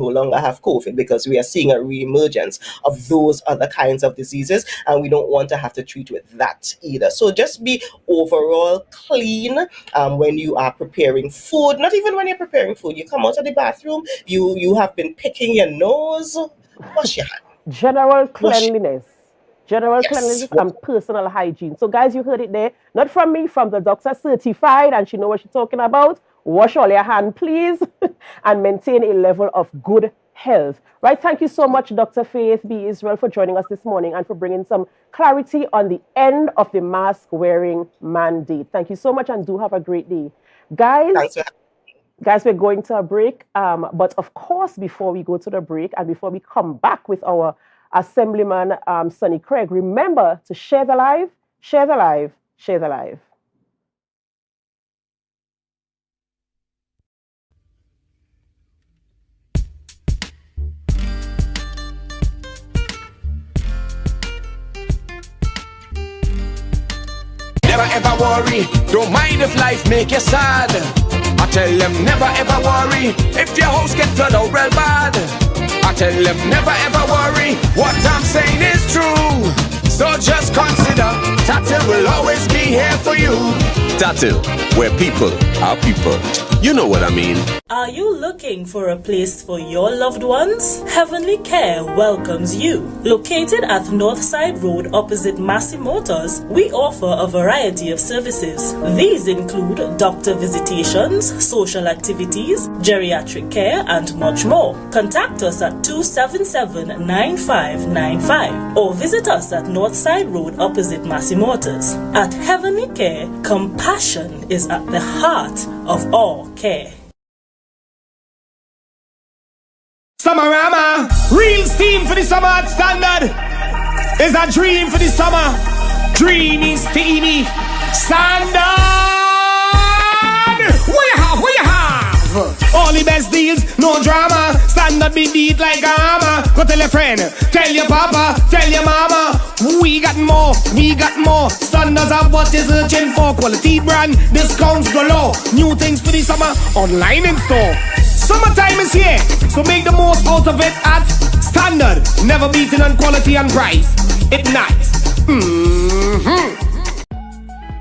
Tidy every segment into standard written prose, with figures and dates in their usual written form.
no longer have COVID because we are seeing a reemergence of those other kinds of diseases, and we don't want to have to treat with that either. So just be overall clean when you are preparing food. Not even when you're preparing food. You come out of the bathroom, you have been picking your nose, wash your hand. General Wash. cleanliness. General Yes. cleanliness and personal hygiene. So, guys, you heard it there. Not from me, from the doctor certified, and she know what she's talking about. Wash all your hands, please, and maintain a level of good health. Right? Thank you so much, Dr. Faith B. Israel, for joining us this morning and for bringing some clarity on the end of the mask wearing mandate. Thank you so much, and do have a great day. Thanks Guys, for we're going to a break. But of course, before we go to the break and before we come back with our Assemblyman Sonny Craig, remember to share the live, share the live, share the live. Never ever worry, don't mind if life make you sad. I tell them never ever worry, if your house get flooded out real bad. I tell them never ever worry, what I'm saying is true. So just consider, Tatil will always be here for you. Tatil, where people are people. You know what I mean. Are you looking for a place for your loved ones? Heavenly Care welcomes you. Located at Northside Road opposite Massey Motors, we offer a variety of services. These include doctor visitations, social activities, geriatric care, and much more. Contact us at 277-9595 or visit us at Northside Road opposite Massey Motors. At Heavenly Care, compassion is at the heart of all care. Summerama, real steam for the summer standard. Is a dream for the summer. Dreamy, steamy, standard. What you have, what you have? All the best deals, no drama. Standard be beat like a hammer. Go tell your friend, tell your papa, tell your mama. We got more, we got more. Standards have what you're searching for. Quality brand, discounts galore. New things for the summer, online in store. Summertime is here, so make the most out of it at Standard. Never beaten on quality and price. Ignite.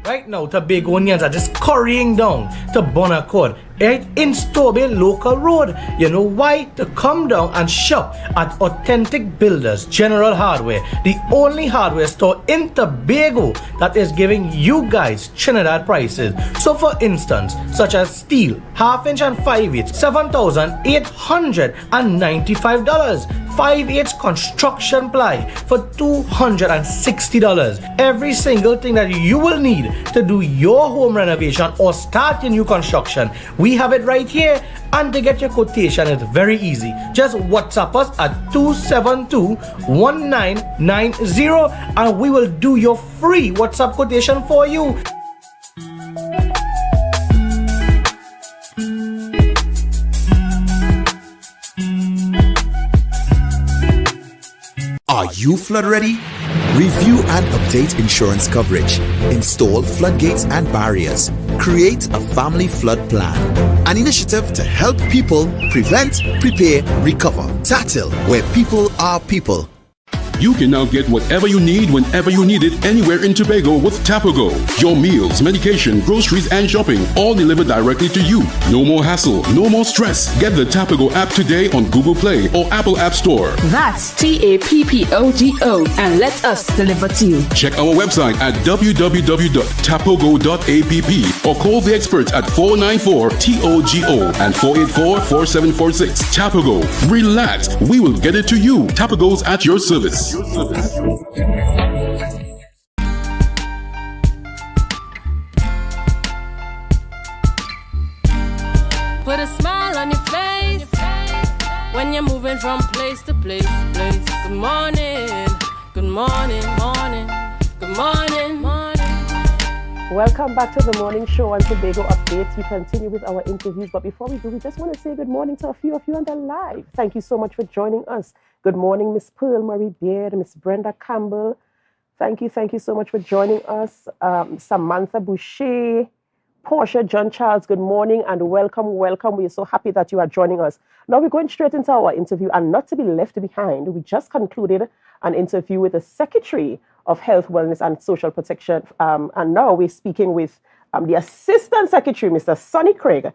Right now, Tobagonians are just currying down to Bonaccord, right in Stobie Local Road. You know why? To come down and shop at Authentic Builders General Hardware, the only hardware store in Tobago that is giving you guys Trinidad prices. So for instance, such as steel, 1/2 inch and 5/8, $7,895. 5/8 construction ply for $260. Every single thing that you will need to do your home renovation or start your new construction, we have it right here. And to get your quotation, it's very easy. Just WhatsApp us at 272-1990 and we will do your free WhatsApp quotation for you. Are you flood ready? Review and update insurance coverage. Install floodgates and barriers. Create a family flood plan. An initiative to help people prevent, prepare, recover. Tatil, where people are people. You can now get whatever you need whenever you need it anywhere in Tobago with Tobago. Your meals, medication, groceries, and shopping all delivered directly to you. No more hassle, no more stress. Get the Tobago app today on Google Play or Apple App Store. That's TAPPOGO and let us deliver to you. Check our website at www.tapogo.app or call the experts at 494-TOGO and 484-4746. Tobago. Relax. We will get it to you. Tobago's at your service. Put a smile on your face when you're moving from place to place. Good morning, good morning, morning, good morning, morning. Welcome back to the morning show on Tobago Updates. We continue with our interviews, but before we do, we just want to say good morning to a few of you on the live. Thank you so much for joining us. Good morning, Miss Pearl Marie Beard, Miss Brenda Campbell. Thank you so much for joining us. Samantha Boucher, Portia, John Charles, good morning and welcome. We're so happy that you are joining us. Now we're going straight into our interview, and not to be left behind, we just concluded an interview with the Secretary of Health, Wellness and Social Protection, and now we're speaking with the Assistant Secretary, Mr. Sonny Craig,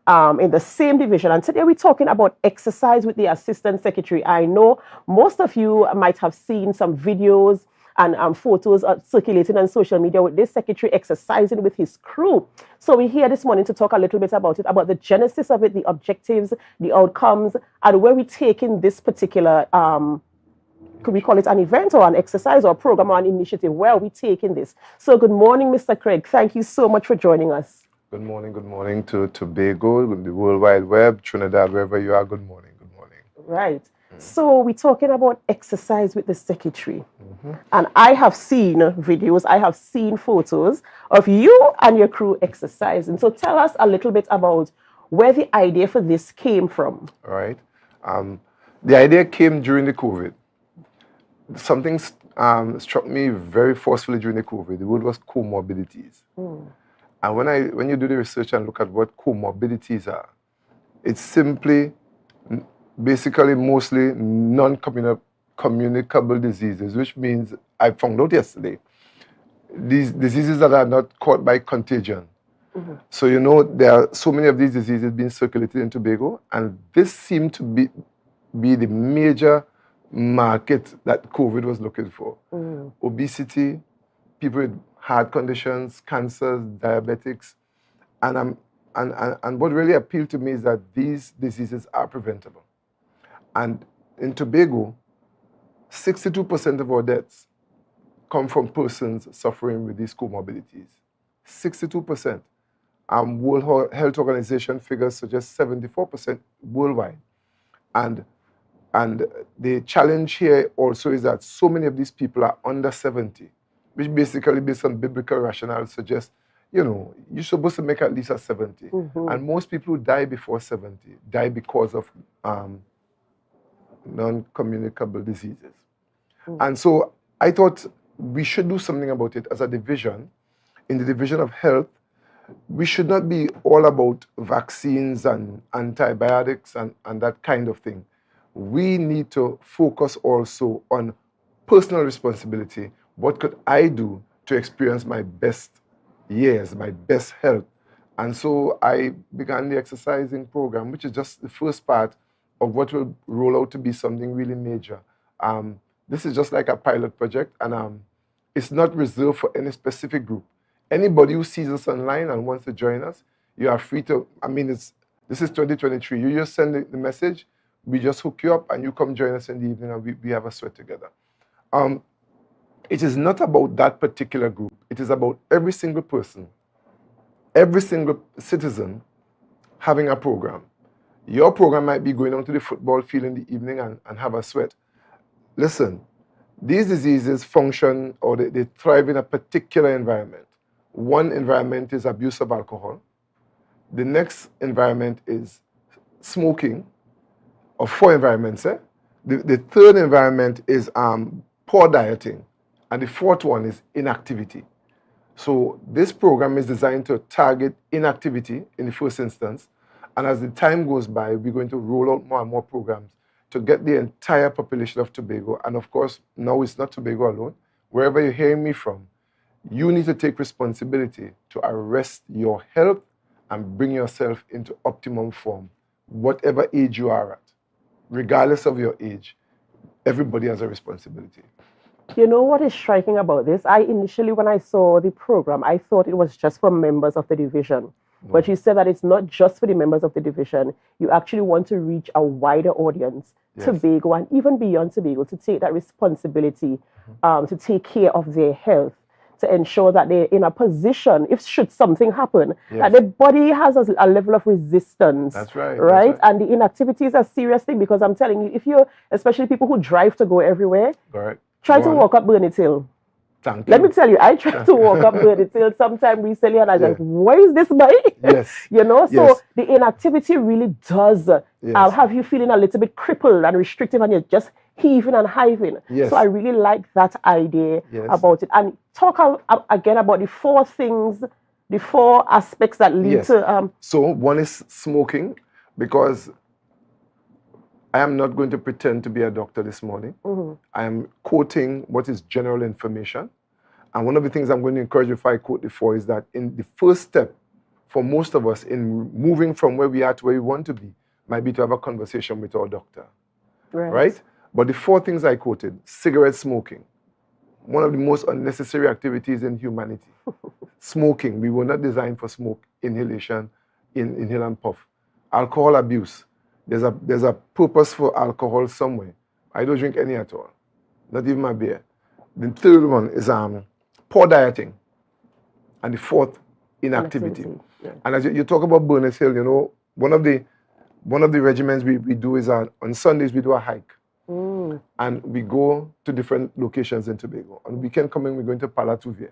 in the same division. And today we're talking about exercise with the Assistant Secretary. I know most of you might have seen some videos and photos circulating on social media with this secretary exercising with his crew. So we're here this morning to talk a little bit about it, about the genesis of it, the objectives, the outcomes, and where we're taking this particular, could we call it an event or an exercise or a program or an initiative? Where are we taking this? So good morning, Mr. Craig. Thank you so much for joining us. Good morning to Tobago, the World Wide Web, Trinidad, wherever you are. Good morning. Right. So we're talking about exercise with the secretary. And I have seen videos, I have seen photos of you and your crew exercising. So tell us a little bit about where the idea for this came from. All right. The idea came during the COVID. Something struck me very forcefully during the COVID. The word was comorbidities. And when you do the research and look at what comorbidities are, it's simply basically mostly non-communicable diseases, which means I found out yesterday, these diseases that are not caught by contagion. So, you know, there are so many of these diseases being circulated in Tobago, and this seemed to be the major market that COVID was looking for. Obesity, people with heart conditions, cancers, diabetics, and what really appealed to me is that these diseases are preventable. And in Tobago, 62% of our deaths come from persons suffering with these comorbidities. 62%. World Health Organization figures suggest 74% worldwide. And the challenge here also is that so many of these people are under 70, which basically, based on biblical rationale, suggests, you know, you're supposed to make at least a 70. And most people who die before 70 die because of non-communicable diseases. And so I thought we should do something about it as a division. In the division of health, we should not be all about vaccines and antibiotics and that kind of thing. We need to focus also on personal responsibility. What could I do to experience my best years, my best health? And so I began the exercising program, which is just the first part of what will roll out to be something really major. This is just like a pilot project, and it's not reserved for any specific group. Anybody who sees us online and wants to join us, you are free to, this is 2023. You just send the message, we just hook you up, and you come join us in the evening, and we have a sweat together. It is not about that particular group. It is about every single person, every single citizen having a program. Your program might be going on to the football field in the evening and have a sweat. Listen, these diseases function or they thrive in a particular environment. One environment is abuse of alcohol. The next environment is smoking, or 4 environments. The third environment is poor dieting. And the fourth one is inactivity. So this program is designed to target inactivity in the first instance. And as the time goes by, we're going to roll out more and more programs to get the entire population of Tobago. And of course, now it's not Tobago alone. Wherever you're hearing me from, you need to take responsibility to arrest your health and bring yourself into optimum form, whatever age you are at. Regardless of your age, everybody has a responsibility. You know what is striking about this? Initially, when I saw the program, I thought it was just for members of the division. But you said that it's not just for the members of the division. You actually want to reach a wider audience, Tobago and even beyond Tobago, to take that responsibility, to take care of their health, to ensure that they're in a position, if should something happen, that the body has a level of resistance. That's right. Right? That's right. And the inactivity is a serious thing, because I'm telling you, if you're, especially people who drive to go everywhere, try to walk up Burnett Hill. Let me tell you, I tried to walk up Burnett Hill sometime recently, and I was like, where is this bike? You know, so the inactivity really does have you feeling a little bit crippled and restrictive, and you're just heaving and hiving. So I really like that idea about it. And talk again about the 4 things the 4 aspects that lead Yes. to So one is smoking, because I am not going to pretend to be a doctor this morning. I am quoting what is general information. And one of the things I'm going to encourage you, if I quote the 4, is that in the first step for most of us in moving from where we are to where we want to be might be to have a conversation with our doctor. Right? But the 4 things I quoted: cigarette smoking, one of the most unnecessary activities in humanity. Smoking, we were not designed for smoke inhalation, inhale and puff. Alcohol abuse, there's a purpose for alcohol somewhere. I don't drink any at all, not even my beer. The third one is poor dieting, and the 4th, inactivity. And as you talk about Burness Hill, you know, one of the regimens we do is on Sundays we do a hike. And we go to different locations in Tobago. On weekend coming, we're going to Palatuvia.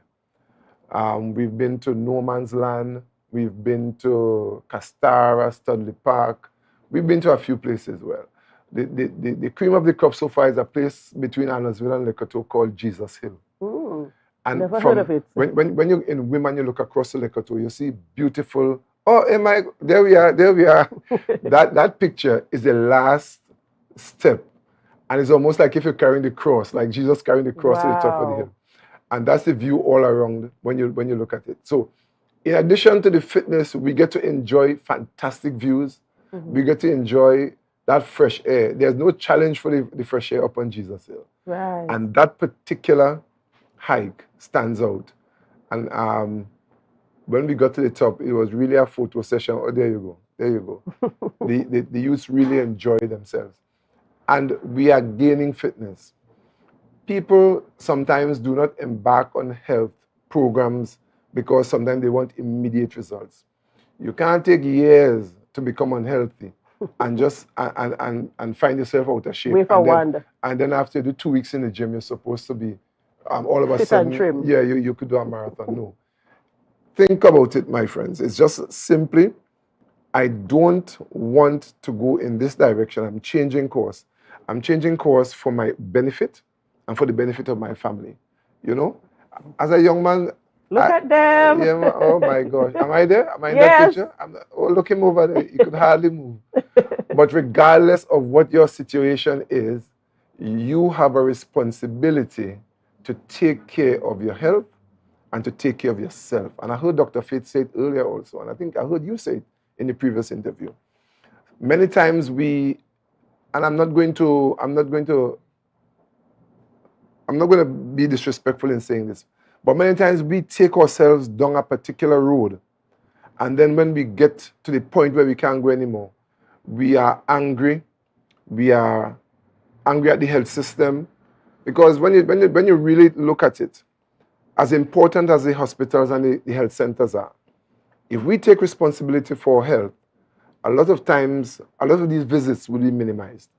We've been to No Man's Land. We've been to Castara, Studley Park. We've been to a few places. Well, the cream of the crop so far is a place between Annesville and Lekoto called Jesus Hill. And never heard of it. When you're in Women, you look across the Lekoto, you see beautiful. Oh, there we are. that picture is the last step. And it's almost like if you're carrying the cross, like Jesus carrying the cross to the top of the hill. And that's the view all around when you look at it. So in addition to the fitness, we get to enjoy fantastic views. We get to enjoy that fresh air. There's no challenge for the fresh air up on Jesus Hill. And that particular hike stands out. And when we got to the top, it was really a photo session. Oh, there you go. The youths really enjoy themselves. And we are gaining fitness. People sometimes do not embark on health programs because sometimes they want immediate results. You can't take years to become unhealthy and just and find yourself out of shape. And then after you do 2 weeks in the gym, you're supposed to be all of a sudden, yeah, you could do a marathon. No. Think about it, my friends. It's just simply, I don't want to go in this direction. I'm changing course. I'm changing course for my benefit and for the benefit of my family. You know, as a young man, look at them. Yeah, oh my gosh. Am I there? Am I in that picture? Look him over there. You could hardly move. But regardless of what your situation is, you have a responsibility to take care of your health and to take care of yourself. And I heard Dr. Faith say it earlier also, and I think I heard you say it in the previous interview. Many times and I'm not going to be disrespectful in saying this, but many times we take ourselves down a particular road, and then when we get to the point where we can't go anymore, we are angry. We are angry at the health system, because when you really look at it, as important as the hospitals and the health centers are, if we take responsibility for health, a lot of times, a lot of these visits will be minimized.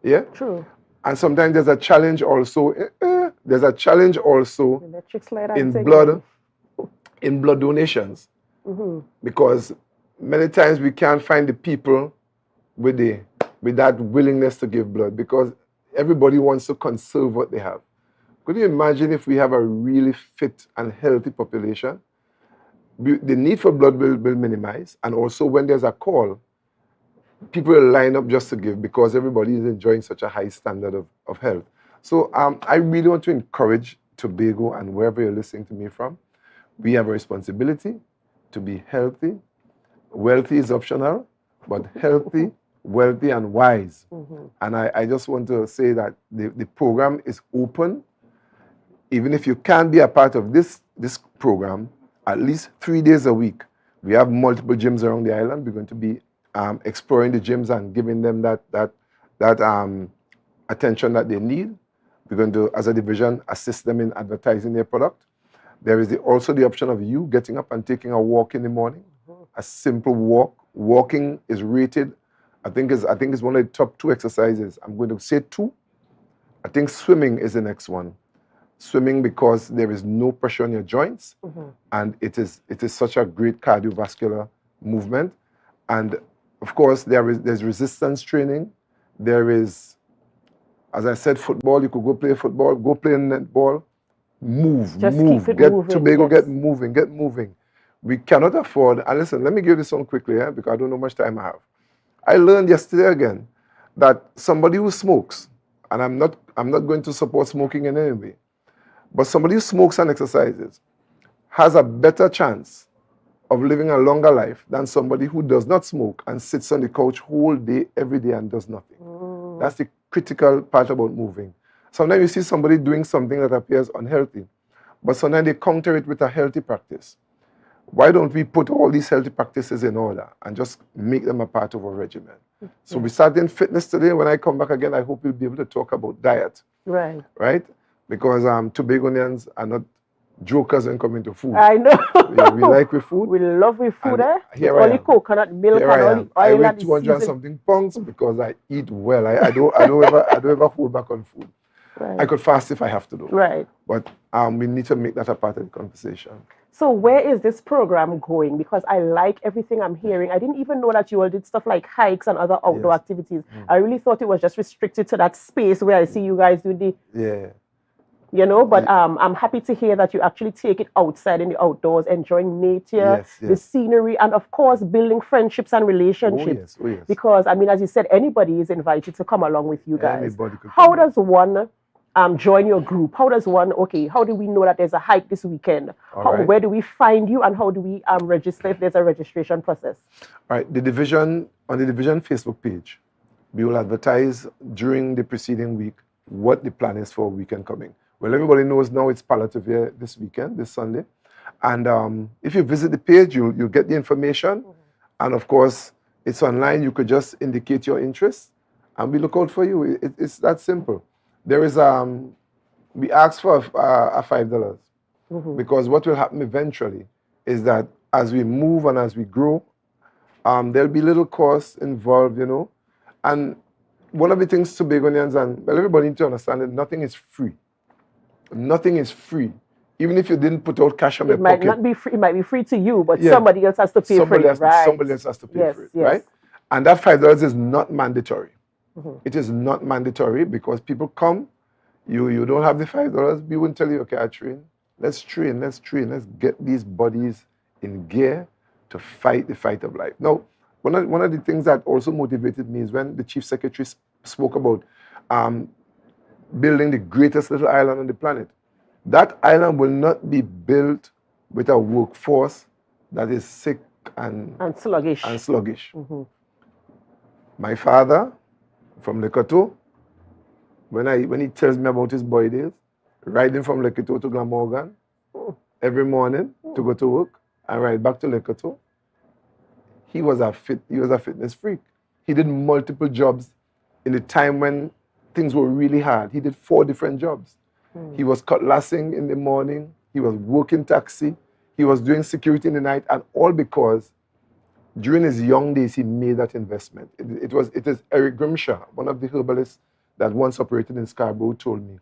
Yeah? True. And sometimes there's a challenge also. There's a challenge also in blood donations. Because many times we can't find the people with that willingness to give blood, because everybody wants to conserve what they have. Could you imagine if we have a really fit and healthy population? The need for blood will minimize, and also when there's a call, people will line up just to give, because everybody is enjoying such a high standard of health. So I really want to encourage Tobago and wherever you're listening to me from, we have a responsibility to be healthy. Wealthy is optional, but healthy, wealthy, and wise. And I just want to say that the program is open. Even if you can't be a part of this program, at least 3 days a week, we have multiple gyms around the island. We're going to be exploring the gyms and giving them that attention that they need. We're going to, as a division, assist them in advertising their product. There is also the option of you getting up and taking a walk in the morning, a simple walk. Walking is rated, I think it's one of the top 2 exercises. I'm going to say 2. I think swimming is the next one. Swimming, because there is no pressure on your joints, and it is such a great cardiovascular movement. And of course, there's resistance training. There is, as I said, football. You could go play football, go play netball, move. Get moving, Tobago, yes. Get moving. we cannot afford, and listen, let me give this one quickly, because I don't know how much time I have. I learned yesterday again that somebody who smokes, and I'm not going to support smoking in any way, but somebody who smokes and exercises has a better chance of living a longer life than somebody who does not smoke and sits on the couch whole day, every day, and does nothing. That's the critical part about moving. Sometimes you see somebody doing something that appears unhealthy, but sometimes they counter it with a healthy practice. Why don't we put all these healthy practices in order and just make them a part of our regimen? So we started in fitness today. When I come back again, I hope we'll be able to talk about diet. Right? Because Tobagonians are not jokers when coming to food. I know. we like with food. We love with food, Here I am. Coconut milk Here and I all am. the I oil weigh and 200 and season. something pounds because I eat well. I don't ever hold back on food. Right. I could fast if I have to do. Right. But we need to make that a part of the conversation. So where is this program going? Because I like everything I'm hearing. I didn't even know that you all did stuff like hikes and other outdoor activities. I really thought it was just restricted to that space where I see you guys do the... But I'm happy to hear that you actually take it outside in the outdoors, enjoying nature, the scenery, and of course, building friendships and relationships. Oh, yes. Because, I mean, as you said, anybody is invited to come along with you guys. Anybody could How come. does one join your group? How does one, how do we know that there's a hike this weekend? Where do we find you, and how do we register if there's a registration process? All right, on the division Facebook page, we will advertise during the preceding week what the plan is for weekend coming. Well, everybody knows now it's Palatavia this weekend, this Sunday. And if you visit the page, you'll get the information. And of course, it's online. You could just indicate your interest, and we look out for you. It's that simple. There is, we ask for a $5, because what will happen eventually is that as we move and as we grow, there'll be little costs involved, And one of the things Tobagonians and everybody need to understand that nothing is free. Nothing is free. Even if you didn't put out cash on your pocket. It might not be free. It might be free to you, but somebody else has to pay for it, right? Somebody else has to pay for it, right? And that $5 is not mandatory. It is not mandatory because people come, you don't have the $5, we wouldn't tell you, okay, let's train, let's get these bodies in gear to fight the fight of life. Now, one of the things that also motivated me is when the Chief Secretary spoke about building the greatest little island on the planet. That island will not be built with a workforce that is sick and sluggish. My father from Lekoto, when he tells me about his boy days, riding from Lekoto to Glamorgan every morning to go to work and ride back to Lekoto, he was a fitness freak. He did multiple jobs in the time when things were really hard. He did 4 different jobs. He was cutlassing in the morning, he was working taxi, he was doing security in the night, and all because during his young days he made that investment. It is Eric Grimshaw, one of the herbalists that once operated in Scarborough, told me,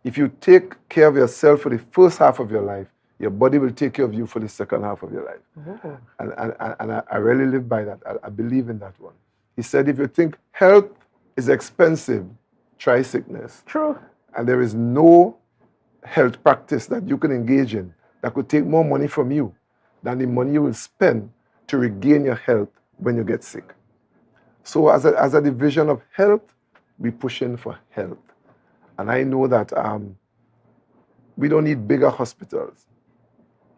if you take care of yourself for the first half of your life, your body will take care of you for the second half of your life. And I really live by that. I believe in that one. He said, if you think health is expensive, try sickness. True. And there is no health practice that you can engage in that could take more money from you than the money you will spend to regain your health when you get sick. So as a division of health, we push in for health. And I know that we don't need bigger hospitals.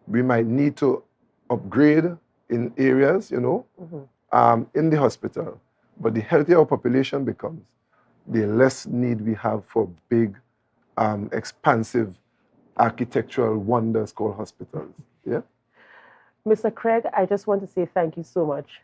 We might need to upgrade in areas, in the hospital. But the healthier our population becomes, the less need we have for big, expansive architectural wonders called hospitals. Yeah. Mr. Craig, I just want to say thank you so much.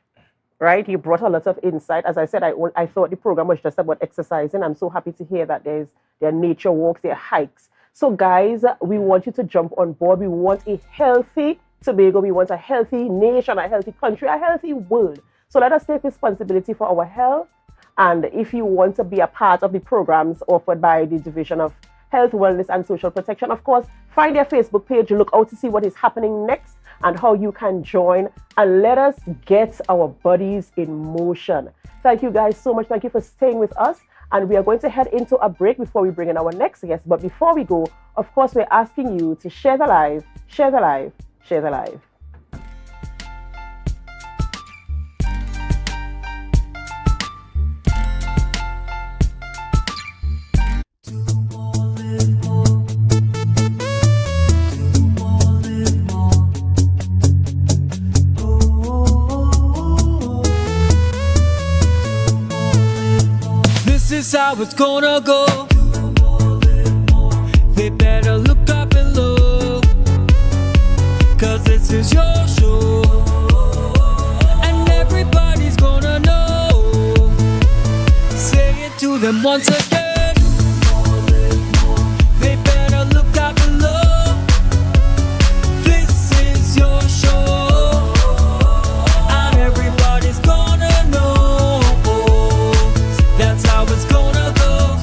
Right? You brought a lot of insight. As I said, I thought the program was just about exercising. I'm so happy to hear that there are nature walks, there are hikes. So guys, we want you to jump on board. We want a healthy Tobago. We want a healthy nation, a healthy country, a healthy world. So let us take responsibility for our health. And if you want to be a part of the programs offered by the Division of Health, Wellness and Social Protection, of course, find their Facebook page, look out to see what is happening next and how you can join, and let us get our bodies in motion. Thank you guys so much. Thank you for staying with us. And we are going to head into a break before we bring in our next guest. But before we go, of course, we're asking you to share the live, share the live, share the live. This is how it's gonna go. They better look up below, 'cause this is your show, and everybody's gonna know. Say it to them once again. They better look up below. This is your show, and everybody's gonna know. That's how it's gonna go.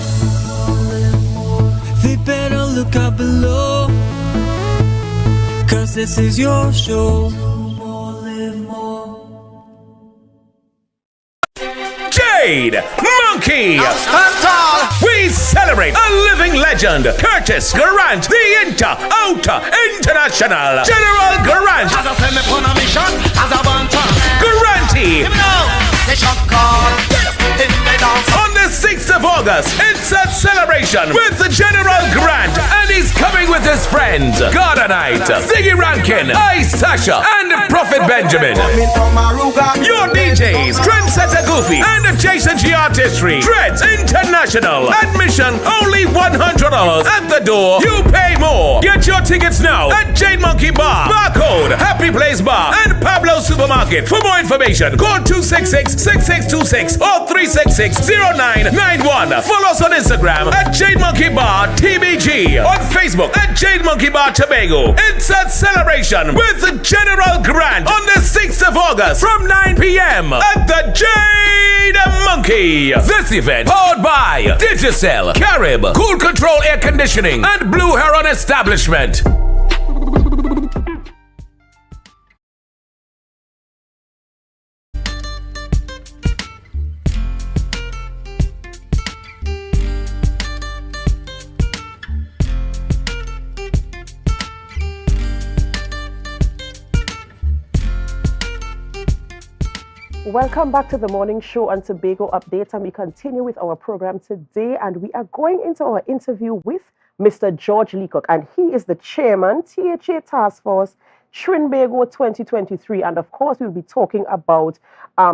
They better look up below, 'cause this is your show. Jade Monkey. We celebrate a living legend, Curtis Grant, the International General Grant. Guaranty. On the 6th of August, it's a celebration with the General Grant, and he's coming with his friends, Garda Knight, Ziggy Rankin, Ice Sasha, and Prophet Benjamin. Your DJs, Trendsetter Goofy, and Jason G Artistry, Dreads International. Admission only $100 at the door. You pay more. Get your tickets now at Jade Monkey Bar, Barcode, Happy Place Bar, and Pablo Supermarket. For more information, call 266-6626 or 366-0991. Follow us on Instagram at Jade Monkey Bar TBG. On Facebook at Jade Monkey Bar Tobago. It's a celebration with the General Grant on the 6th of August from 9 p.m. at the Jade Monkey. This event powered by Digicel, Carib, Cool Control Air Conditioning, and Blue Heron Establishment. Welcome back to the morning show on Tobago Update, and we continue with our program today, and we are going into our interview with Mr. George Leacock, and he is the chairman, THA Task Force, Trinbago 2023, and of course we'll be talking about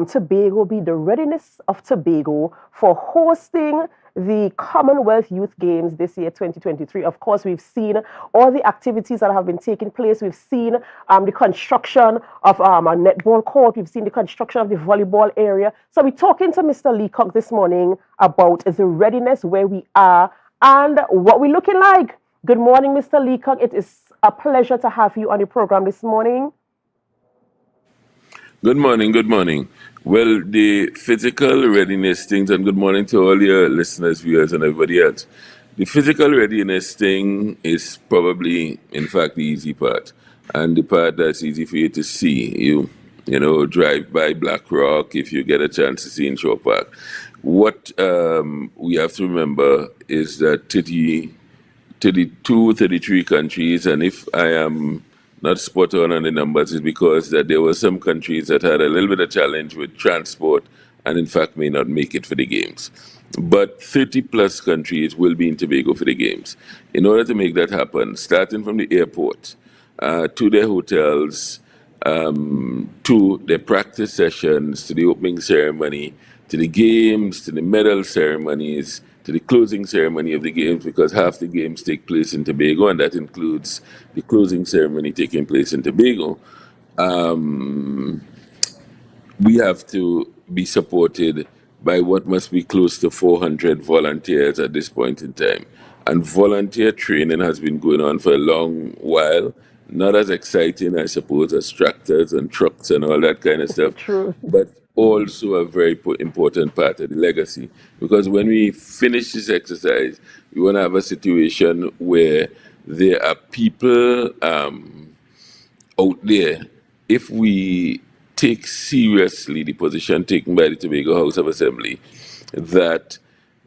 Tobago, the readiness of Tobago for hosting the Commonwealth Youth Games this year, 2023. Of course, we've seen all the activities that have been taking place. We've seen the construction of a netball court. We've seen the construction of the volleyball area. So we're talking to Mr. Leacock this morning about the readiness, where we are, and what we're looking like. Good morning, Mr. Leacock. It is a pleasure to have you on the program this morning. Good morning, good morning. Well, the physical readiness things, and good morning to all your listeners, viewers, and everybody else. The physical readiness thing is probably, in fact, the easy part, and the part that's easy for you to see. You drive by Black Rock if you get a chance to see in Shore Park. What we have to remember is that 32, 33 countries, and if I am not spot on the numbers, is because that there were some countries that had a little bit of challenge with transport and in fact may not make it for the games. But 30 plus countries will be in Tobago for the games. In order to make that happen, starting from the airport to their hotels, to their practice sessions, to the opening ceremony, to the games, to the medal ceremonies, to the closing ceremony of the games, because half the games take place in Tobago, and that includes the closing ceremony taking place in Tobago. We have to be supported by what must be close to 400 volunteers at this point in time. And volunteer training has been going on for a long while. Not as exciting, I suppose, as tractors and trucks and all that kind of stuff. True. But also a very important part of the legacy. Because when we finish this exercise, we want to have a situation where there are people out there. If we take seriously the position taken by the Tobago House of Assembly, that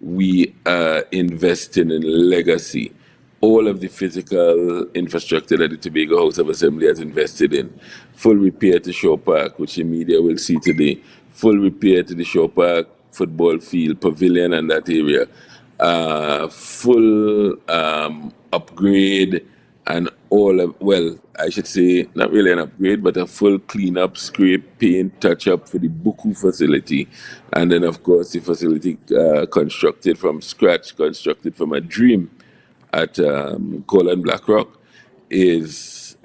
we are investing in legacy. All of the physical infrastructure that the Tobago House of Assembly has invested in. Full repair to Shore Park, which the media will see today. Full repair to the Shore Park football field, pavilion and that area. Full upgrade and all of, well, I should say, not really an upgrade, but a full cleanup, scrape, paint, touch up for the Buku facility. And then, of course, the facility constructed from scratch, constructed from a dream at Colin Blackrock, is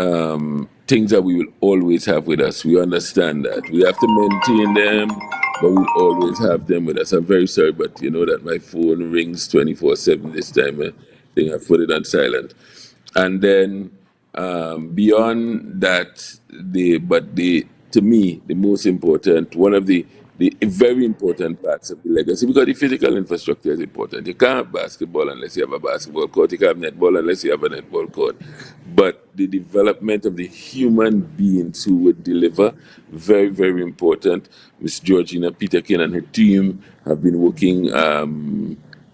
things that we will always have with us. We understand that. We have to maintain them, but we always have them with us. I'm very sorry, but you know that my phone rings 24/7 this time. I think I put it on silent. And then beyond that, to me, the most important, one of the very important parts of the legacy, because the physical infrastructure is important. You can't have basketball unless you have a basketball court. You can't have netball unless you have a netball court. But the development of the human beings who would deliver, very, very important. Miss Georgina Peterkin and her team have been working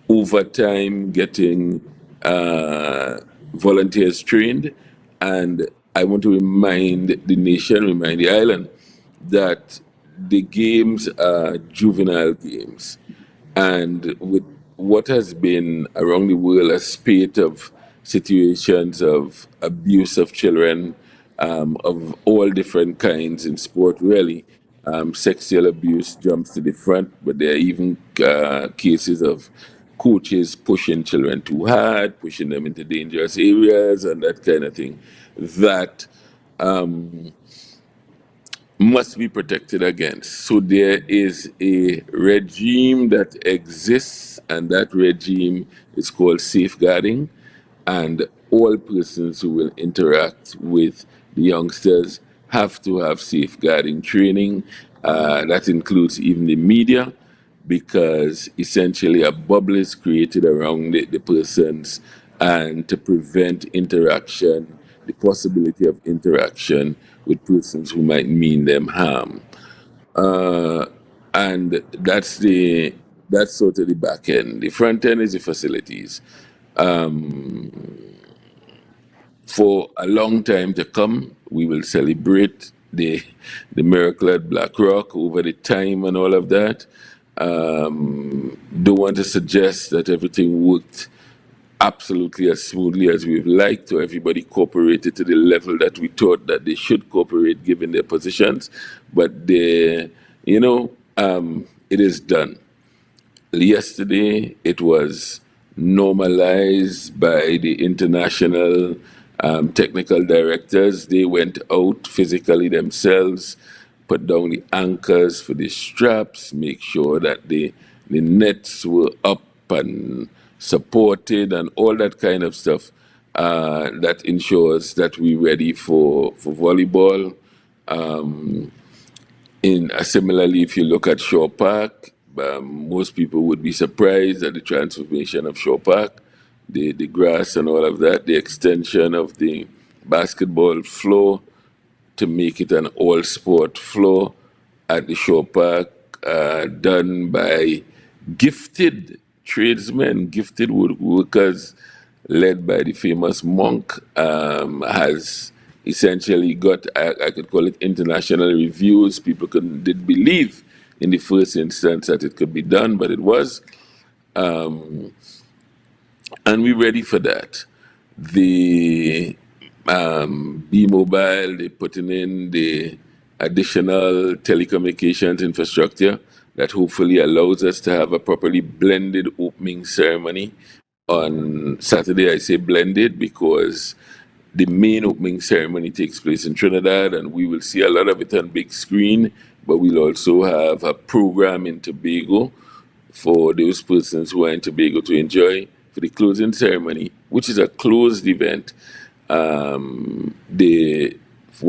overtime, getting volunteers trained. And I want to remind the nation, remind the island, that the games are juvenile games. And with what has been around the world a spate of situations of abuse of children, of all different kinds in sport, really, sexual abuse jumps to the front, but there are even cases of coaches pushing children too hard, pushing them into dangerous areas, and that kind of thing. That must be protected against. So there is a regime that exists, and that regime is called safeguarding. And all persons who will interact with the youngsters have to have safeguarding training. That includes even the media, because essentially a bubble is created around the persons, and to prevent interaction, the possibility of interaction with persons who might mean them harm. Uh, and that's sort of the back end. The front end is the facilities. For a long time to come, we will celebrate the miracle at Black Rock over the time and all of that. Don't want to suggest that everything worked absolutely as smoothly as we've liked, or everybody cooperated to the level that we thought that they should cooperate given their positions. But it is done. Yesterday, it was normalized by the international technical directors. They went out physically themselves, put down the anchors for the straps, make sure that the nets were up and supported, and all that kind of stuff that ensures that we're ready for volleyball. Similarly, if you look at Shaw Park, most people would be surprised at the transformation of Shaw Park, the grass and all of that, the extension of the basketball floor to make it an all-sport floor at the Shaw Park, done by gifted tradesmen, gifted woodworkers, led by the famous Monk, has essentially got, I could call it international reviews. People did believe in the first instance that it could be done, but it was. And we're ready for that. The B-Mobile, they're putting in the additional telecommunications infrastructure that hopefully allows us to have a properly blended opening ceremony. On Saturday, I say blended because the main opening ceremony takes place in Trinidad, and we will see a lot of it on big screen, but we'll also have a program in Tobago for those persons who are in Tobago to enjoy for the closing ceremony, which is a closed event. One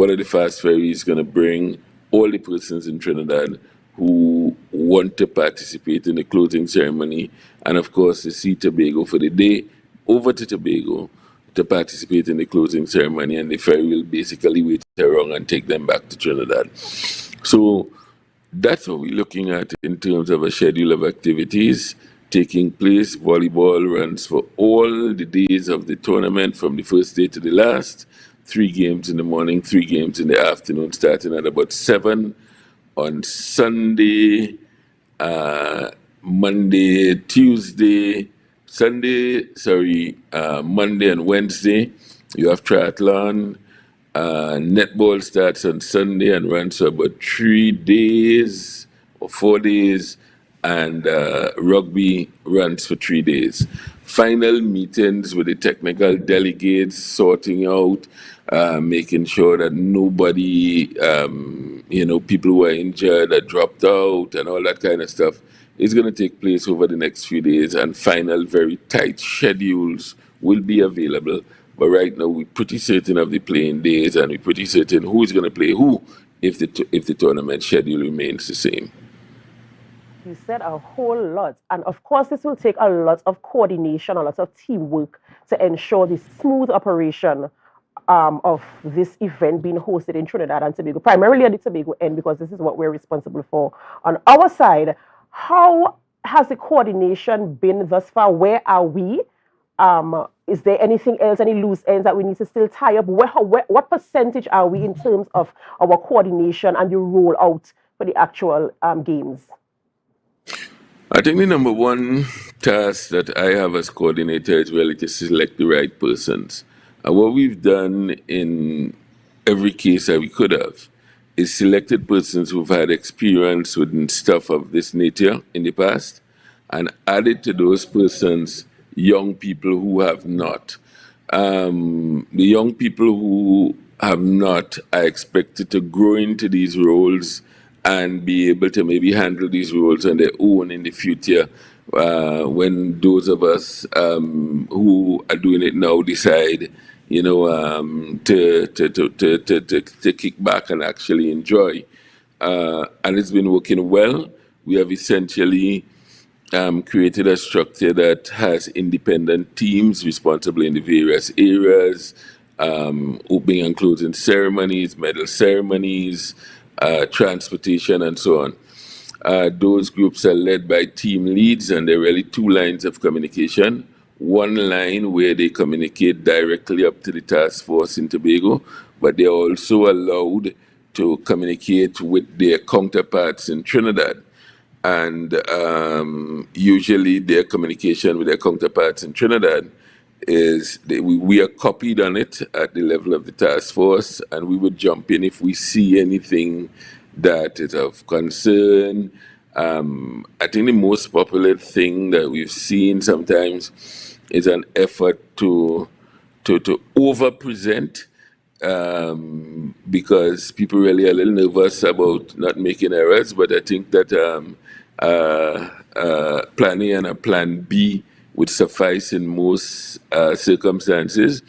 of the fast ferries is going to bring all the persons in Trinidad who want to participate in the closing ceremony, and of course, to see Tobago for the day over to Tobago to participate in the closing ceremony, and the ferry will basically wait around and take them back to Trinidad. So that's what we're looking at in terms of a schedule of activities taking place. Volleyball runs for all the days of the tournament from the first day to the last. 3 games in the morning, 3 games in the afternoon, starting at about 7 on Sunday, Monday and Wednesday. You have triathlon. Netball starts on Sunday and runs for about 3 days or 4 days, and rugby runs for 3 days. Final meetings with the technical delegates, sorting out, making sure that nobody, people who are injured or dropped out and all that kind of stuff is going to take place over the next few days, and final very tight schedules will be available. But right now, we're pretty certain of the playing days, and we're pretty certain who's going to play who if the tournament schedule remains the same. You said a whole lot. And of course, this will take a lot of coordination, a lot of teamwork to ensure the smooth operation of this event being hosted in Trinidad and Tobago, primarily at the Tobago end, because this is what we're responsible for. On our side, how has the coordination been thus far? Where are we? Is there anything else, any loose ends that we need to still tie up? What percentage are we in terms of our coordination and the rollout for the actual games? I think the number one task that I have as coordinator is really to select the right persons. And what we've done in every case that we could have is selected persons who've had experience with stuff of this nature in the past, and added to those persons young people who have not. The young people who have not are expected to grow into these roles and be able to maybe handle these roles on their own in the future, when those of us who are doing it now decide, to kick back and actually enjoy. And it's been working well. We have essentially created a structure that has independent teams responsible in the various areas, opening and closing ceremonies, medal ceremonies, transportation, and so on. Those groups are led by team leads, and there are really two lines of communication. One line where they communicate directly up to the task force in Tobago, but they're also allowed to communicate with their counterparts in Trinidad. And usually their communication with their counterparts in Trinidad is we are copied on it at the level of the task force, and we would jump in if we see anything that is of concern. I think the most popular thing that we've seen sometimes is an effort to over-present, because people really are a little nervous about not making errors. But I think that plan A and a plan B would suffice in most circumstances.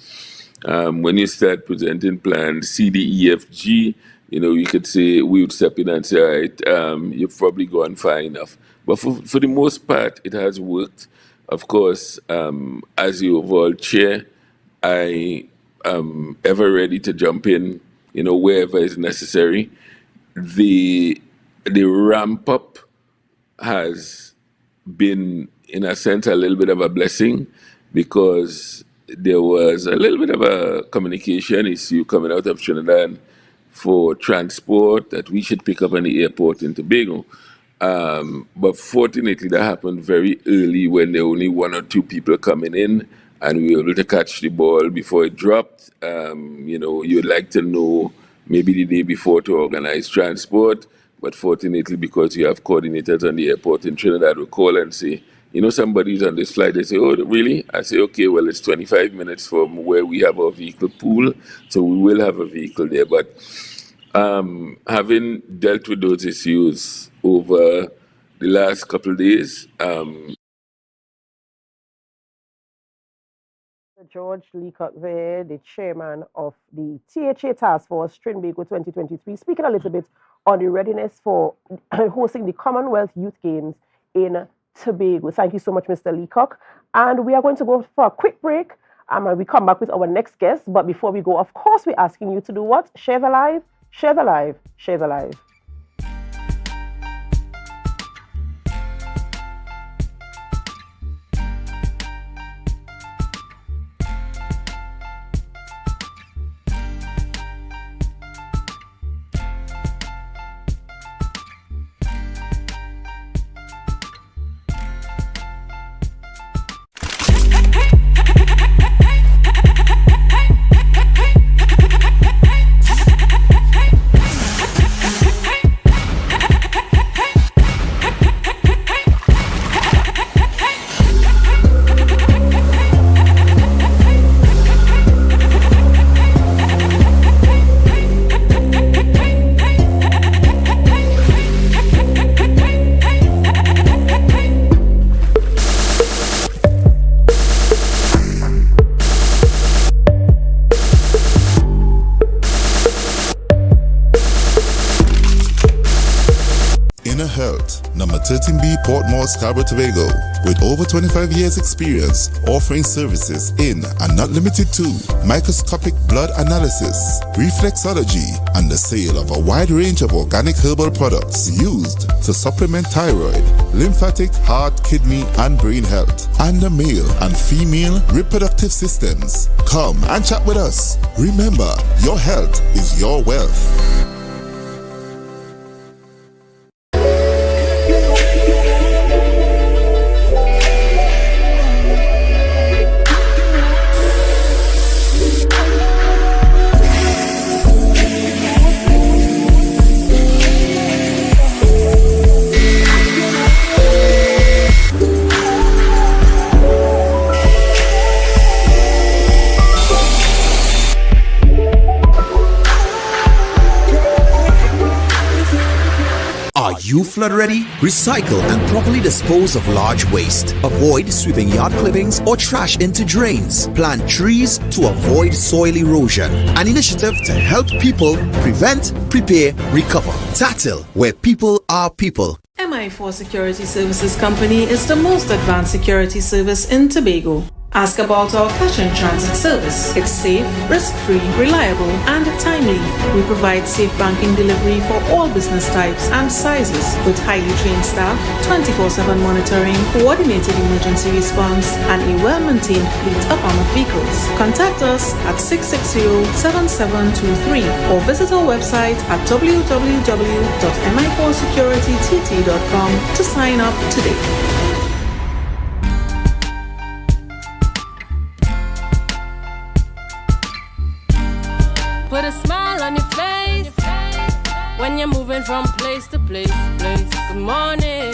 When you start presenting plans C, D, E, F, G, you could say, we would step in and say, all right, you've probably gone far enough. But for the most part, it has worked. Of course, as the overall chair, I am ever ready to jump in, wherever is necessary. The ramp up has been, in a sense, a little bit of a blessing, because there was a little bit of a communication issue coming out of Trinidad for transport that we should pick up in the airport in Tobago. But fortunately, that happened very early when there were only one or two people coming in, and we were able to catch the ball before it dropped. You'd like to know maybe the day before to organize transport, but fortunately, because you have coordinators on the airport in Trinidad who call and say, somebody's on this flight. They say, oh, really? I say, okay, well, it's 25 minutes from where we have our vehicle pool, so we will have a vehicle there. But having dealt with those issues over the last couple of days, George Leacock there, the chairman of the THA Task Force Trinbago 2023, speaking a little bit on the readiness for hosting the Commonwealth Youth Games in Tobago. Thank you so much, Mr. Leacock. And we are going to go for a quick break, and we come back with our next guest. But before we go, of course, we're asking you to do what? Share the live, share the live, share the live. 13B Portmore, Scarborough, Tobago, with over 25 years experience offering services in and not limited to microscopic blood analysis, reflexology, and the sale of a wide range of organic herbal products used to supplement thyroid, lymphatic, heart, kidney, and brain health, and the male and female reproductive systems. Come and chat with us. Remember, your health is your wealth. Are you flood ready? Recycle and properly dispose of large waste. Avoid sweeping yard clippings or trash into drains. Plant trees to avoid soil erosion. An initiative to help people prevent, prepare, recover. TATIL, where people are people. MI4 Security Services Company is the most advanced security service in Tobago. Ask about our cash in transit service. It's safe, risk-free, reliable, and timely. We provide safe banking delivery for all business types and sizes with highly trained staff, 24/7 monitoring, coordinated emergency response, and a well-maintained fleet of armored vehicles. Contact us at 660-7723 or visit our website at www.mi4securitytt.com to sign up today. Put a smile on your face when you're moving from place to place. Good morning.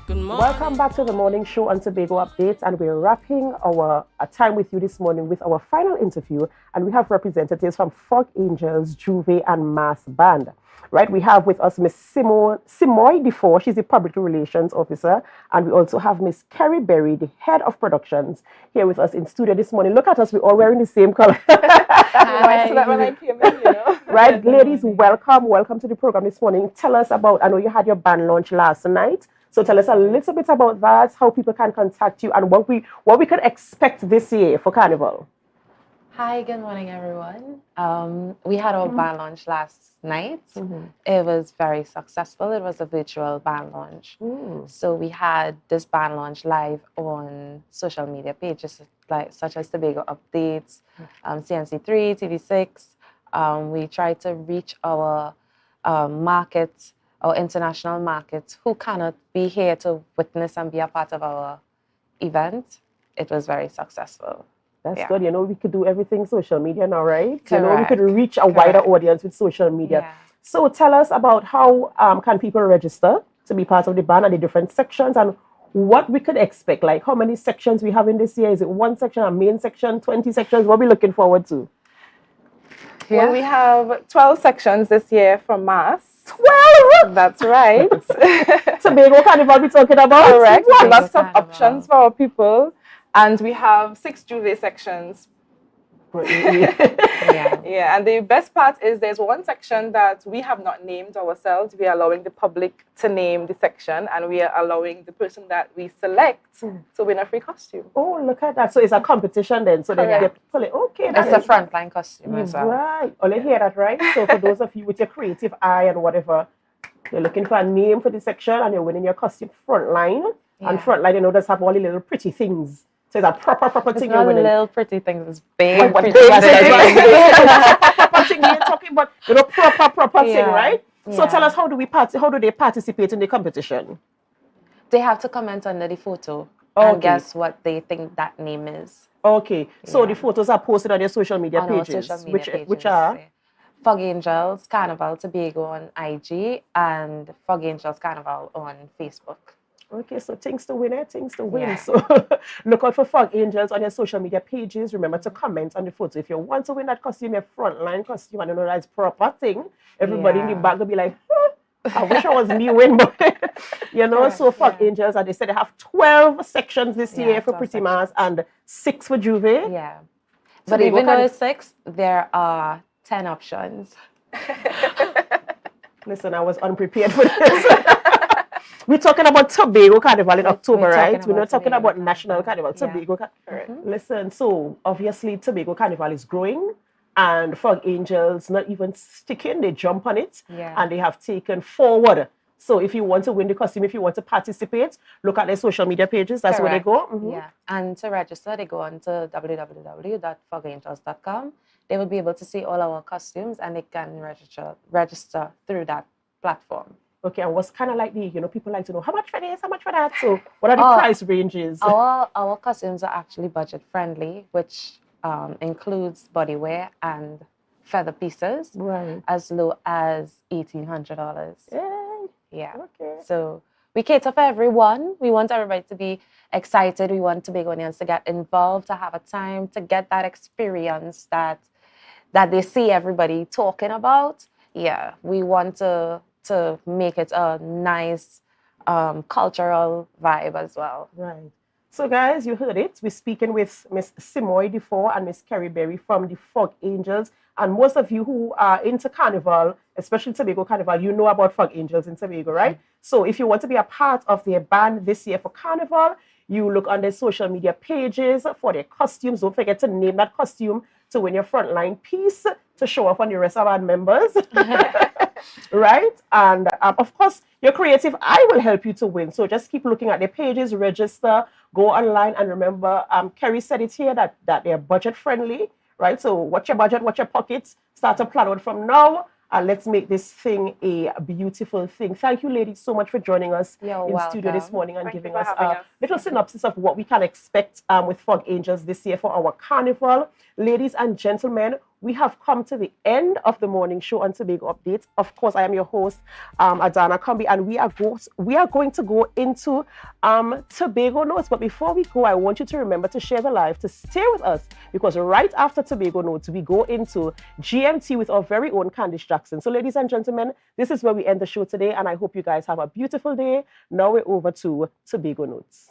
Good morning. Welcome back to the morning show on Tobago Updates, and we're wrapping our time with you this morning with our final interview, and we have representatives from Fog Angels, Juve, and Mass Band. Right, we have with us Miss Simoy Defoe, she's the Public Relations Officer, and we also have Miss Kerry Berry, the Head of Productions, here with us in studio this morning. Look at us, we're all wearing the same color. Hi. So that when I came in, Right, ladies, welcome to the program this morning. Tell us about, I know you had your band launch last night, so tell us a little bit about that, how people can contact you, and what we could expect this year for Carnival. Hi, good morning, everyone. We had our band launch last night. It was very successful. It was a virtual band launch. So we had this band launch live on social media pages such as Tobago Updates, CNC3, TV6. We tried to reach our market, our international markets who cannot be here to witness and be a part of our event. It was very successful. That's good. We could do everything social media now, right? Correct. We could reach a wider audience with social media. Yeah. So tell us about how can people register to be part of the band and the different sections, and what we could expect. Like how many sections we have in this year? Is it one section, a main section, 20 sections? What are we looking forward to? Yeah. Well, we have 12 sections this year from Mass. 12? That's right. Tobago Carnival we're talking about? Correct. Lots of options for our people. And we have 6 Juve sections. Yeah, and the best part is there's one section that we have not named ourselves. We are allowing the public to name the section, and we are allowing the person that we select to win a free costume. Oh, look at that. So it's a competition then. So then you get to pull it. Okay. That's a frontline costume as well. Right. Oh, you hear that, right? So for those of you with your creative eye and whatever, you're looking for a name for the section and you're winning your costume frontline. Yeah. And frontline, does have all the little pretty things. So it's a proper thing you're winning. It's not little pretty things, it's big pretty things. Proper thing you're talking about, proper thing, right? So tell us, how do they participate in the competition? They have to comment under the photo and guess what they think that name is. Okay, so the photos are posted on your social media pages, which are? Fog Angels Carnival Tobago on IG and Fog Angels Carnival on Facebook. Okay, so things to win. Yeah. So look out for Fog Angels on your social media pages. Remember to comment on the photo. If you want to win that costume, your frontline costume, I don't know that's proper thing. Everybody in the back will be like, I wish I was me win, but so Fog Angels, and they said they have 12 sections this year for Pretty Mass and 6 for Juve. Yeah. But even though it's 6, there are 10 options. Listen, I was unprepared for this. We're talking about Tobago Carnival in October, we're talking right? We're not about talking Tobago about National Carnival. Yeah. Tobago Listen, so obviously Tobago Carnival is growing, and Frog Angels not even sticking, they jump on it, Yeah. and they have taken forward. So if you want to win the costume, if you want to participate, look at their social media pages. That's where they Correct. go. Yeah. And to register, they go on to www.frogangels.com. They will be able to see all our costumes, and they can register through that platform. Okay, and what's kind of like people like to know how much for this, how much for that. So what are the price ranges? Our costumes are actually budget friendly, which includes body wear and feather pieces, right, as low as $1,800. Yeah. Okay. So we cater for everyone. We want everybody to be excited. We want Tobagonians to get involved, to have a time, to get that experience that they see everybody talking about. Yeah, we want to make it a nice cultural vibe as well. Right. So guys, you heard it. We're speaking with Miss Simoy Defoe and Miss Kerry Berry from the Frog Angels. And most of you who are into Carnival, especially Tobago Carnival, you know about Frog Angels in Tobago, right? So if you want to be a part of their band this year for Carnival, you look on their social media pages for their costumes. Don't forget to name that costume to win your frontline piece to show off on the rest of our members. Right? And of course, your creative eye will help you to win. So just keep looking at their pages, register, go online, and remember, Kerry said it here that they're budget friendly, right? So watch your budget, watch your pockets, start to plan out from now, and let's make this thing a beautiful thing. Thank you, ladies, so much for joining us in studio this morning and giving us a little synopsis of what we can expect with Frog Angels this year for our carnival. Ladies and gentlemen, we have come to the end of the morning show on Tobago Updates. Of course, I am your host, Adana Kombi, and we are going to go into Tobago Notes. But before we go, I want you to remember to share the live, to stay with us, because right after Tobago Notes, we go into GMT with our very own Candice Jackson. So ladies and gentlemen, this is where we end the show today, and I hope you guys have a beautiful day. Now we're over to Tobago Notes.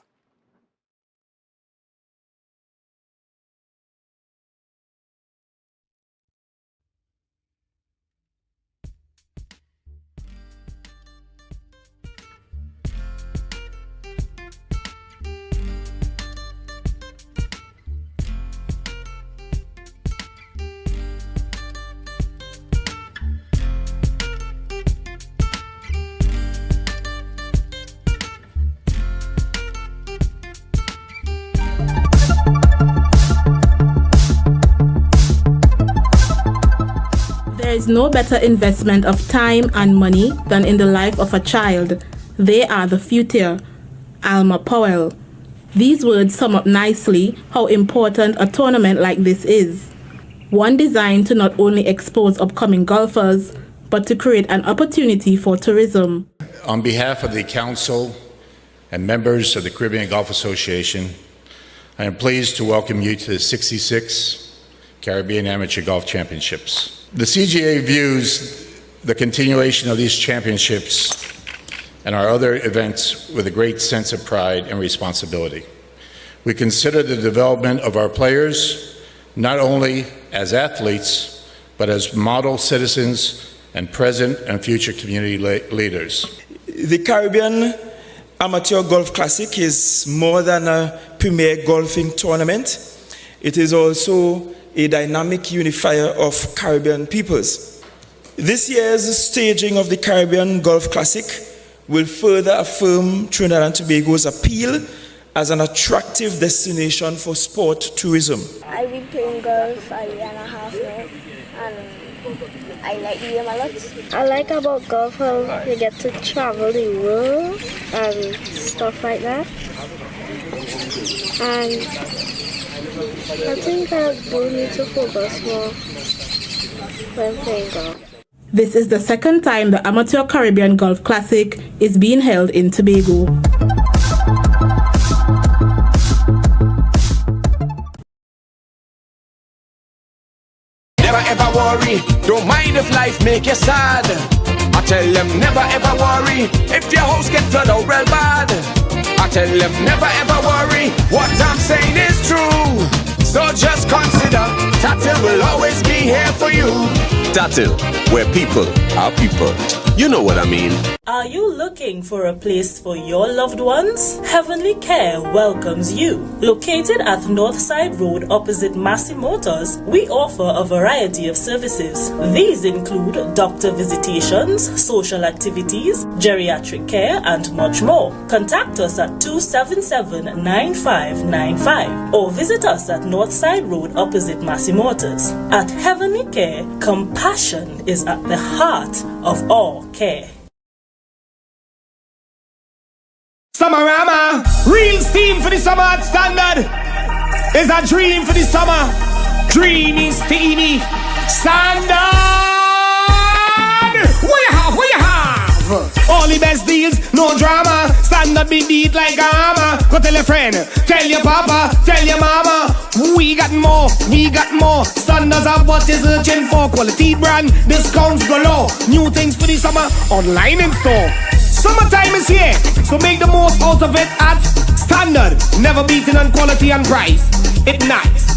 There is no better investment of time and money than in the life of a child. They are the future. Alma Powell. These words sum up nicely how important a tournament like this is. One designed to not only expose upcoming golfers, but to create an opportunity for tourism. On behalf of the Council and members of the Caribbean Golf Association, I am pleased to welcome you to the 66 Caribbean Amateur Golf Championships. The CGA views the continuation of these championships and our other events with a great sense of pride and responsibility. We consider the development of our players not only as athletes, but as model citizens and present and future community leaders. The Caribbean Amateur Golf Classic is more than a premier golfing tournament. It is also a dynamic unifier of Caribbean peoples. This year's staging of the Caribbean Golf Classic will further affirm Trinidad and Tobago's appeal as an attractive destination for sport tourism. I've been playing golf a year and a half now, and I like the game a lot. I like about golf how you get to travel the world and stuff like that. And I think I will need to focus more when playing golf. This is the second time the Amateur Caribbean Golf Classic is being held in Tobago. Never ever worry, don't mind if life make you sad. I tell them never ever worry, if your house get flooded out real bad. I tell them never ever worry, what I'm saying is true. So just consider, Tatil will always be here for you. Tatil, where people are people. You know what I mean. Are you looking for a place for your loved ones? Heavenly Care welcomes you. Located at Northside Road opposite Massey Motors, we offer a variety of services. These include doctor visitations, social activities, geriatric care, and much more. Contact us at 277-9595 or visit us at Northside Road opposite Massey Motors. At Heavenly Care, compassion is at the heart of all care. Summerama, real steam for the summer at standard. Is a dream for the summer. Dreamy, steamy, standard. What you have, what you have? All the best deals, no drama. Standard be beat like a hammer. Go tell your friend, tell your papa, tell your mama. We got more, we got more. Standards of what is searching for. Quality brand, discounts galore. New things for the summer, online in store. Summertime is here, so make the most out of it at Standard. Never beaten on quality and price. It nice.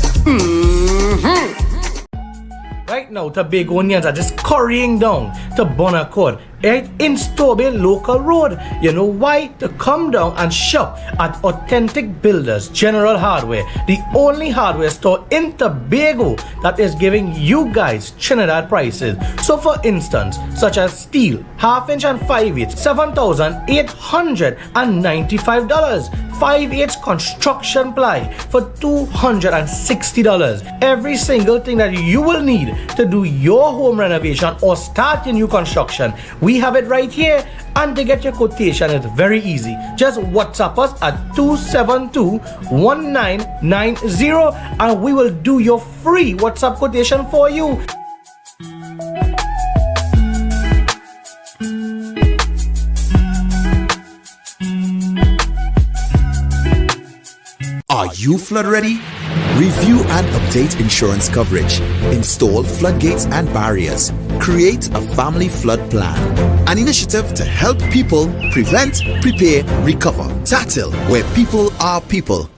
Right now, Tobagonians are just currying down to Bonaccord, right in Stobie Local Road. You know why? To come down and shop at Authentic Builders General Hardware, the only hardware store in Tobago that is giving you guys Trinidad prices. So for instance, such as steel, half-inch and 5/8, $7,895. 5/8 construction ply for $260. Every single thing that you will need to do your home renovation or start your new construction, we have it right here. And to get your quotation, it's very easy. Just WhatsApp us at 272-1990 and we will do your free WhatsApp quotation for you. Are you flood ready? Review and update insurance coverage. Install floodgates and barriers. Create a family flood plan. An initiative to help people prevent, prepare, recover. TATIL, where people are people.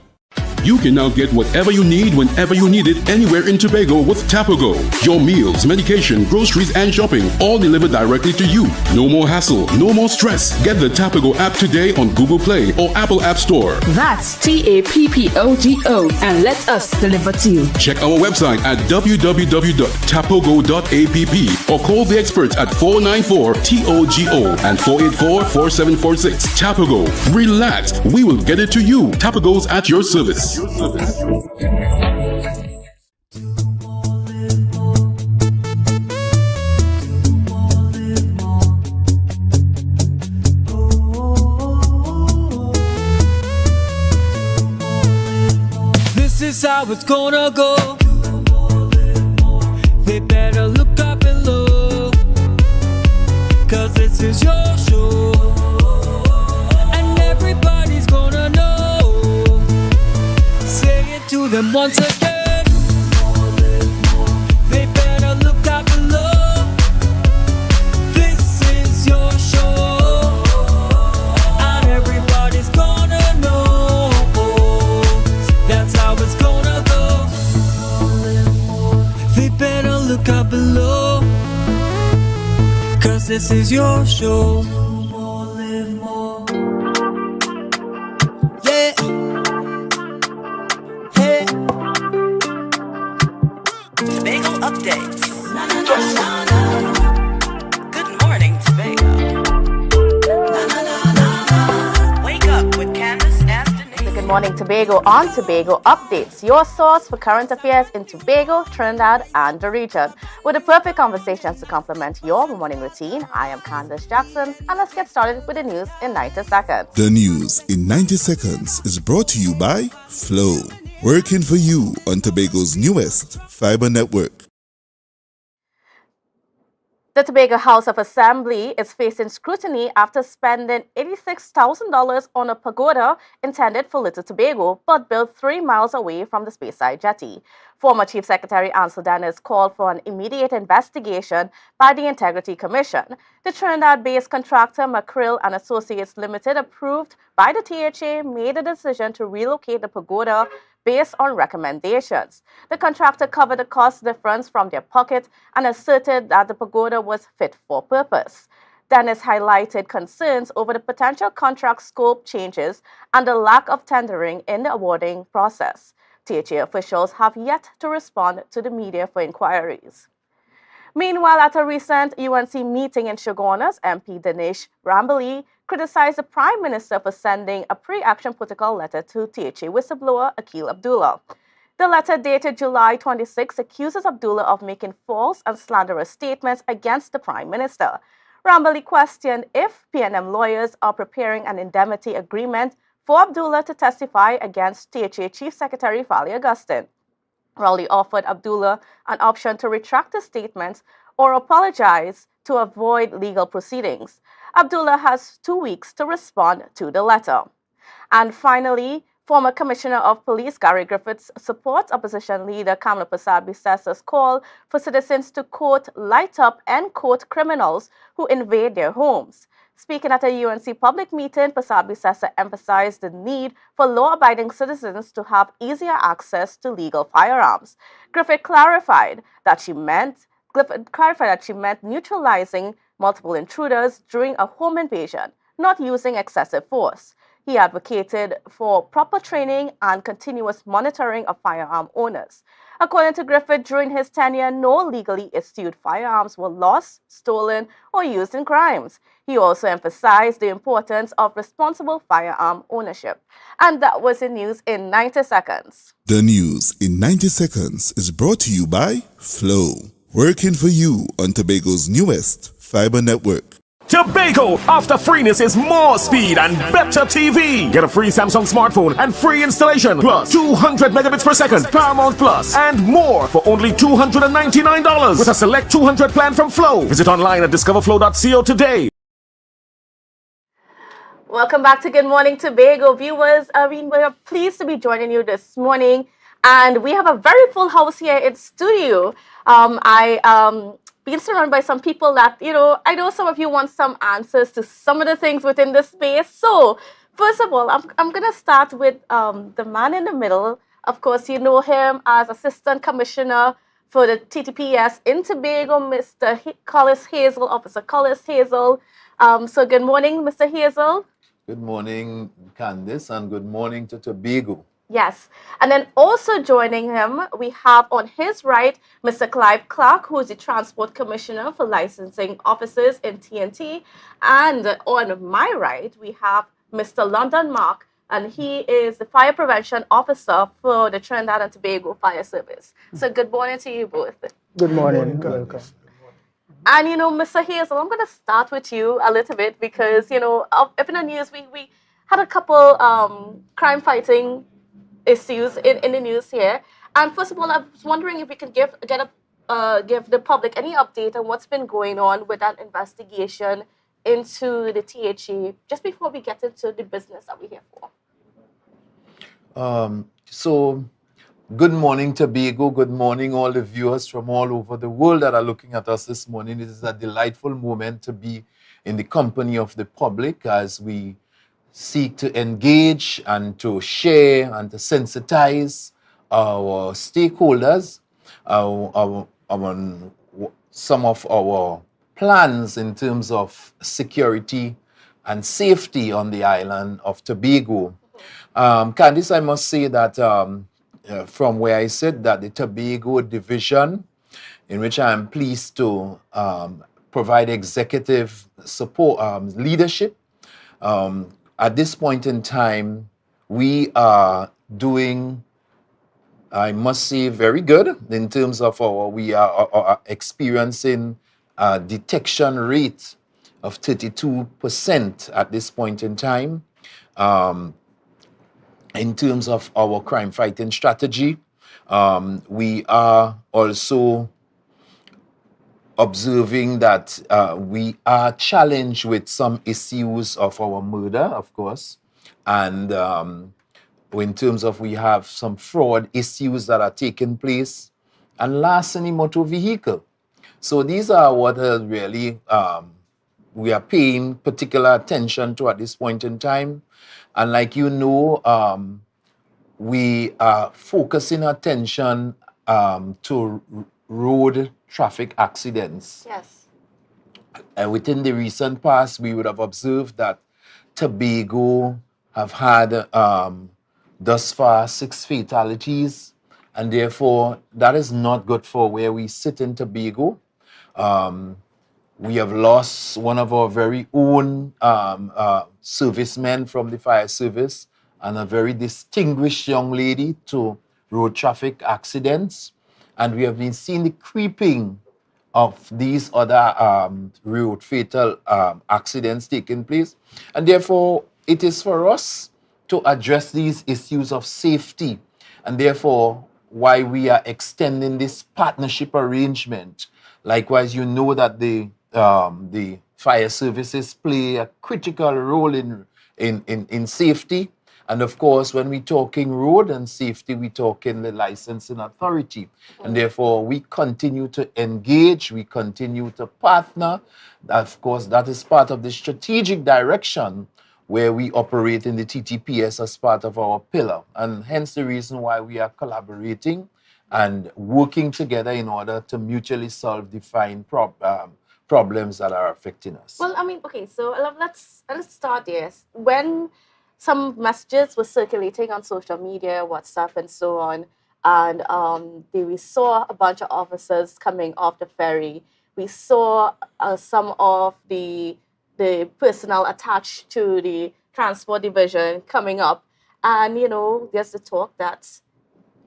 You can now get whatever you need whenever you need it anywhere in Tobago with Tobago. Your meals, medication, groceries, and shopping all delivered directly to you. No more hassle, no more stress. Get the Tobago app today on Google Play or Apple App Store. That's TAPPOGO and let us deliver to you. Check our website at www.tapogo.app or call the experts at 494-TOGO and 484-4746. Tobago. Relax. We will get it to you. Tobago's at your service. This is how it's gonna go. They better look up below, 'cause this is your show, and everybody's gonna know. Say it to them once again. They better look up below. This is your show, and everybody's gonna know. That's how it's gonna go. They better look up below, 'cause this is your show. Yeah. Hey. Tobago updates. Good morning, Tobago. Wake up with Candace and Denise. Good morning, Tobago on Tobago Updates, your source for current affairs in Tobago, Trinidad, and the region. With the perfect conversations to complement your morning routine, I am Candace Jackson, and let's get started with the news in 90 seconds. The news in 90 seconds is brought to you by Flow, working for you on Tobago's newest fiber network. The Tobago House of Assembly is facing scrutiny after spending $86,000 on a pagoda intended for Little Tobago, but built 3 miles away from the Speyside Jetty. Former Chief Secretary Ansel Dennis called for an immediate investigation by the Integrity Commission. The Trinidad-based contractor Mackerel and Associates Limited, approved by the THA, made a decision to relocate the pagoda based on recommendations. The contractor covered the cost difference from their pocket and asserted that the pagoda was fit for purpose. Dennis highlighted concerns over the potential contract scope changes and the lack of tendering in the awarding process. THA officials have yet to respond to the media for inquiries. Meanwhile, at a recent UNC meeting in Shogunas, MP Dinesh Rambali criticized the Prime Minister for sending a pre-action protocol letter to THA whistleblower Akil Abdullah. The letter dated July 26 accuses Abdullah of making false and slanderous statements against the Prime Minister. Rambali questioned if PNM lawyers are preparing an indemnity agreement for Abdullah to testify against THA Chief Secretary Fali Augustine. Raleigh offered Abdullah an option to retract his statements or apologize to avoid legal proceedings. Abdullah has 2 weeks to respond to the letter. And finally, former Commissioner of Police Gary Griffiths supports opposition leader Kamla Prasad-Bissasa's call for citizens to, quote, light up, end quote, criminals who invade their homes. Speaking at a UNC public meeting, Prasad-Bissasa emphasized the need for law-abiding citizens to have easier access to legal firearms. Griffith clarified that she meant neutralizing multiple intruders during a home invasion, not using excessive force. He advocated for proper training and continuous monitoring of firearm owners. According to Griffith, during his tenure, no legally issued firearms were lost, stolen, or used in crimes. He also emphasized the importance of responsible firearm ownership. And that was the news in 90 seconds. The news in 90 seconds is brought to you by Flow, working for you on Tobago's newest fiber network. Tobago, after freeness is more speed and better TV. Get a free Samsung smartphone and free installation, plus 200 megabits per second, Paramount Plus, and more for only $299 with a select 200 plan from Flow. Visit online at discoverflow.co today. Welcome back to Good Morning Tobago, viewers. We're pleased to be joining you this morning, and we have a very full house here in studio. Being surrounded by some people that, I know some of you want some answers to some of the things within this space. So, first of all, I'm going to start with the man in the middle. Of course, you know him as Assistant Commissioner for the TTPS in Tobago, Mr. Collis Hazel, Officer Collis Hazel. So, good morning, Mr. Hazel. Good morning, Candice, and good morning to Tobago. Yes. And then also joining him, we have on his right, Mr. Clive Clark, who is the Transport Commissioner for Licensing Officers in TNT. And on my right, we have Mr. London Mark, and he is the Fire Prevention Officer for the Trinidad and Tobago Fire Service. So good morning to you both. Good morning. Welcome. And, Mr. Hazel, I'm going to start with you a little bit because, up in the news, we had a couple crime-fighting issues in the news here. And first of all, I was wondering if we could give the public any update on what's been going on with that investigation into the THA, just before we get into the business that we're here for. So, good morning, Tobago. Good morning, all the viewers from all over the world that are looking at us this morning. It is a delightful moment to be in the company of the public as we seek to engage and to share and to sensitize our stakeholders on some of our plans in terms of security and safety on the island of Tobago. Candice, I must say that from where I sit, that the Tobago division, in which I am pleased to provide executive support, leadership, at this point in time, we are doing, I must say, very good in terms of we are experiencing a detection rate of 32% at this point in time. In terms of our crime fighting strategy, we are also observing that we are challenged with some issues of our murder, of course, and in terms of we have some fraud issues that are taking place, and larceny motor vehicle. So these are what really we are paying particular attention to at this point in time. And like we are focusing attention to road traffic accidents. Yes. within the recent past, we would have observed that Tobago have had thus far 6 fatalities, and therefore that is not good for where we sit in Tobago. We have lost one of our very own servicemen from the fire service and a very distinguished young lady to road traffic accidents. And we have been seeing the creeping of these other road fatal accidents taking place. And therefore, it is for us to address these issues of safety. And therefore, why we are extending this partnership arrangement. Likewise, you know that the fire services play a critical role in safety. And of course, when we're talking road and safety, we're talking the licensing authority. And therefore, we continue to engage, we continue to partner. Of course, that is part of the strategic direction where we operate in the TTPS as part of our pillar. And hence the reason why we are collaborating and working together in order to mutually solve defined problems that are affecting us. Well, I mean, okay, so let's start there. When some messages were circulating on social media, WhatsApp, and so on, and we saw a bunch of officers coming off the ferry. We saw some of the personnel attached to the transport division coming up, and there's the talk that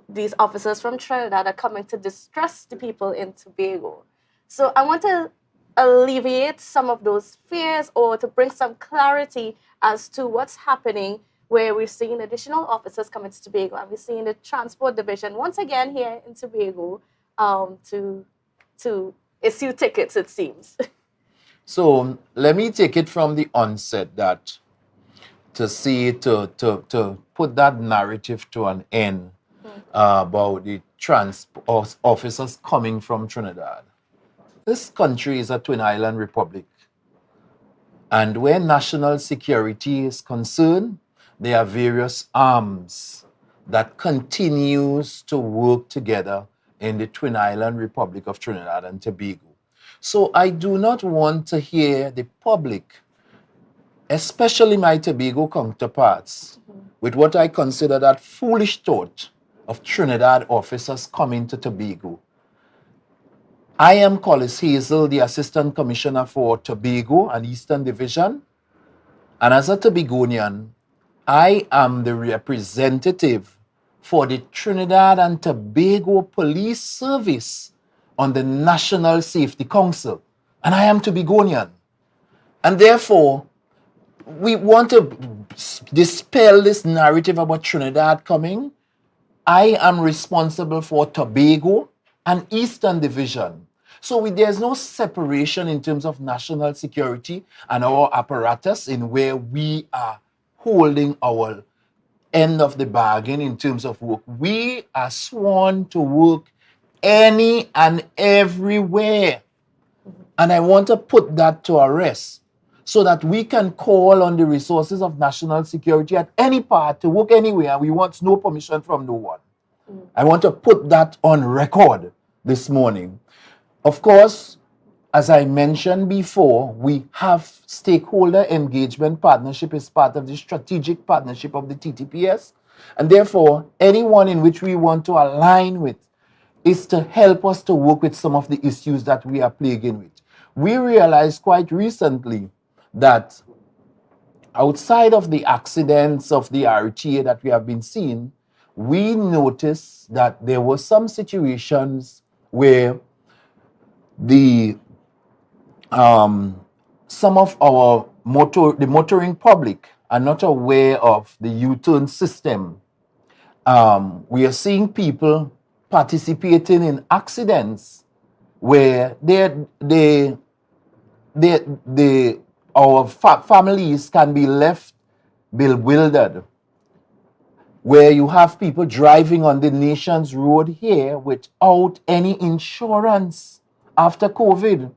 these officers from Trinidad are coming to distress the people in Tobago. So I want to alleviate some of those fears or to bring some clarity as to what's happening, where we're seeing additional officers coming to Tobago, and we're seeing the transport division once again here in Tobago to issue tickets, it seems. So let me take it from the onset that to put that narrative to an end about the transport officers coming from Trinidad. This country is a twin island republic. And where national security is concerned, there are various arms that continues to work together in the twin island republic of Trinidad and Tobago. So I do not want to hear the public, especially my Tobago counterparts, with what I consider that foolish thought of Trinidad officers coming to Tobago. I am Collis Hazel, the Assistant Commissioner for Tobago and Eastern Division. And as a Tobagonian, I am the representative for the Trinidad and Tobago Police Service on the National Safety Council. And I am Tobagonian. And therefore, we want to dispel this narrative about Trinidad coming. I am responsible for Tobago and Eastern Division. So there's no separation in terms of national security and our apparatus in where we are holding our end of the bargain in terms of work. We are sworn to work any and everywhere. And I want to put that to a rest so that we can call on the resources of national security at any part to work anywhere. We want no permission from no one. I want to put that on record this morning. Of course, as I mentioned before, we have stakeholder engagement partnership as part of the strategic partnership of the TTPS. And therefore, anyone in which we want to align with is to help us to work with some of the issues that we are plaguing with. We realized quite recently that outside of the accidents of the RTA that we have been seeing, we noticed that there were some situations where some of our motoring public are not aware of the U-turn system. We are seeing people participating in accidents where our families can be left bewildered, where you have people driving on the nation's road here without any insurance. After COVID,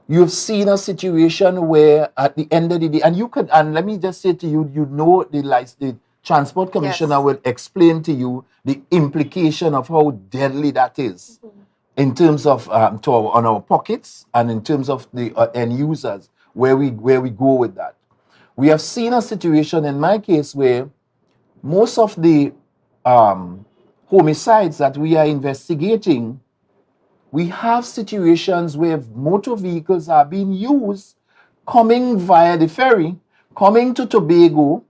you've seen a situation where at the end of the day, and let me just say to you, the transport commissioner will explain to you the implication of how deadly that is. in terms of on our pockets and in terms of the end users, where we go with that. We have seen a situation in my case where most of the homicides that we are investigating, we have situations where motor vehicles are being used coming via the ferry, coming to Tobago,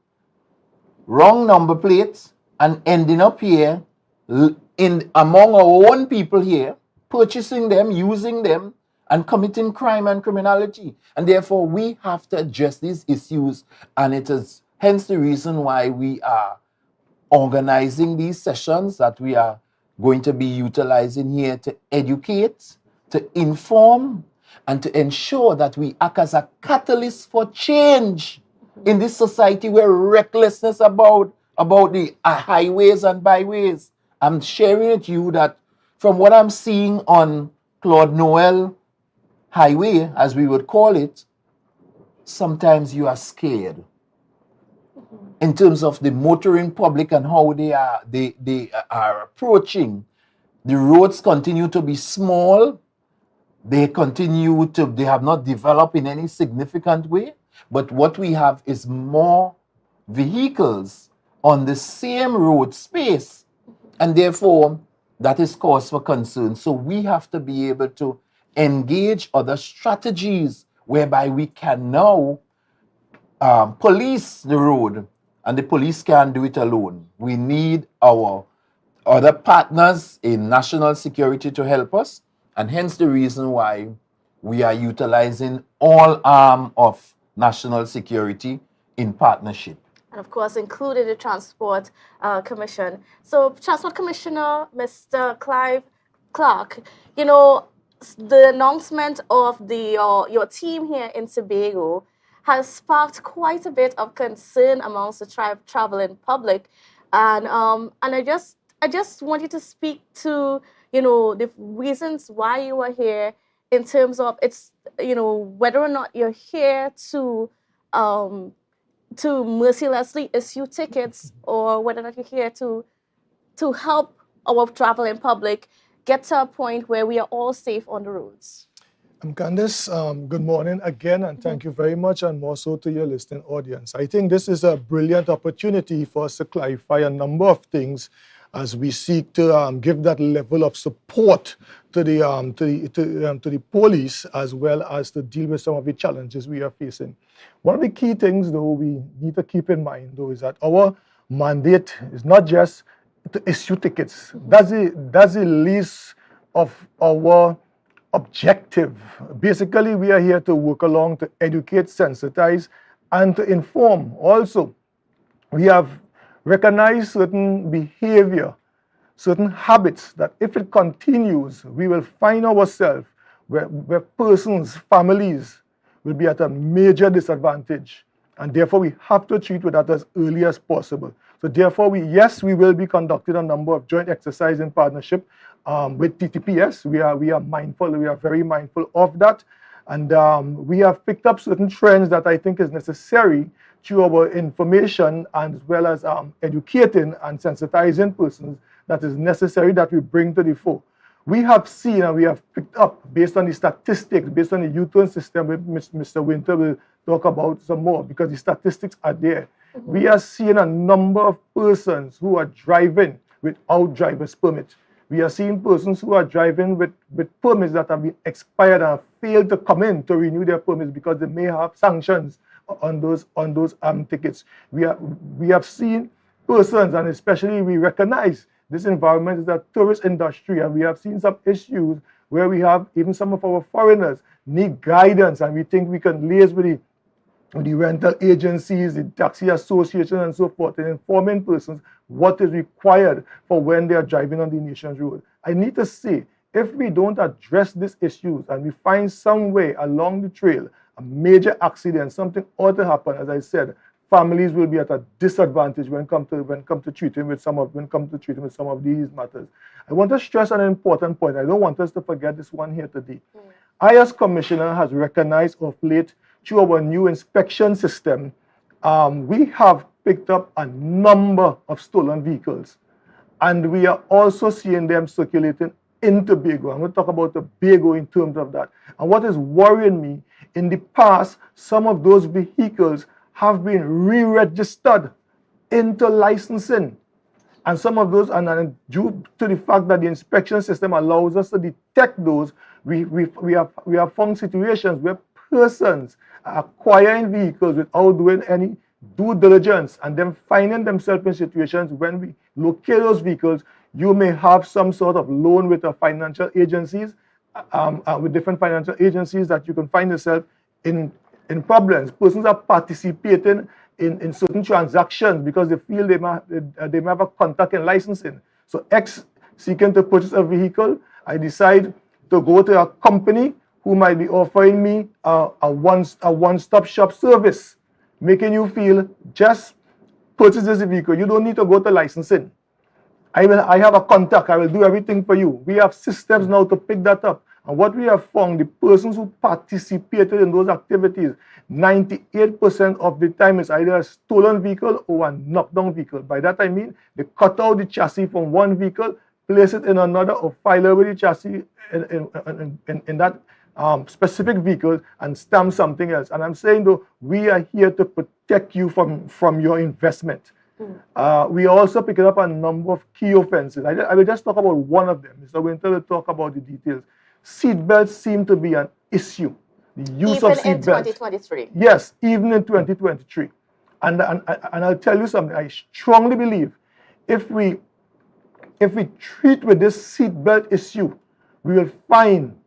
wrong number plates, and ending up here among our own people here, purchasing them, using them, and committing crime and criminality. And therefore, we have to address these issues, and it is hence the reason why we are organizing these sessions that we are going to be utilizing here to educate, to inform, and to ensure that we act as a catalyst for change in this society where recklessness about the highways and byways. I'm sharing with you that from what I'm seeing on Claude Noel Highway, as we would call it, sometimes you are scared in terms of the motoring public and how they are approaching. The roads continue to be small. They have not developed in any significant way. But what we have is more vehicles on the same road space. And therefore, that is cause for concern. So we have to be able to engage other strategies whereby we can now police the road, and the police can't do it alone. We need our other partners in national security to help us, and hence the reason why we are utilizing all arm of national security in partnership. And of course, including the Transport Commission. So, Transport Commissioner, Mr. Clive Clark, you know, the announcement of your team here in Tobago has sparked quite a bit of concern amongst the traveling public, and I just want you to speak to, you know, the reasons why you are here, in terms of it's, you know, whether or not you're here to mercilessly issue tickets, or whether or not you're here to help our traveling public get to a point where we are all safe on the roads. Candice, good morning again, and thank you very much, and more so to your listening audience. I think this is a brilliant opportunity for us to clarify a number of things as we seek to give that level of support to the police, as well as to deal with some of the challenges we are facing. One of the key things, though, we need to keep in mind, though, is that our mandate is not just to issue tickets. That's the least of our objective. Basically, we are here to work along to educate, sensitize, and to inform. Also, we have recognized certain behavior, certain habits that if it continues, we will find ourselves where persons, families will be at a major disadvantage. And therefore, we have to treat with that as early as possible. So therefore, we will be conducting a number of joint exercises in partnership with TTPS. We are mindful, we are very mindful of that. And we have picked up certain trends that I think is necessary through our information, and as well as educating and sensitizing persons that is necessary that we bring to the fore. We have seen and we have picked up, based on the statistics, based on the U-turn system, which Mr. Winter will talk about some more, because the statistics are there. We are seeing a number of persons who are driving without driver's permit. We are seeing persons who are driving with permits that have been expired and have failed to come in to renew their permits because they may have sanctions on those tickets. We have seen persons, and especially we recognize this environment is a tourist industry, and we have seen some issues where we have even some of our foreigners need guidance, and we think we can liaise with the rental agencies, the taxi association, and so forth, and informing persons what is required for when they are driving on the nation's road. I need to say, if we don't address these issues and we find some way along the trail, a major accident, something ought to happen, as I said, families will be at a disadvantage when come to treating with some of these matters. I want to stress an important point. I don't want us to forget this one here today. I, as Commissioner, has recognized of late through our new inspection system, we have picked up a number of stolen vehicles, and we are also seeing them circulating in Tobago. I'm going to talk about Tobago in terms of that. And what is worrying me, in the past, some of those vehicles have been re-registered into licensing. And some of those, and due to the fact that the inspection system allows us to detect those, we have found situations where persons are acquiring vehicles without doing any due diligence and then finding themselves in situations when we locate those vehicles. You may have some sort of loan with financial agencies, with different financial agencies, that you can find yourself in problems. Persons are participating in certain transactions because they feel they may have a contact in licensing. So X seeking to purchase a vehicle, I decide to go to a company who might be offering me a one-stop shop service, making you feel just purchase this vehicle. You don't need to go to licensing. I have a contact. I will do everything for you. We have systems now to pick that up. And what we have found, the persons who participated in those activities, 98% of the time is either a stolen vehicle or a knocked down vehicle. By that I mean they cut out the chassis from one vehicle, place it in another, or file over the chassis in that specific vehicle and stamp something else. And I'm saying, though, we are here to protect you from your investment. We are also picking up a number of key offenses. I will just talk about one of them. Mr. Winter will talk about the details. Seatbelts seem to be an issue. The use of seatbelts. Even in 2023. Yes, even in 2023. And I'll tell you something. I strongly believe if we treat with this seatbelt issue, we will find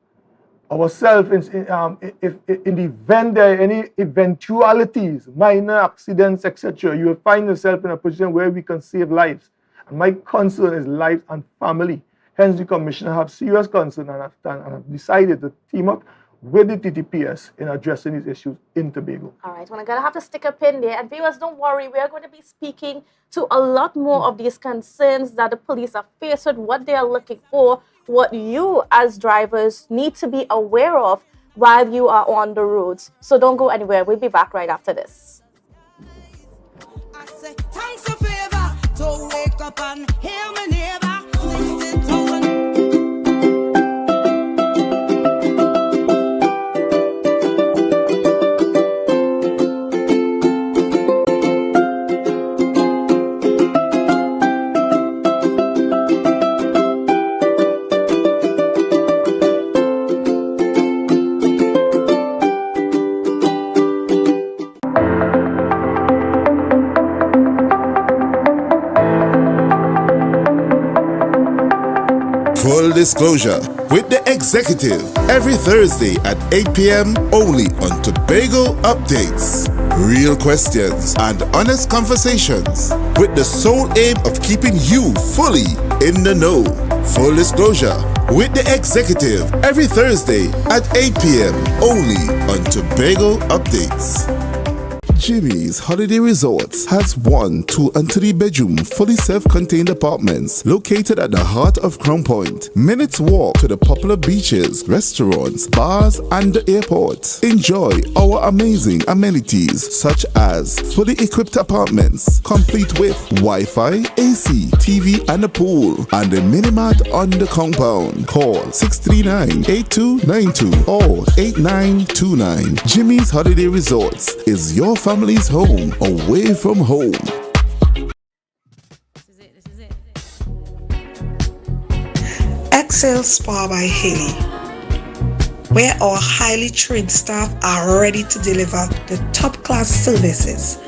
ourselves in the event there are any eventualities, minor accidents, etc. You will find yourself in a position where we can save lives. And my concern is lives and family. Hence, the Commissioner have serious concern and have decided to team up with the TTPS in addressing these issues in Tobago. All right, well, I'm going to have to stick a pin there. And viewers, don't worry, we are going to be speaking to a lot more of these concerns that the police are faced with, what they are looking for, what you as drivers need to be aware of while you are on the roads. So don't go anywhere. We'll be back right after this. Thanks a favor to wake up and hear my neighbor. Full disclosure with the executive every Thursday at 8 p.m. only on Tobago Updates. Real questions and honest conversations with the sole aim of keeping you fully in the know. Full disclosure with the executive every Thursday at 8 p.m. only on Tobago Updates. Jimmy's Holiday Resorts has 1, 2, and 3 bedroom fully self-contained apartments located at the heart of Crown Point. Minutes walk to the popular beaches, restaurants, bars, and the airport. Enjoy our amazing amenities such as fully equipped apartments complete with Wi-Fi, AC, TV, and a pool, and a mini-mart on the compound. Call 639-8292 or 8929. Jimmy's Holiday Resorts is your family's home away from home. Excel Spa by Haley, where our highly trained staff are ready to deliver the top-class services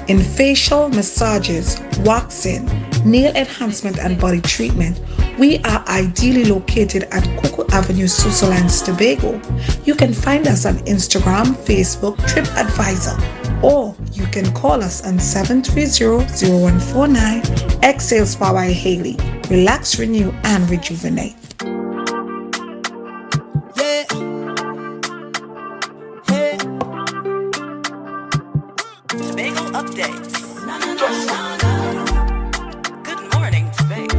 in facial, massages, waxing, nail enhancement, and body treatment. We are ideally located at Coco Avenue, Switzerland, Tobago. You can find us on Instagram, Facebook, TripAdvisor, or you can call us on 730-0149. Exhale Spa by Haley. Relax, renew, and rejuvenate. Tobago updates. Good morning, Tobago.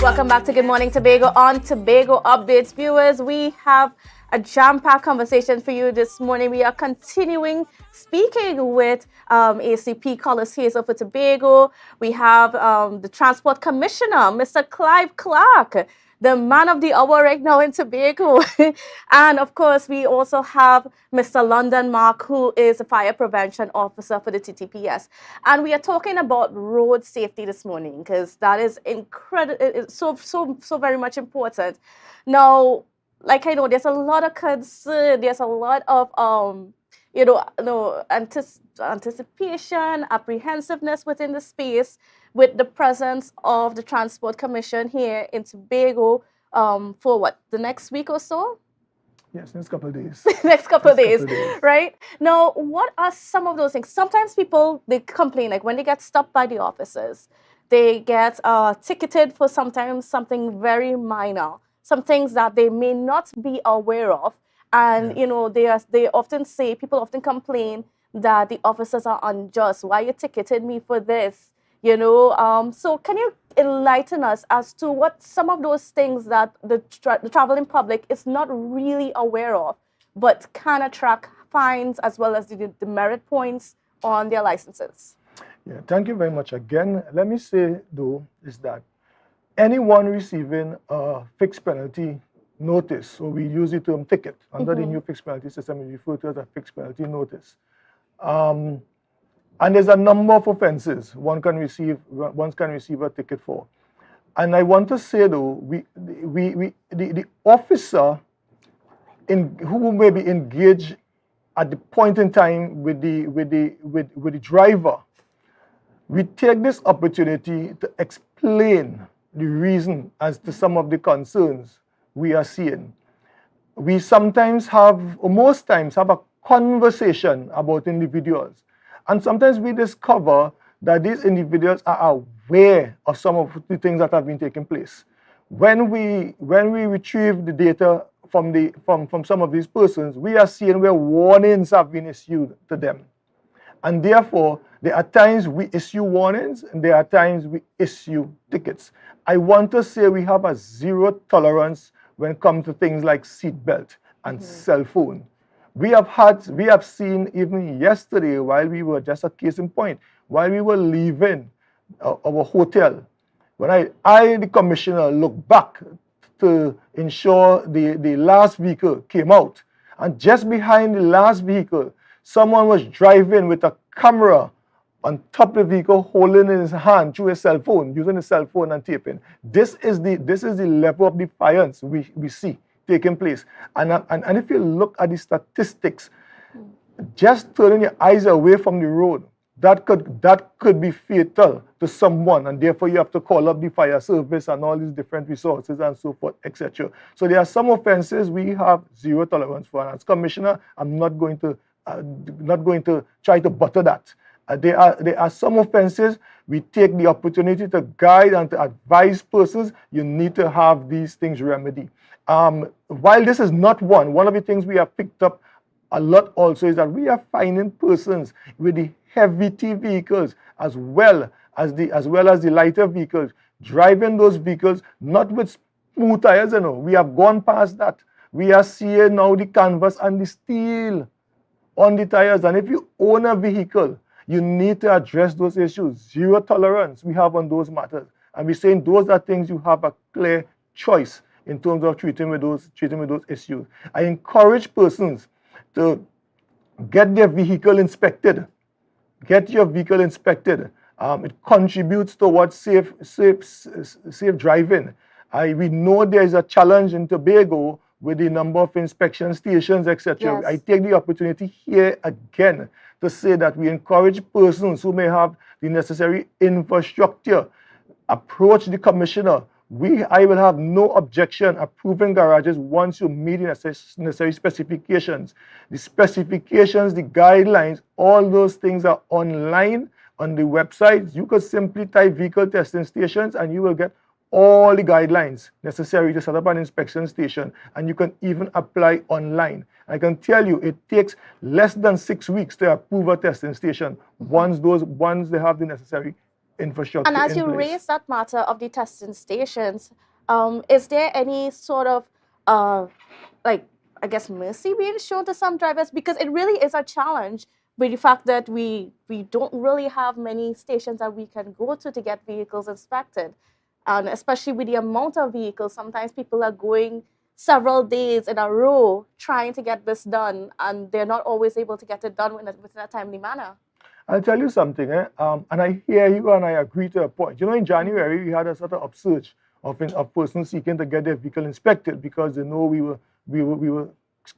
Welcome back to Good Morning Tobago on Tobago Updates. Viewers, we have a jam-packed conversation for you this morning. We are continuing speaking with ACP Carlos Hayes of Tobago. We have the Transport Commissioner, Mr. Clive Clark, the man of the hour right now in Tobago. And of course, we also have Mr. London Mark, who is a fire prevention officer for the TTPS. And we are talking about road safety this morning because that is incredible. It's so very much important. Now, like I know, there's a lot of concern. There's a lot of anticipation, apprehensiveness within the space with the presence of the Transport Commission here in Tobago for what, the next week or so? Yes, next couple of days. Next couple of days, right? Now, what are some of those things? Sometimes people, they complain, like when they get stopped by the officers, they get ticketed for sometimes something very minor, some things that they may not be aware of. And, you know, they often say, people often complain that the officers are unjust. Why you ticketed me for this? You know, so can you enlighten us as to what some of those things that the traveling public is not really aware of, but can attract fines as well as the demerit points on their licenses? Yeah, thank you very much again. Let me say, though, is that anyone receiving a fixed penalty notice, so we use the term ticket, under the new fixed penalty system, we refer to it as a fixed penalty notice. And there's a number of offenses one can receive a ticket for. And I want to say, though, the officer who may be engaged at the point in time with the driver, we take this opportunity to explain the reason as to some of the concerns we are seeing. We sometimes have, or most times, have a conversation about individuals. And sometimes we discover that these individuals are aware of some of the things that have been taking place. When we retrieve the data from some of these persons, we are seeing where warnings have been issued to them. And therefore, there are times we issue warnings and there are times we issue tickets. I want to say we have a zero tolerance when it comes to things like seatbelt and cell phone. We have seen even yesterday, while we were, just a case in point, while we were leaving our hotel, when I, the commissioner, looked back to ensure the last vehicle came out, and just behind the last vehicle, someone was driving with a camera on top of the vehicle, holding in his hand through a cell phone, using a cell phone and taping. This is the level of defiance we see taking place. And if you look at the statistics, just turning your eyes away from the road, that could be fatal to someone, and therefore you have to call up the fire service and all these different resources and so forth, etc. So there are some offenses we have zero tolerance for, and as commissioner, I'm not going to try to butter that. There are some offenses we take the opportunity to guide and to advise persons. You need to have these things remedied. While this is not one of the things we have picked up a lot also is that we are finding persons with the heavy vehicles as well as the lighter vehicles, driving those vehicles not with smooth tires. We have gone past that. We are seeing now the canvas and the steel on the tires. And if you own a vehicle, you need to address those issues. Zero tolerance we have on those matters. And we're saying those are things you have a clear choice in terms of treating with those issues. I encourage persons to get their vehicle inspected. Get your vehicle inspected. It contributes towards safe driving. We know there is a challenge in Tobago with the number of inspection stations, etc. Yes. I take the opportunity here again to say that we encourage persons who may have the necessary infrastructure, approach the commissioner. I will have no objection approving garages once you meet the necessary specifications. The specifications, the guidelines, all those things are online on the website. You could simply type vehicle testing stations and you will get all the guidelines necessary to set up an inspection station, and you can even apply online. I can tell you it takes less than 6 weeks to approve a testing station once they have the necessary infrastructure. And as you raise that matter of the testing stations, is there any sort of mercy being shown to some drivers? Because it really is a challenge with the fact that we don't really have many stations that we can go to get vehicles inspected, and especially with the amount of vehicles, sometimes people are going several days in a row trying to get this done, and they're not always able to get it done within a timely manner. I'll tell you something, and I hear you and I agree to a point. You know, in January, we had a sort of upsurge of persons seeking to get their vehicle inspected because they know we were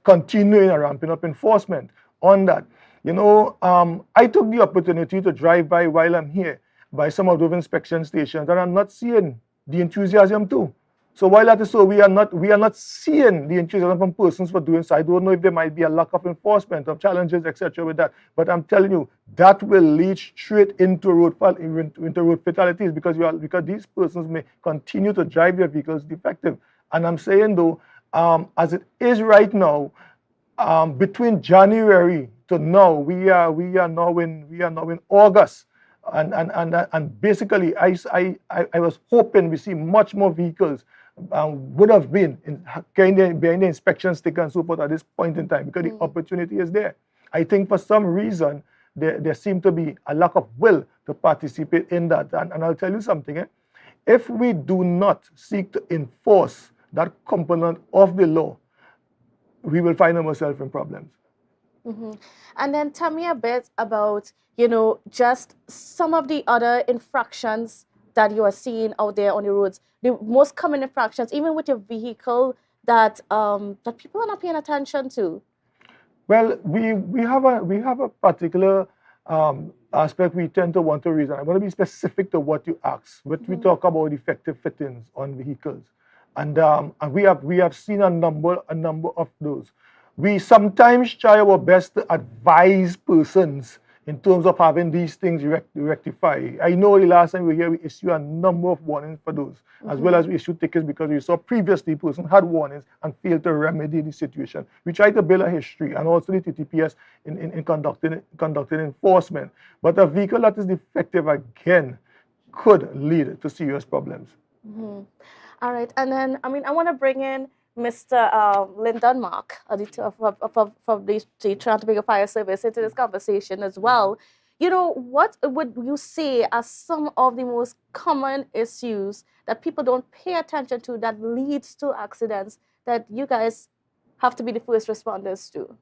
continuing and ramping up enforcement on that. You know, I took the opportunity to drive by while I'm here by some of those inspection stations, and I'm not seeing the enthusiasm too. So while that is so, we are not seeing the enthusiasm from persons for doing so. I don't know if there might be a lack of enforcement, of challenges, etc. with that. But I'm telling you, that will lead straight into road fatalities because these persons may continue to drive their vehicles defective. And I'm saying though, as it is right now, between January to now, we are now in August. And basically, I was hoping we see much more vehicles would have been behind the inspection sticker and so forth at this point in time because the opportunity is there. I think for some reason there seemed to be a lack of will to participate in that. And I'll tell you something, if we do not seek to enforce that component of the law, we will find ourselves in problems. And then tell me a bit about, just some of the other infractions that you are seeing out there on the roads. The most common infractions, even with your vehicle, that people are not paying attention to. Well, we have a particular aspect we tend to want to raise. I'm going to be specific to what you asked. But we talk about defective fittings on vehicles, and we have seen a number of those. We sometimes try our best to advise persons in terms of having these things rectified. I know the last time we were here, we issued a number of warnings for those, as well as we issued tickets because we saw previously person had warnings and failed to remedy the situation. We tried to build a history and also the TTPS in conducting enforcement. But a vehicle that is defective again could lead to serious problems. All right, and then I want to bring in Mr. Lyndon Mark from the Tobago Fire Service into this conversation as well. What would you say are some of the most common issues that people don't pay attention to that leads to accidents that you guys have to be the first responders to?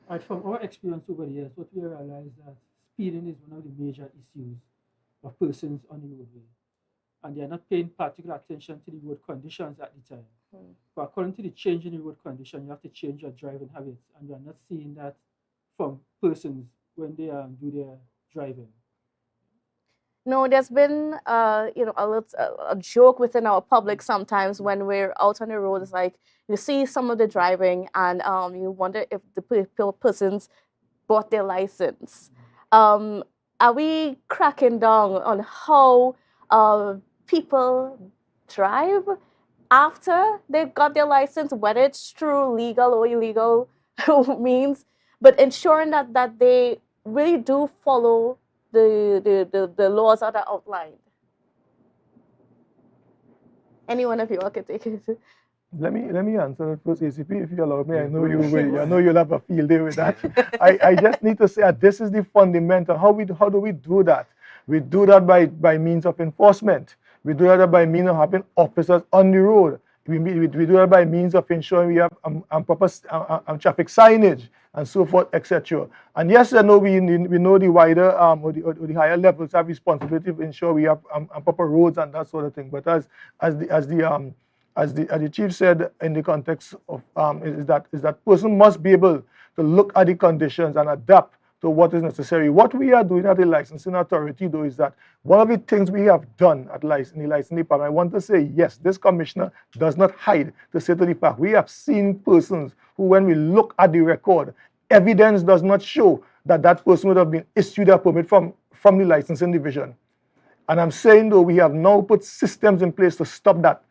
Right, from our experience over the years, what we realize that speeding is one of the major issues of persons on the roadway. And they are not paying particular attention to the road conditions at the time. But according to the change in the road condition, you have to change your driving habits, and you are not seeing that from persons when they do their driving. No, there's been a joke within our public sometimes when we're out on the road. It's like you see some of the driving, and you wonder if the persons bought their license. Are we cracking down on how people drive after they've got their license, whether it's through legal or illegal means, but ensuring that they really do follow the laws that are outlined? Any one of you all can take it. Let me answer that first, ACP, if you allow me. I know you will. I know you'll have a field day with that. I just need to say that this is the fundamental. How do we do that? We do that by means of enforcement. We do that by means of having officers on the road. We do that by means of ensuring we have proper traffic signage and so forth, etc. And yes, I know we know the wider or the higher levels have responsibility to ensure we have proper roads and that sort of thing. But as the chief said in the context of is that person must be able to look at the conditions and adapt to what is necessary. What we are doing at the licensing authority, though, is that one of the things we have done in the licensing department, I want to say, yes, this commissioner does not hide to say to the fact. We have seen persons who, when we look at the record, evidence does not show that that person would have been issued a permit from the licensing division. And I'm saying, though, we have now put systems in place to stop that.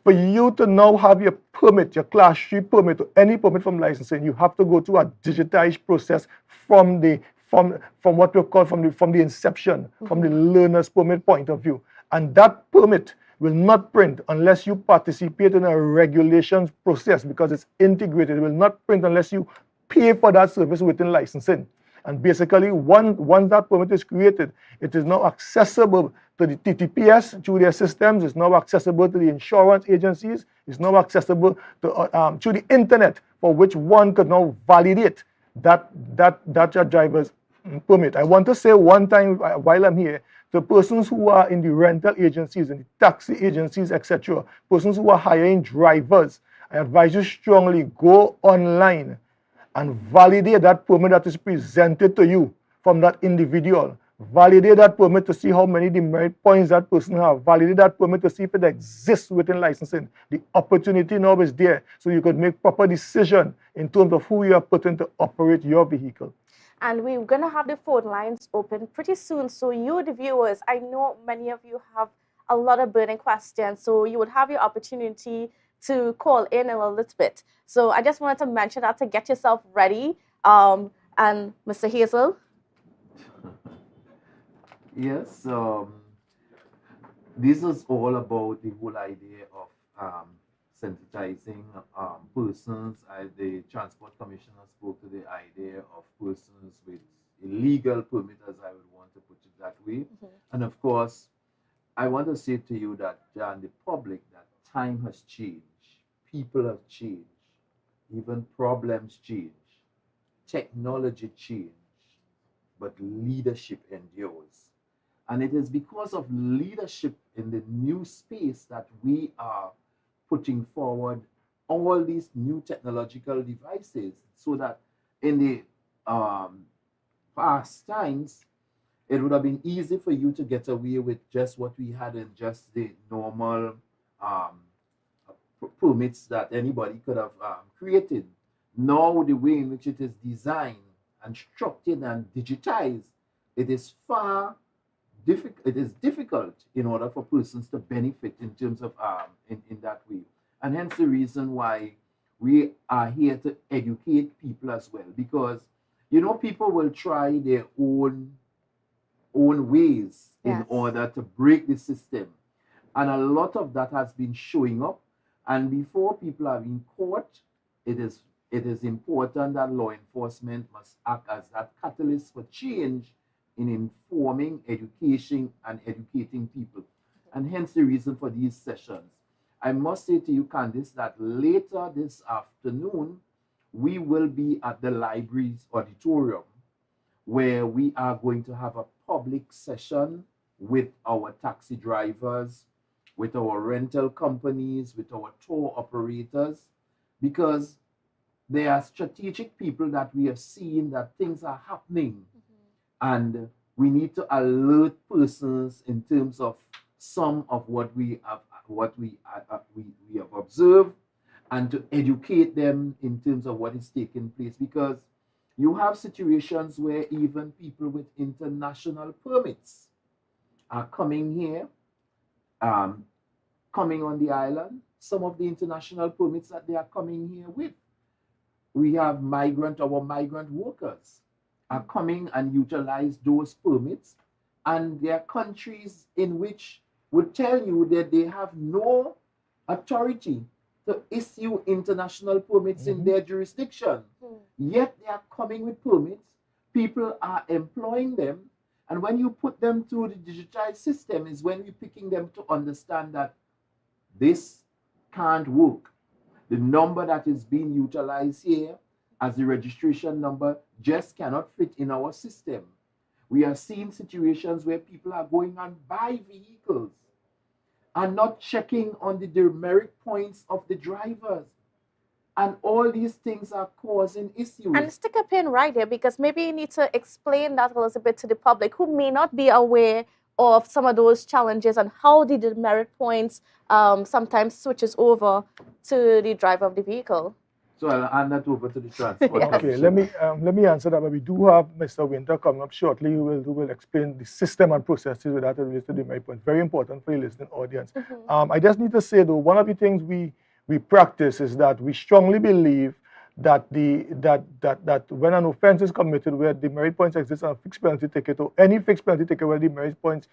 For you to now have your permit, your Class 3 permit, or any permit from licensing, you have to go through a digitized process from what we call from the inception, from the learner's permit point of view. And that permit will not print unless you participate in a regulations process because it's integrated. It will not print unless you pay for that service within licensing. And basically, once that permit is created, it is now accessible to the TTPS through their systems. It's now accessible to the insurance agencies. It's now accessible to through the internet, for which one could now validate that your driver's permit. I want to say one time while I'm here, the persons who are in the rental agencies and the taxi agencies, etc., persons who are hiring drivers, I advise you strongly go online and validate that permit that is presented to you from that individual. Validate that permit to see how many demerit points that person have. Validate that permit to see if it exists within licensing. The opportunity now is there, so you could make proper decision in terms of who you are putting to operate your vehicle. And we're going to have the phone lines open pretty soon. So you, the viewers, I know many of you have a lot of burning questions. So you would have your opportunity to call in a little bit. So I just wanted to mention that to get yourself ready. And Mr. Hazel? Yes, this is all about the whole idea of sensitizing persons. The Transport Commissioner spoke to the idea of persons with illegal permit, as I would want to put it that way. And of course, I want to say to you that, John, the public, that time has changed. People have changed. Even problems change. Technology change. But leadership endures. And it is because of leadership in the new space that we are putting forward all these new technological devices, so that in the past times, it would have been easy for you to get away with just what we had in just the normal permits that anybody could have created. Now, the way in which it is designed and structured and digitized, it is difficult in order for persons to benefit in terms of in that way. And hence the reason why we are here to educate people as well, because people will try their own ways in order to break the system, and a lot of that has been showing up. And before people are being caught, it is important that law enforcement must act as that catalyst for change in informing, education, and educating people. And hence the reason for these sessions. I must say to you, Candice, that later this afternoon, we will be at the library's auditorium, where we are going to have a public session with our taxi drivers, with our rental companies, with our tour operators, because they are strategic people that we are seeing that things are happening. And we need to alert persons in terms of some of what we have observed, and to educate them in terms of what is taking place, because you have situations where even people with international permits are coming here, coming on the island. Some of the international permits that they are coming here with, we have our migrant workers are coming and utilize those permits, and there are countries in which would tell you that they have no authority to issue international permits in their jurisdiction. Yet they are coming with permits. People are employing them, and when you put them through the digitized system is when we're picking them to understand that this can't work. The number that is being utilized here as the registration number just cannot fit in our system. We are seeing situations where people are going and buy vehicles and not checking on the demerit points of the drivers. And all these things are causing issues. And stick a pin right there, because maybe you need to explain that a little bit to the public who may not be aware of some of those challenges and how the demerit points sometimes switches over to the driver of the vehicle. So I'll hand that over to the transport. Okay, let me answer that. But we do have Mr. Winter coming up shortly who will explain the system and processes with that related to the demerit points. Very important for the listening audience. I just need to say though, one of the things we practice is that we strongly believe that that when an offense is committed where demerit points exist on a fixed penalty ticket or any fixed penalty ticket where demerit points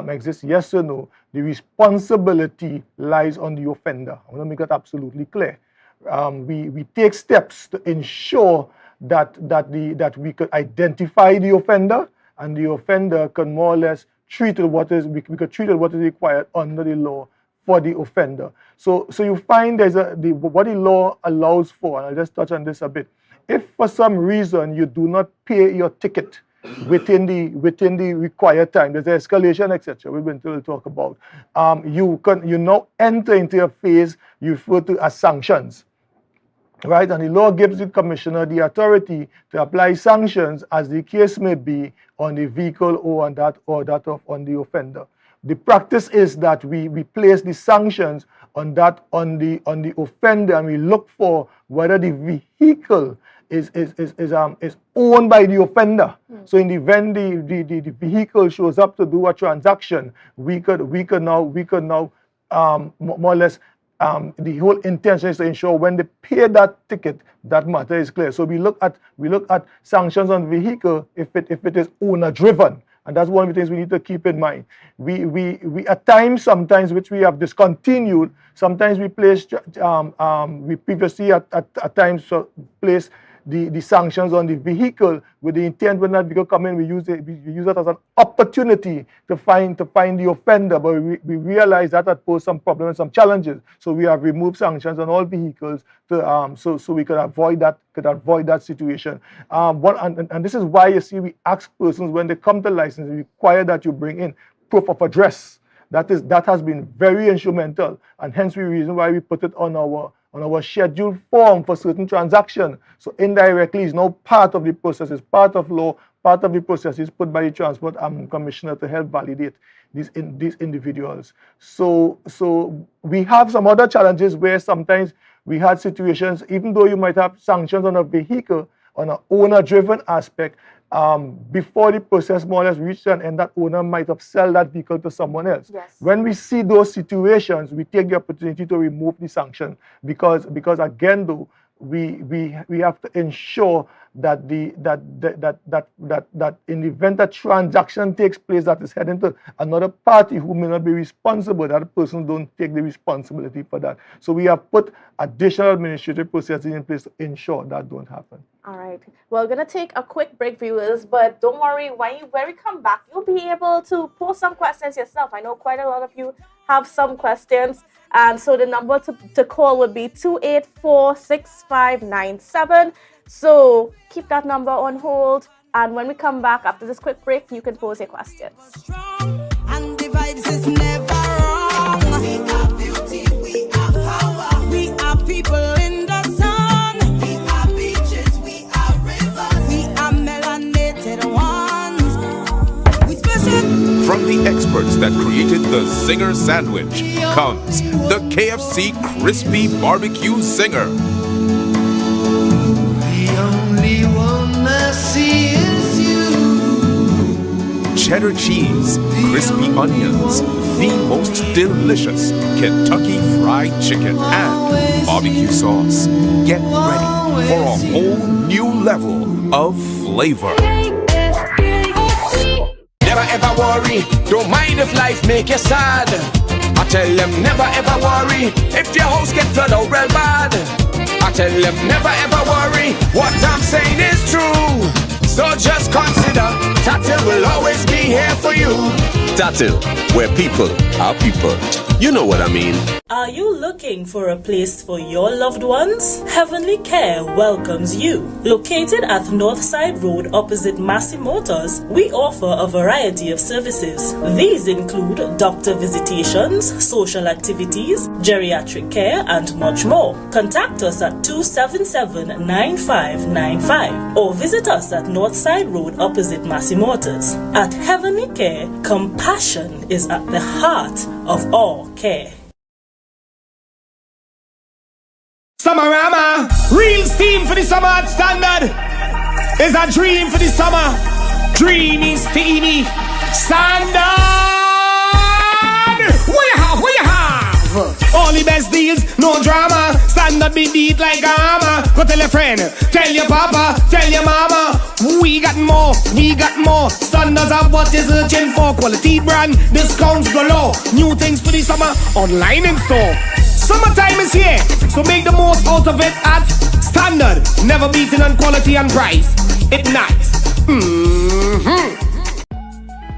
exist, yes or no, the responsibility lies on the offender. I want to make that absolutely clear. We take steps to ensure that we could identify the offender, and the offender can more or less we could treat what is required under the law for the offender. So you find there's what the law allows for, and I'll just touch on this a bit. If for some reason you do not pay your ticket within the required time, there's escalation, etc., we'll talk about. You now enter into a phase you refer to as sanctions. Right, and the law gives the commissioner the authority to apply sanctions as the case may be on the vehicle or on the offender. The practice is that we place the sanctions on the offender, and we look for whether the vehicle is owned by the offender. So in the event the vehicle shows up to do a transaction, we could now more or less. The whole intention is to ensure when they pay that ticket, that matter is clear. So we look at sanctions on vehicle if it is owner driven, and that's one of the things we need to keep in mind. We at times, sometimes which we have discontinued, sometimes we place we previously at times place the sanctions on the vehicle with the intent when that vehicle come in, we use it as an opportunity to find the offender, but we realize that poses some problems and some challenges. So we have removed sanctions on all vehicles to so we could avoid that situation. And this is why you see we ask persons when they come to license, we require that you bring in proof of address. That has been very instrumental, and hence the reason why we put it on our scheduled form for certain transactions. So indirectly, it's now part of the process, it's part of law, part of the process is put by the Transport Commissioner to help validate these individuals. So we have some other challenges where sometimes we had situations, even though you might have sanctions on a vehicle, on an owner-driven aspect, before the process more or less reached an end, that owner might have sold that vehicle to someone else. Yes. When we see those situations, we take the opportunity to remove the sanction because again, though, we have to ensure that that in the event that transaction takes place that is heading to another party who may not be responsible, that person don't take the responsibility for that. So we have put additional administrative processes in place to ensure that don't happen. All right. Well, we're going to take a quick break, viewers, but don't worry, when we come back, you'll be able to post some questions yourself. I know quite a lot of you have some questions, and so the number to call would be 284-6597. So keep that number on hold, and when we come back after this quick break, you can pose your questions. And the vibes is never wrong. We are beauty, we are power. We are people in the sun. We are beaches, we are rivers. We are melanated ones. We special. From the experts that created the Zinger sandwich comes the KFC Crispy Barbecue Zinger. Only one I see is you. Cheddar cheese, crispy onions, the most delicious Kentucky Fried Chicken, and barbecue sauce. Get ready for a whole new level of flavor. Never ever worry, don't mind if life make you sad. I tell them never ever worry if your house get flooded out real bad. I tell them never ever worry, what I'm saying is true. So just consider, Tatil will always be here for you. Tatil, where people are people. You know what I mean. Are you looking for a place for your loved ones? Heavenly Care welcomes you. Located at Northside Road opposite Massey Motors, we offer a variety of services. These include doctor visitations, social activities, geriatric care, and much more. Contact us at 277-9595 or visit us at Northside Road opposite Massey Motors. At Heavenly Care, compassion is at the heart of all care. Summerama, real steam for the summer standard. Is a dream for the summer. Dreamy, steamy standard. What you have? What you have? All the best deals, no drama. Standard be beat like a hammer. Go tell your friend, tell your papa, tell your mama. We got more, we got more. Standards have what is searching for. Quality brand, discounts galore. New things for the summer, online in store. Summertime is here, so make the most out of it at Standard, never beating on quality and price. Ignite.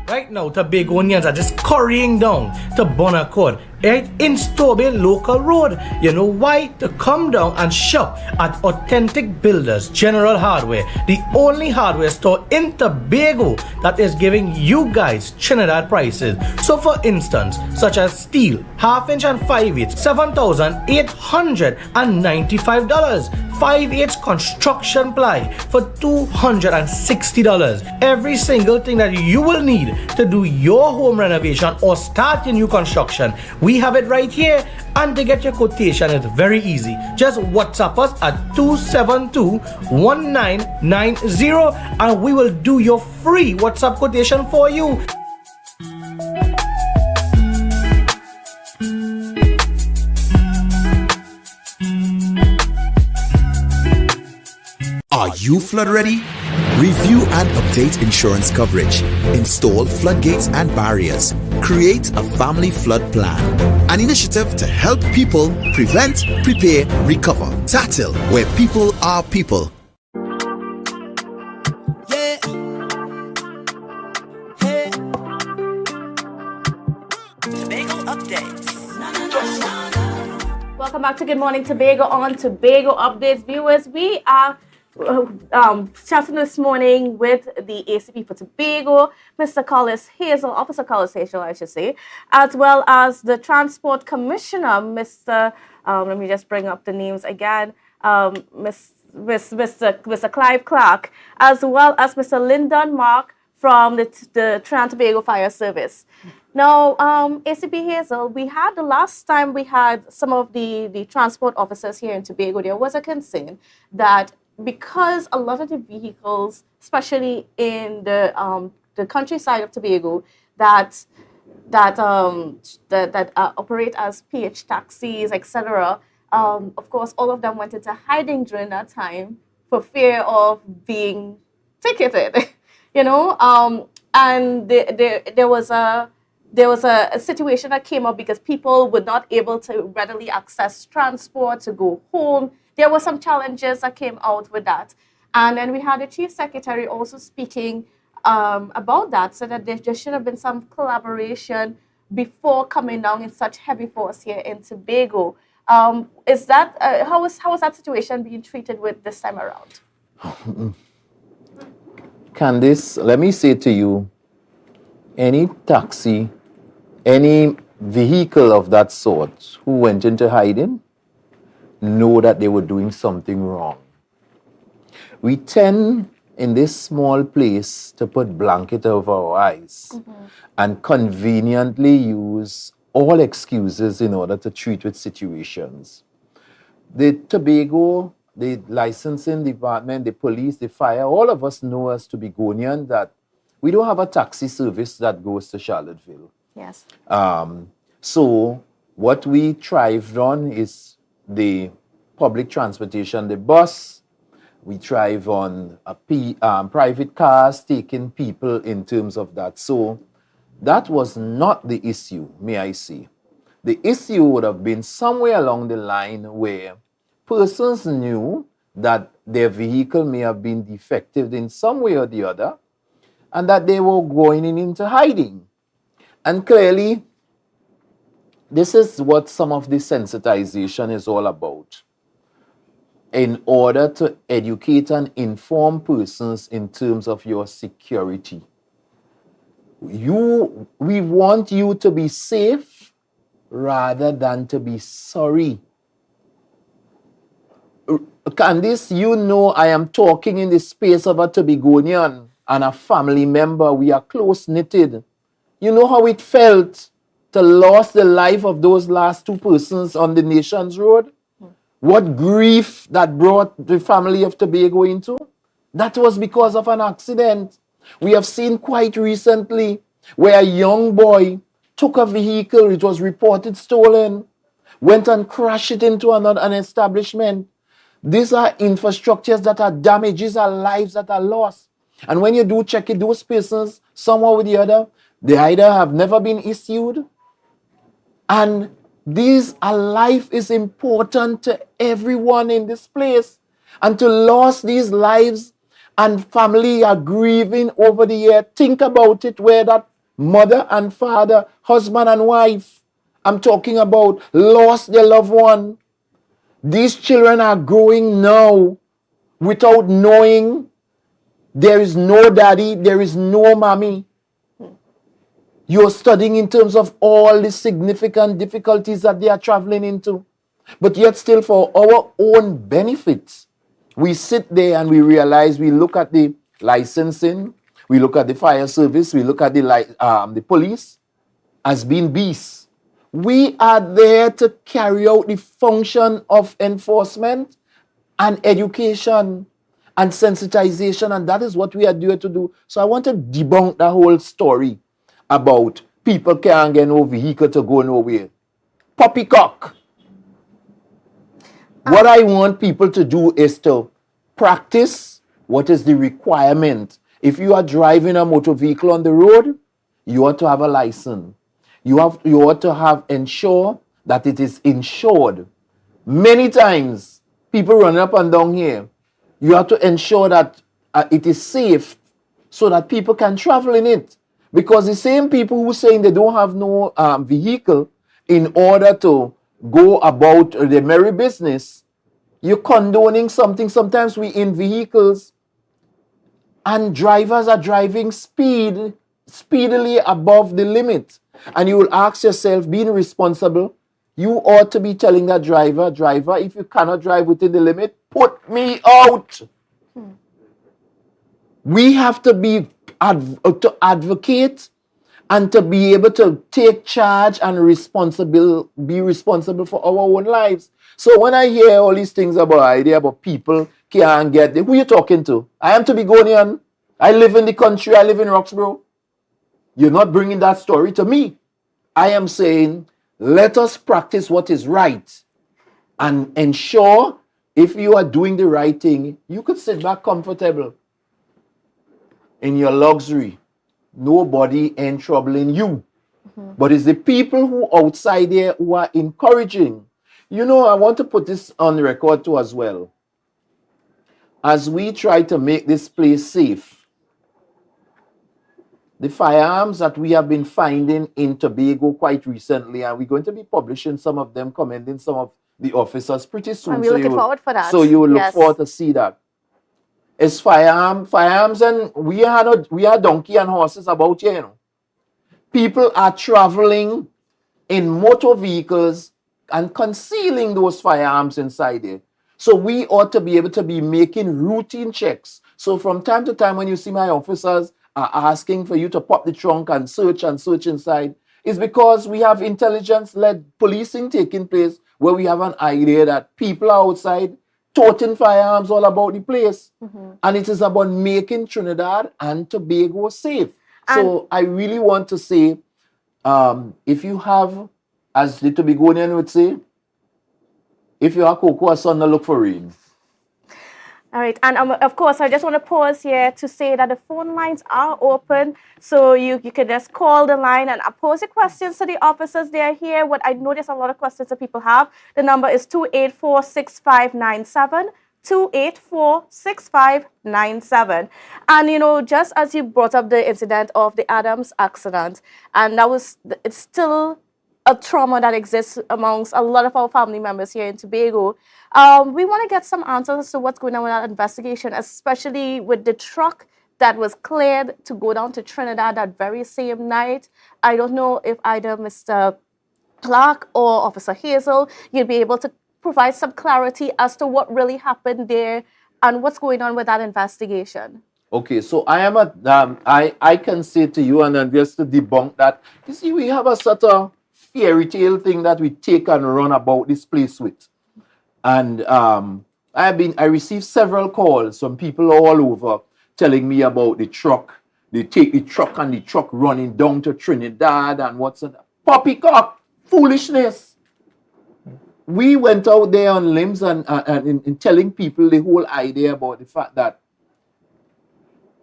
Right now, Tobagonians are just currying down to Bonaccord, right in Stobie Local Road. You know why? To come down and shop at Authentic Builders General Hardware, the only hardware store in Tobago that is giving you guys Trinidad prices. So for instance, such as steel, half-inch and 5/8, $7,895. 5/8 construction ply for $260. Every single thing that you will need to do your home renovation or start your new construction, we have it right here. And to get your quotation, it's very easy. Just WhatsApp us at 272-1990 and we will do your free WhatsApp quotation for you. Are you flood ready? Review and update insurance coverage. Install floodgates and barriers. Create a family flood plan. An initiative to help people prevent, prepare, recover. TATL, where people are people. Tobago updates. Welcome back to Good Morning Tobago on Tobago Updates. Viewers, we are chatting this morning with the ACP for Tobago, Mr. Collis Hazel, Officer Collis Hazel, I should say, as well as the Transport Commissioner, Mr. Let me just bring up the names again, Mr. Clive Clark, as well as Mr. Lyndon Mark from the Trinidad Tobago Fire Service. Now, ACP Hazel, we had the last time we had some of the transport officers here in Tobago, there was a concern that because a lot of the vehicles, especially in the countryside of Tobago, that operate as PH taxis, etc. Of course, all of them went into hiding during that time for fear of being ticketed, you know. And there was a situation that came up because people were not able to readily access transport to go home. There were some challenges that came out with that. And then we had the Chief Secretary also speaking about that, so that there just should have been some collaboration before coming down in such heavy force here in Tobago. Is that how is that situation being treated with this time around? Candice, let me say to you, any taxi, any vehicle of that sort who went into hiding, know that they were doing something wrong. We tend in this small place to put blanket over our eyes and conveniently use all excuses in order to treat with situations. The Tobago, the licensing department, the police, the fire, all of us know as Tobagonians that we don't have a taxi service that goes to Charlottesville. Yes. So what we thrived on is the public transportation, the bus. We thrive on private cars taking people in terms of that. So that was not the issue, may I say. The issue would have been somewhere along the line where persons knew that their vehicle may have been defective in some way or the other, and that they were going into hiding. And clearly, this is what some of the sensitization is all about. In order to educate and inform persons in terms of your security. We want you to be safe rather than to be sorry. Candice, you know I am talking in the space of a Tobagonian and a family member. We are close-knitted. You know how it felt to lose the life of those last two persons on the Nations Road? What grief that brought the family of Tobago into? That was because of an accident. We have seen quite recently where a young boy took a vehicle, it was reported stolen, went and crashed it into an establishment. These are infrastructures that are damaged, these are lives that are lost. And when you do check it, those persons, somehow or the other, they either have never been issued, and a life is important to everyone in this place. And to lose these lives and family are grieving over the year. Think about it, where that mother and father, husband and wife, I'm talking about, lost their loved one. These children are growing now without knowing there is no daddy, there is no mommy. You're studying in terms of all the significant difficulties that they are traveling into. But yet still, for our own benefits, we sit there and we realize, we look at the licensing, we look at the fire service, we look at the police as being beasts. We are there to carry out the function of enforcement and education and sensitization, and that is what we are there to do. So I want to debunk the whole story about people can't get no vehicle to go nowhere. Poppycock. What I want people to do is to practice what is the requirement. If you are driving a motor vehicle on the road, you ought to have a license. You ought to have ensure that it is insured. Many times, people run up and down here. You have to ensure that it is safe so that people can travel in it. Because the same people who saying they don't have no vehicle in order to go about their merry business, you're condoning something. Sometimes we in vehicles and drivers are driving speedily above the limit. And you will ask yourself, being responsible, you ought to be telling that driver, if you cannot drive within the limit, put me out. We have to be to advocate and to be able to take charge and be responsible for our own lives. So when I hear all these things about people can't get there, who you talking to? I am Tobagonian. I live in the country. I live in Roxborough. You're not bringing that story to me. I am saying, let us practice what is right and ensure if you are doing the right thing, you could sit back comfortable in your luxury. Nobody ain't troubling you. But it's the people who outside there who are encouraging. You know, I want to put this on record too as well. As we try to make this place safe, the firearms that we have been finding in Tobago quite recently, and we're going to be publishing some of them, commending some of the officers pretty soon. And we're looking forward for that. So you will look forward to see that. It's firearms, and we are donkey and horses about here, you know. People are traveling in motor vehicles and concealing those firearms inside there. So we ought to be able to be making routine checks. So from time to time when you see my officers are asking for you to pop the trunk and search inside, it's because we have intelligence-led policing taking place where we have an idea that people are outside toting firearms all about the place. And it is about making Trinidad and Tobago safe. So I really want to say, if you have, as the Tobagonian would say, if you are cocoa, son, no look for rain. All right, and of course, I just want to pause here to say that the phone lines are open, so you can just call the line and pose your questions to the officers. They are here. What I notice a lot of questions that people have. The number is 284-6597. 284-6597. And you know, just as you brought up the incident of the Adams accident, and it's still a trauma that exists amongst a lot of our family members here in Tobago. We want to get some answers as to what's going on with that investigation, especially with the truck that was cleared to go down to Trinidad that very same night. I don't know if either Mr. Clark or Officer Hazel, you'll be able to provide some clarity as to what really happened there and what's going on with that investigation. Okay, so I can say to you, and then just to debunk that, you see, we have a sort of fairy tale thing that we take and run about this place with. And I received several calls from people all over telling me about the truck. They take the truck and the truck running down to Trinidad and what's that. Poppycock, foolishness. We went out there on limbs and in telling people the whole idea about the fact that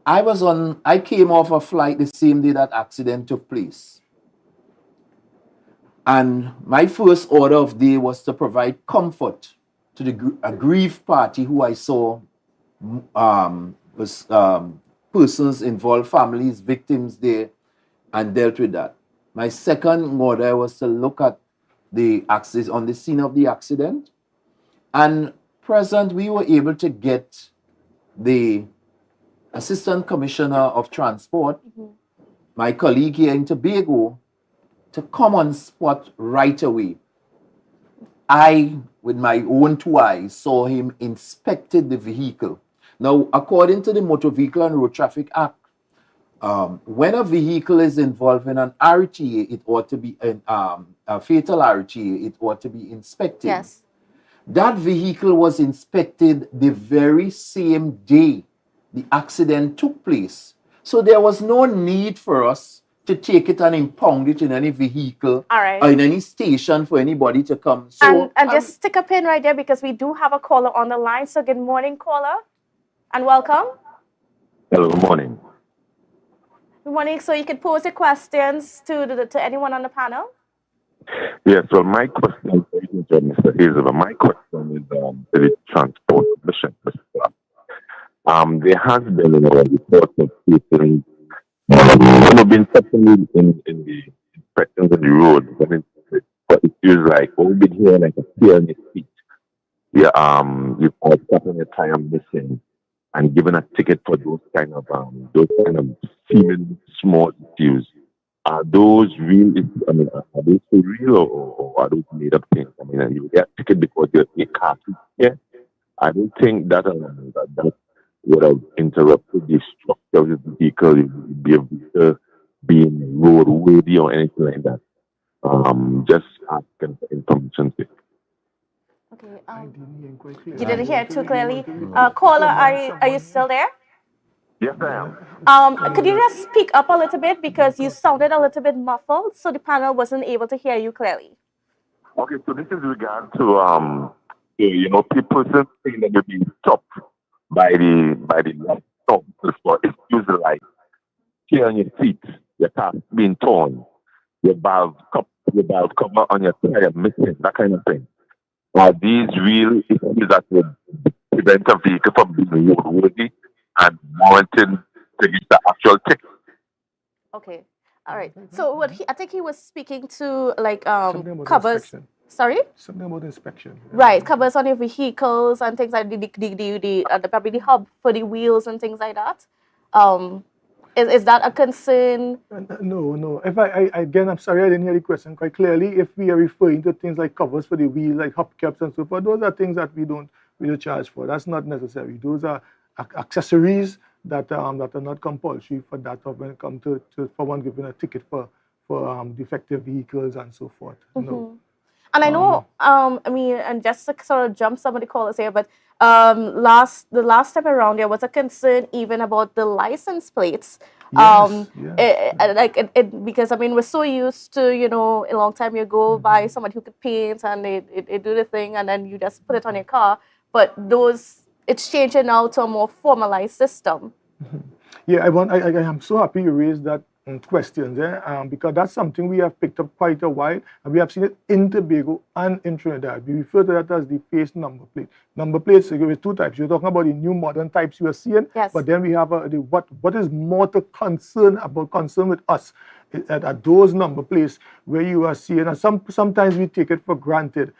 I came off a flight the same day that accident took place. And my first order of day was to provide comfort to the aggrieved party who I saw was persons involved, families, victims there, and dealt with that. My second order was to look at the access on the scene of the accident, and present we were able to get the Assistant Commissioner of Transport, my colleague here in Tobago, to come on spot right away. I, with my own two eyes, saw him inspected the vehicle. Now, according to the Motor Vehicle and Road Traffic Act, when a vehicle is involved in an RTA, it ought to be a fatal RTA, it ought to be inspected. Yes. That vehicle was inspected the very same day the accident took place. So there was no need for us to take it and impound it in any vehicle or in any station for anybody to come. So And just stick a pin right there because we do have a caller on the line. So good morning, caller, and welcome. Hello, good morning. Good morning. So you can pose your questions to anyone on the panel. Yes, well, my question, Mr. Hazel, my question is to the Transport Commission. There has been reports of people who have been suffering in the inspections on the road, but it feels like we've been hearing like a tear in his feet. Yeah, you are stopping a tire missing and giving a ticket for those kind of seeming small issues. Are those real? I mean, are those for real or are those made up things? I mean, you get a ticket because you're a car. Yeah, I don't think that that would have interrupted the structure of the vehicle. You'd be able to be in roadworthy or anything like that. Just asking for information. You didn't hear it too clearly. Caller, are you still there? Yes, I am. Could you just speak up a little bit because you sounded a little bit muffled, so the panel wasn't able to hear you clearly. Okay, so this is regard to people saying that they're being stopped by the stop for excuse like tear on your seat, your car being torn, your valve cover on your tire missing, that kind of thing. Are these real issues that would prevent a vehicle from being roadworthy and warranting to get the actual ticket? Okay, all right. So I think he was speaking to like covers. Inspection. Sorry. Something about inspection. Right, covers on your vehicles and things like probably the hub for the wheels and things like that. Is that a concern? No. If I'm sorry, I didn't hear the question quite clearly. If we are referring to things like covers for the wheel, like hubcaps and so forth, those are things that we don't charge for. That's not necessary. Those are accessories that are not compulsory for that when it comes to for one giving a ticket for defective vehicles and so forth. No. And I know, and just to sort of jump some of the callers here, but the last time around there was a concern even about the license plates. Yes, Because we're so used to, a long time you go by somebody who could paint and they do the thing and then you just put it on your car. But it's changing now to a more formalized system. Yeah, I am so happy you raised that question there because that's something we have picked up quite a while and we have seen it in Tobago and in Trinidad. We refer to that as the face number plate. Number plates, there are two types. You're talking about the new modern types you are seeing, yes. But then we have what is more to concern with us at those number plates where you are seeing, and sometimes we take it for granted.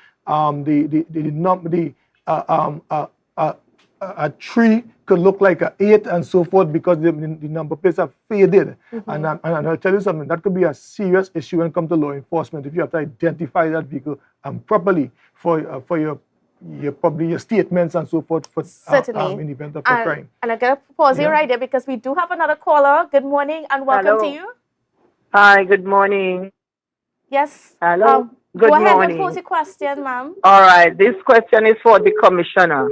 A 3 could look like an 8 and so forth because the number plates are faded. And I'll tell you something, that could be a serious issue when it comes to law enforcement if you have to identify that vehicle properly for your statements and so forth Certainly. In the event of a crime. And I'm going to pause you right there because we do have another caller. Good morning and welcome to you. Hi, good morning. Yes. Hello. Good go ahead morning. and pose your question, ma'am. All right, this question is for the commissioner.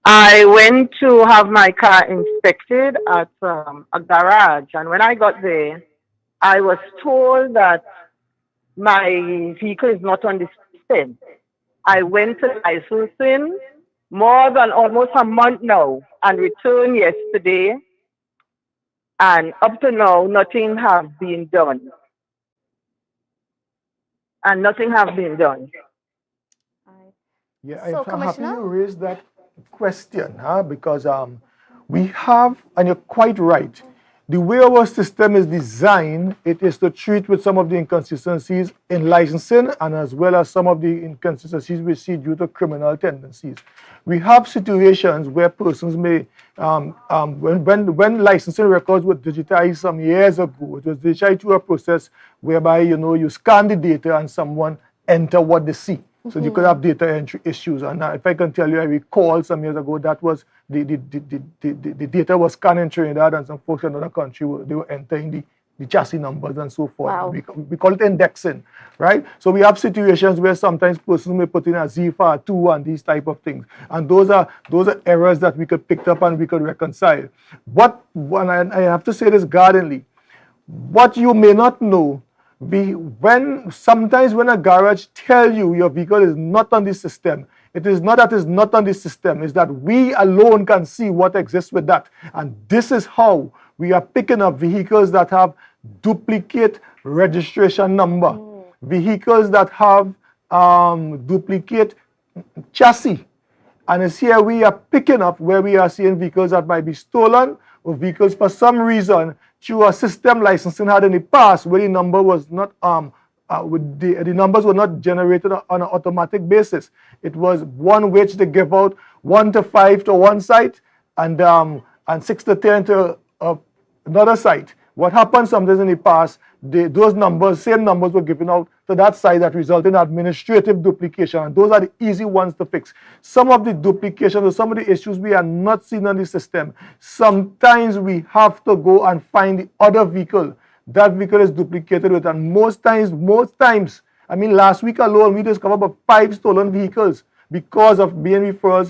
I went to have my car inspected at a garage, and when I got there, I was told that my vehicle is not on the system. I went to licensing more than almost a month now and returned yesterday, and up to now, nothing has been done. Yeah, So, I'm happy Commissioner? you raised that question, because we have, and you're quite right, the way our system is designed, it is to treat with some of the inconsistencies in licensing and as well as some of the inconsistencies we see due to criminal tendencies. We have situations where persons may, when licensing records were digitized some years ago, it was digitized through a process whereby, you scan the data and someone enter what they see. So you could have data entry issues. And if I can tell you, I recall some years ago that was the data was scanned in Trinidad, and some folks in another country they were entering the chassis numbers and so forth. Wow. We call it indexing, right? So we have situations where sometimes persons may put in a ZFAR2 and these type of things. And those are errors that we could pick up and we could reconcile. I have to say this guardedly, what you may not know, sometimes when a garage tell you your vehicle is not on the system, it is not that it's not on the system, it's that we alone can see what exists with that. And this is how we are picking up vehicles that have duplicate registration number, vehicles that have duplicate chassis. And it's here we are picking up where we are seeing vehicles that might be stolen, or vehicles for some reason through a system licensing had in the past where the number was not the numbers were not generated on an automatic basis. It was one which they give out 1 to 5 to one site and 6 to 10 to another site. What happened sometimes in the past, those same numbers were given out to that site that resulted in administrative duplication, and those are the easy ones to fix. Some of the duplication or some of the issues we are not seeing on the system, sometimes we have to go and find the other vehicle. That vehicle is duplicated with, and most times, I mean last week alone, we discovered about 5 stolen vehicles because of being referrals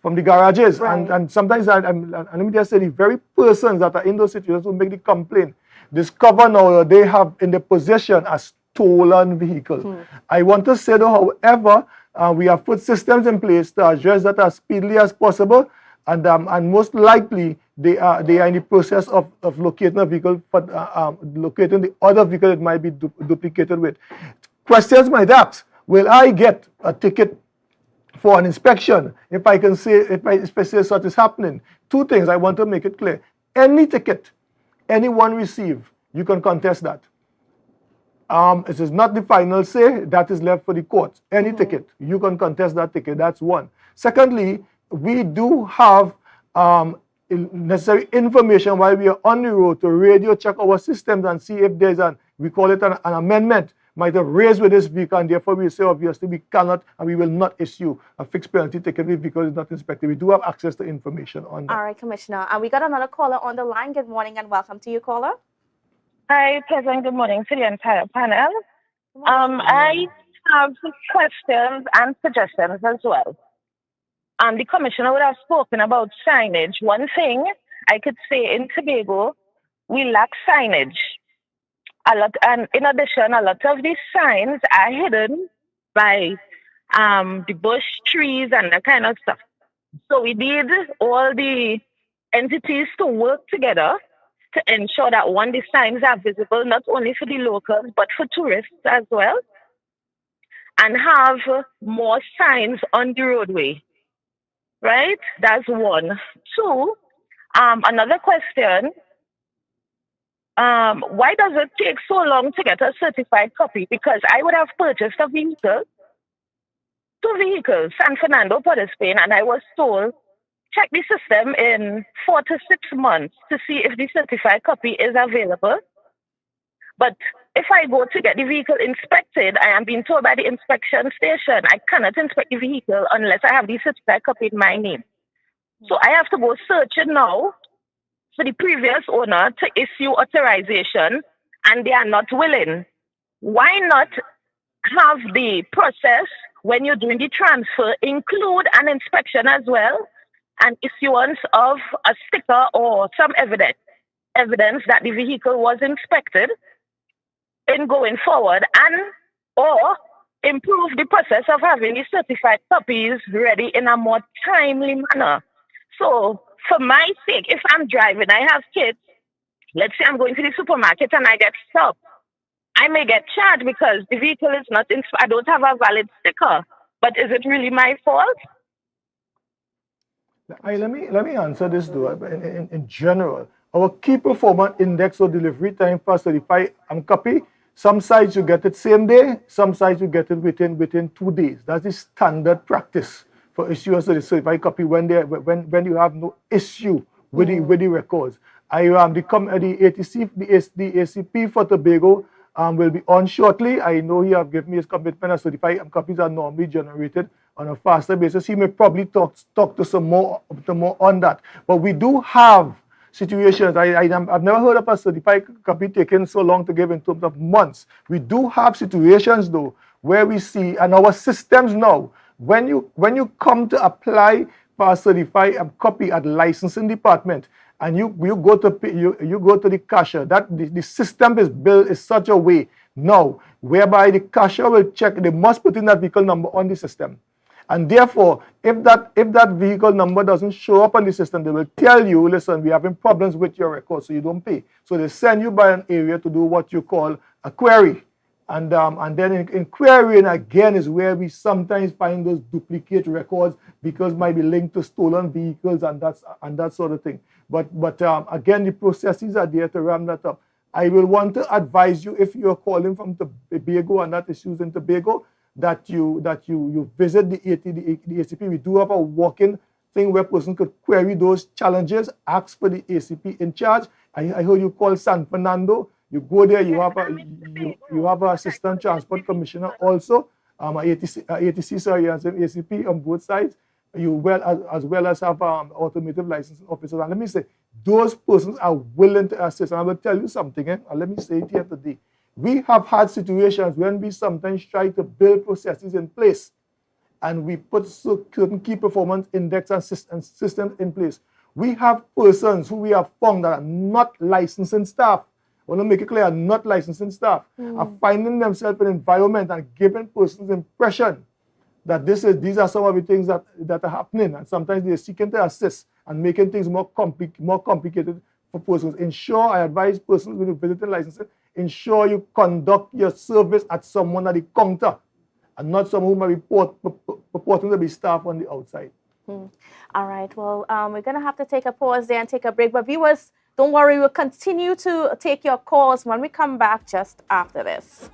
from the garages. Right. And sometimes, and let me just say, the very persons that are in those situations who make the complaint discover now that they have in their possession a stolen vehicle. I want to say though, however, we have put systems in place to address that as speedily as possible, and most likely they are in the process of locating a vehicle, but locating the other vehicle it might be duplicated with. Questions might ask, will I get a ticket for an inspection if I say such is happening? Two things I want to make it clear. Any ticket anyone receive, you can contest that. It is not the final say, that is left for the courts. Any ticket, you can contest that ticket, that's one. Secondly, we do have necessary information while we are on the road to radio check our systems and see if there's we call it an amendment might have raised with this vehicle, and therefore we say obviously we cannot and we will not issue a fixed penalty ticket if the vehicle is not inspected. We do have access to information on that. All right, Commissioner. And we got another caller on the line. Good morning and welcome to you, caller. Hi, President. Good morning to the entire panel. I have questions and suggestions as well. The Commissioner would have spoken about signage. One thing I could say in Tobago, we lack signage. And in addition, a lot of these signs are hidden by the bush, trees, and that kind of stuff. So we need all the entities to work together to ensure that one, the signs are visible not only for the locals but for tourists as well, and have more signs on the roadway. Right? That's one. Two, another question. Why does it take so long to get a certified copy? Because I would have purchased a vehicle, 2 vehicles, San Fernando, Port of Spain, and I was told, check the system in 4 to 6 months to see if the certified copy is available. But if I go to get the vehicle inspected, I am being told by the inspection station I cannot inspect the vehicle unless I have the certified copy in my name. So I have to go searching now for the previous owner to issue authorization, and they are not willing. Why not have the process when you're doing the transfer include an inspection as well, and issuance of a sticker or some evidence that the vehicle was inspected in going forward, and or improve the process of having the certified copies ready in a more timely manner. So for my sake, if I'm driving, I have kids, let's say I'm going to the supermarket and I get stopped, I may get charged because the vehicle is not I don't have a valid sticker. But is it really my fault? Let me answer this though. In general, our key performance index or delivery time for certified copy. Some sites you get it same day, some sites you get it within 2 days. That's the standard practice for issuers of the certified copy when you have no issue with the records. The ACP for Tobago will be on shortly. I know he have given me his commitment as certified copies are normally generated on a faster basis. He may probably talk to some more on that. But we do have situations. I've never heard of a certified copy taking so long to give in terms of months. We do have situations though where we see, and our systems now, when you come to apply for a certified copy at the licensing department, and you go to the cashier, that the system is built in such a way now whereby the cashier will check, they must put in that vehicle number on the system. And therefore, if that vehicle number doesn't show up on the system, they will tell you, listen, we're having problems with your record, so you don't pay. So they send you by an area to do what you call a query. And then in querying again is where we sometimes find those duplicate records because might be linked to stolen vehicles and that sort of thing. But again, the processes are there to ram that up. I will want to advise you, if you're calling from Tobago and that issues in Tobago, that you visit the ACP. We do have a walk-in thing where a person could query those challenges, ask for the ACP in charge. I heard you call San Fernando. You go there, you have an assistant transport commissioner also, ATC, sorry, and ACP on both sides. As well as have automotive licensing officers. And let me say, those persons are willing to assist. And I will tell you something, and let me say it here today. We have had situations when we sometimes try to build processes in place and we put certain key performance index and systems in place. We have persons who we have found that are not licensing staff. I want to make it clear, not licensing staff are finding themselves in an environment and giving persons impression that these are some of the things that are happening, and sometimes they're seeking to assist and making things more complicated for persons. Ensure, I advise persons with visiting licensing, ensure you conduct your service at someone at the counter and not someone who might be purporting to be staff on the outside. All right, well, we're going to have to take a pause there and take a break. But viewers, don't worry, we'll continue to take your calls when we come back just after this.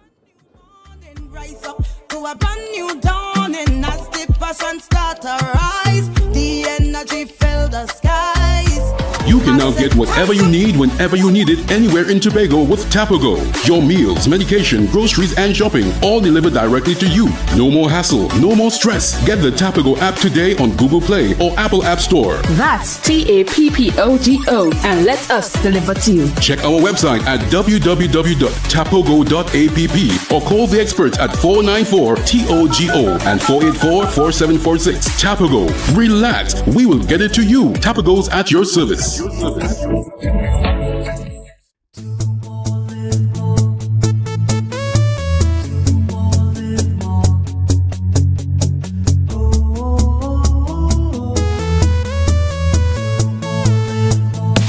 Rise up to a brand new dawning as the passion start to rise. The energy fill the skies. You can now get whatever you need whenever you need it anywhere in Tobago with Tobago. Your meals, medication, groceries, and shopping all delivered directly to you. No more hassle, no more stress. Get the Tobago app today on Google Play or Apple App Store. That's TAPPOGO, and let us deliver to you. Check our website at www.tapogo.app or call the experts at 494-TOGO and 484-4746. Tobago. Relax. We will get it to you. Tobago's at your service.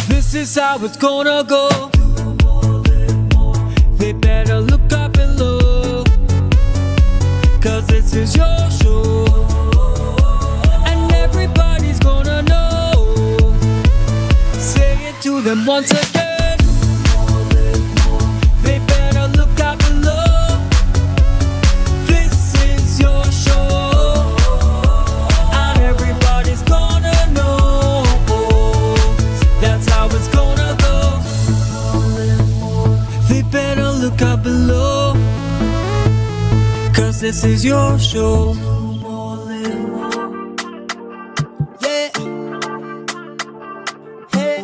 This is how it's gonna go. They better look up and look, 'cause this is your show, and everybody's gonna know. Say it to them once again. They better look up and look. This is your show, and everybody's gonna know. That's how it's gonna go. They better look up below, 'cause this is your show. Yeah. Hey.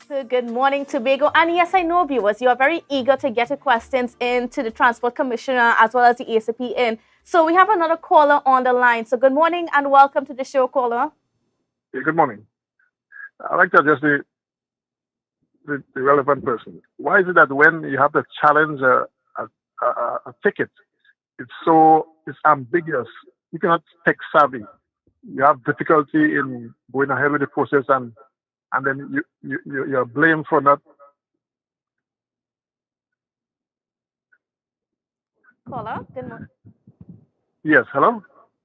So good morning, Tobago. And yes, I know, viewers, you are very eager to get your questions in to the Transport Commissioner as well as the ACP in. So we have another caller on the line. So good morning and welcome to the show, caller. Yeah, good morning. I'd like to address the relevant person. Why is it that when you have to challenge a ticket, it's ambiguous? You cannot tech savvy. You have difficulty in going ahead with the process, and then you're blamed for not caller. Good morning. Yes, hello?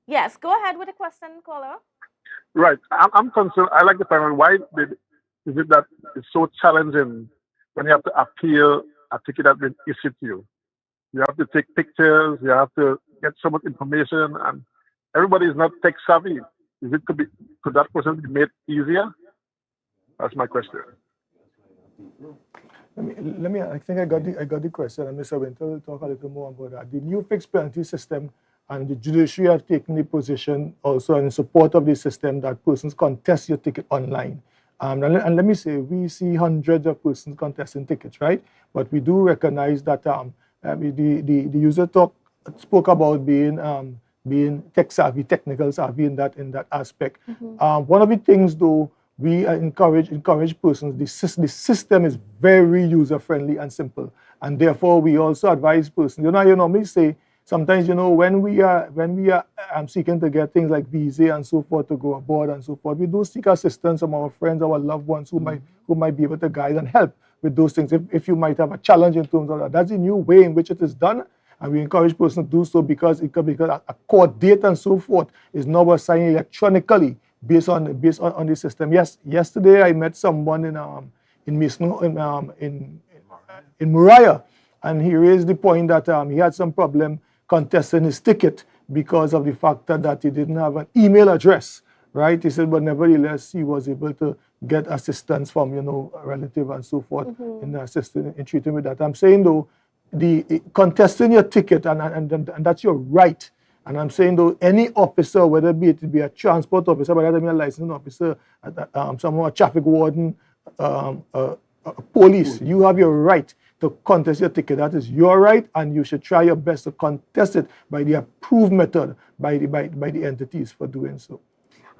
Yes, go ahead with the question, caller. Right. I'm concerned. I like to find out is it that it's so challenging when you have to appeal a ticket that's been issued to you? You have to take pictures, you have to get so much information, and everybody is not tech savvy. Could that person be made easier? That's my question. I think I got the question, and Mr. Winter will talk a little more about that. The new fixed penalty system and the judiciary have taken the position also in support of the system that persons contest your ticket online. And let me say, we see hundreds of persons contesting tickets, right? But we do recognize that the user spoke about being tech savvy, technical savvy in that aspect. One of the things, though, we encourage persons. The system is very user friendly and simple, and therefore we also advise persons. You normally say sometimes when we are seeking to get things like visa and so forth to go abroad and so forth, we do seek assistance from our friends, our loved ones who might be able to guide and help with those things. If you might have a challenge in terms of that, that's the new way in which it is done. And we encourage persons to do so because a court date and so forth is now assigned electronically based on the system. Yes, yesterday I met someone in Moriah, and he raised the point that he had some problem contesting his ticket because of the fact that he didn't have an email address, right? He said, but nevertheless, he was able to get assistance from a relative and so forth in assisting in treating with that. I'm saying though, the contesting your ticket and that's your right. And I'm saying though, any officer, whether it be a transport officer, whether it be a licensed officer, someone, a traffic warden, police, you have your right to contest your ticket. That is your right, and you should try your best to contest it by the approved method by the entities for doing so.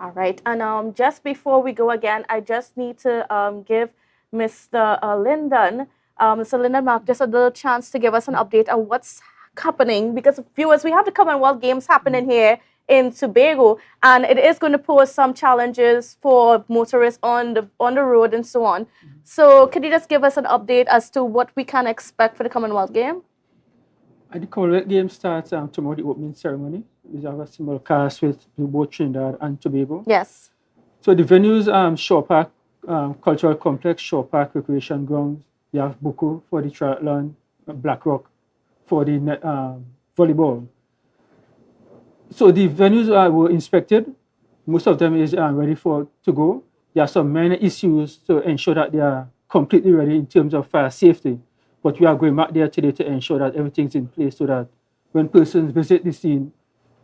All right, and just before we go again, I just need to give Mr. Lyndon, Mr. Lyndon Mark, just a little chance to give us an update on what's happening, because viewers, we have the Commonwealth Games happening here in Tobago, and it is going to pose some challenges for motorists on the road and so on. So could you just give us an update as to what we can expect for the Commonwealth Game? The Commonwealth Game starts tomorrow, the opening ceremony. We have a small cast with both Trinidad and Tobago. Yes. So the venues, Shore Park Cultural Complex, Shore Park Recreation Grounds. You have Buku for the triathlon, Black Rock for the volleyball. So the venues were inspected. Most of them is ready to go. There are some minor issues to ensure that they are completely ready in terms of fire safety. But we are going back there today to ensure that everything's in place so that when persons visit the scene,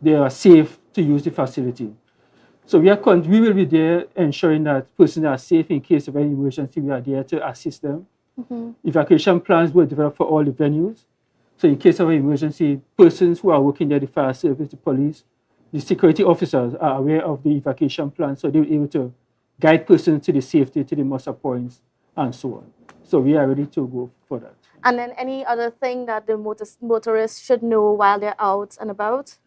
they are safe to use the facility. So we will be there ensuring that persons are safe in case of any emergency. We are there to assist them. Evacuation plans were developed for all the venues. So in case of an emergency, persons who are working there, the fire service, the police, the security officers are aware of the evacuation plan, so they'll be able to guide persons to the safety, to the muster points, and so on. So we are ready to go for that. And then any other thing that the motorists should know while they're out and about?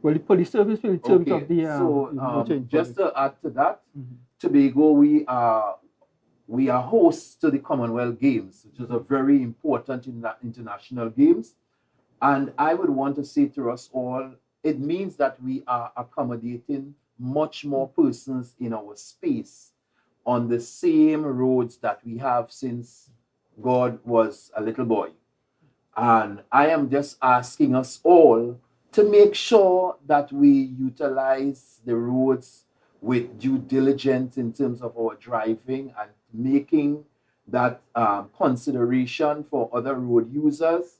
Well, the police service will in terms of the just to add to that, Tobago, we are hosts to the Commonwealth Games, which is a very important international games. And I would want to say to us all, it means that we are accommodating much more persons in our space on the same roads that we have since God was a little boy. And I am just asking us all to make sure that we utilize the roads with due diligence in terms of our driving and making that consideration for other road users.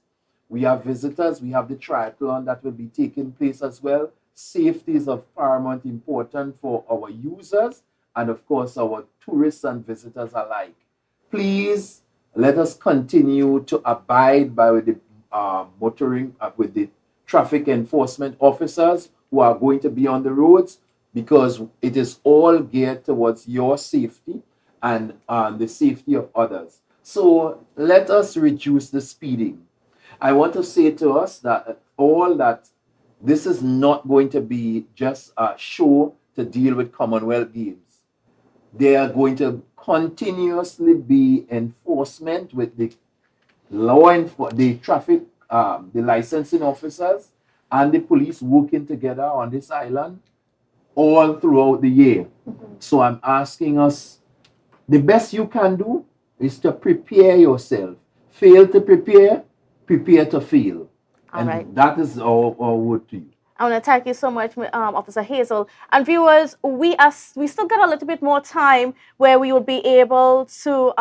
We have visitors, we have the triathlon that will be taking place as well. Safety is of paramount importance for our users and of course our tourists and visitors alike. Please let us continue to abide by the with the traffic enforcement officers who are going to be on the roads, because it is all geared towards your safety and the safety of others. So let us reduce the speeding. I want to say to us that this is not going to be just a show to deal with Commonwealth Games. There are going to continuously be enforcement with the traffic the licensing officers and the police working together on this island all throughout the year. So I'm asking us, the best you can do is to prepare yourself. Fail to prepare, prepare to fail. And right. that is our word to you. I want to thank you so much, Officer Hazel. And viewers, we still got a little bit more time where we will be able to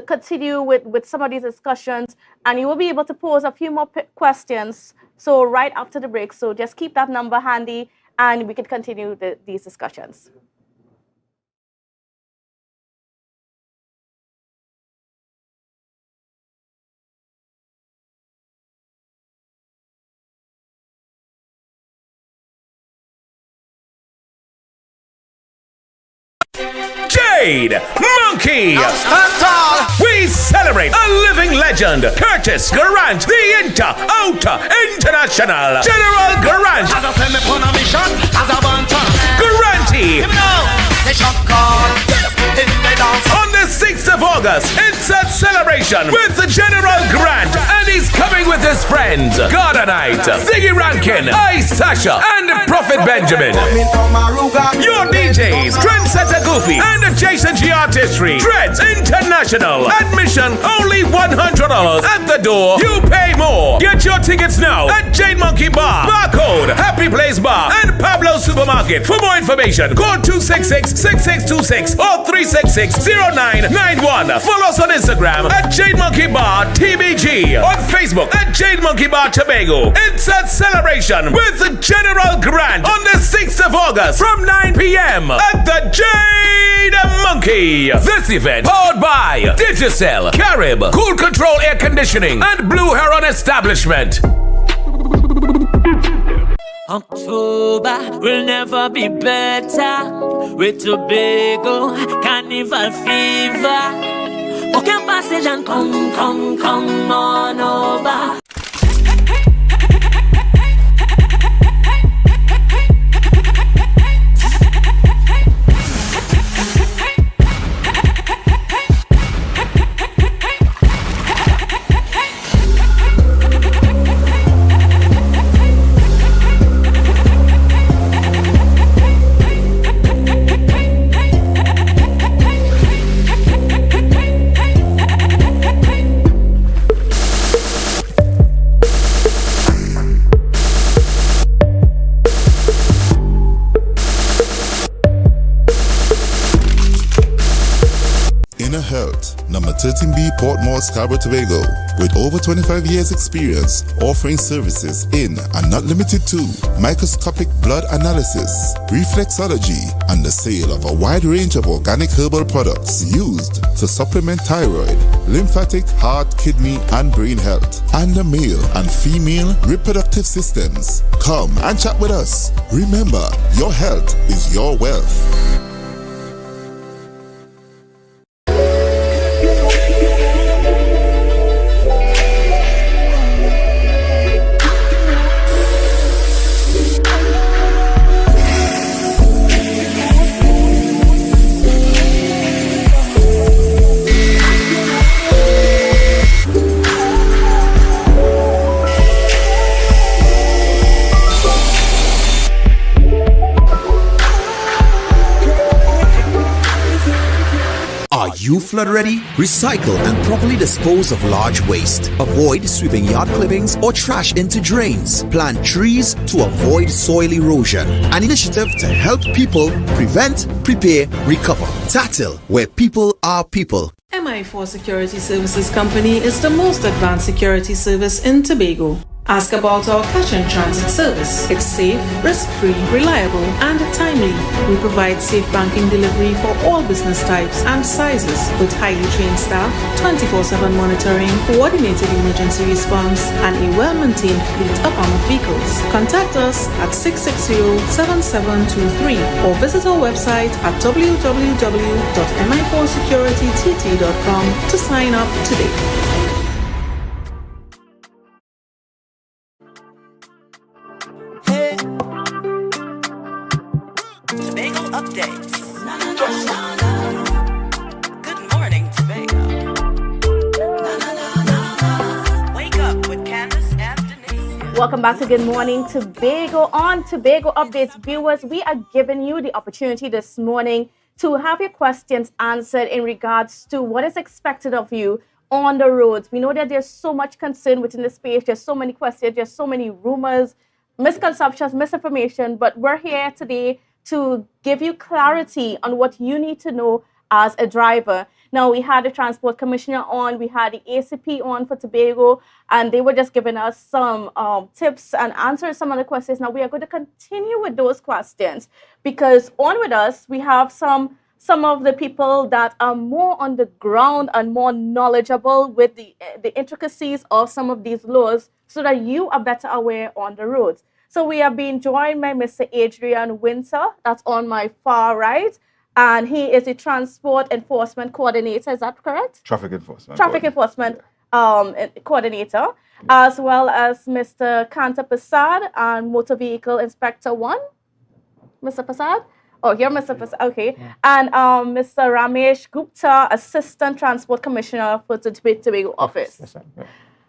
continue with some of these discussions, and you will be able to pose a few more questions. So right after the break, so just keep that number handy, and we can continue these discussions. Jade Monkey. We celebrate a living legend, Curtis Garant, the International General Garant. Garanti. On the 6th of August, it's a celebration with the General Grant, and he's coming with his friends, Gardnerite, Ziggy Rankin, Ice Sasha, and Prophet Benjamin. Your DJs, Trendsetter Goofy, and Jason G Artistry, Dreads International. Admission only $100 at the door. You pay more. Get your tickets now at Jade Monkey Bar, Barcode, Happy Place Bar, and Pablo Supermarket. For more information, call 266-6626 or 366-0991. Follow us on Instagram at Jade Monkey Bar TBG. On Facebook at Jade Monkey Bar Tobago. It's a celebration with the General Grant on the 6th of August from 9 p.m. at the Jade Monkey. This event powered by Digicel, Carib, Cool Control Air Conditioning, and Blue Heron Establishment. October will never be better with Tobago Carnival Fever. Okay, passage and come on over. Inner Health, number 13B Portmore, Scarborough, Tobago, with over 25 years experience offering services in and not limited to microscopic blood analysis, reflexology, and the sale of a wide range of organic herbal products used to supplement thyroid, lymphatic, heart, kidney, and brain health, and the male and female reproductive systems. Come and chat with us. Remember, your health is your wealth. Are you flood ready? Recycle and properly dispose of large waste. Avoid sweeping yard clippings or trash into drains. Plant trees to avoid soil erosion. An initiative to help people prevent, prepare, recover. TATIL, where people are people. MI4 Security Services Company is the most advanced security service in Tobago. Ask about our cash and transit service. It's safe, risk-free, reliable, and timely. We provide safe banking delivery for all business types and sizes with highly trained staff, 24/7 monitoring, coordinated emergency response, and a well-maintained fleet of armored vehicles. Contact us at 660-7723 or visit our website at www.mi4securitytt.com to sign up today. Tobago updates. Good morning, Tobago. Wake up Welcome back to Good Morning Tobago. On Tobago Updates, viewers, we are giving you the opportunity this morning to have your questions answered in regards to what is expected of you on the roads. We know that there's so much concern within the space. There's so many questions. There's so many rumors, misconceptions, misinformation. But we're here today to give you clarity on what you need to know as a driver. Now, we had the Transport Commissioner on, we had the ACP on for Tobago, and they were just giving us some tips and answers some of the questions. Now, we are going to continue with those questions because on with us, we have some of the people that are more on the ground and more knowledgeable with the intricacies of some of these laws so that you are better aware on the roads. So we are being joined by Mr. Adrian Winter, that's on my far right, and he is the Transport Enforcement Coordinator. Is that correct? Traffic Enforcement. Traffic Enforcement Coordinator, as well as Mr. Kanta Prasad and Motor Vehicle Inspector 1. Mr. Prasad? Oh, here, Mr. Prasad. Okay. And Mr. Ramesh Gupta, Assistant Transport Commissioner for the Tobago office. Yes, sir. Yeah.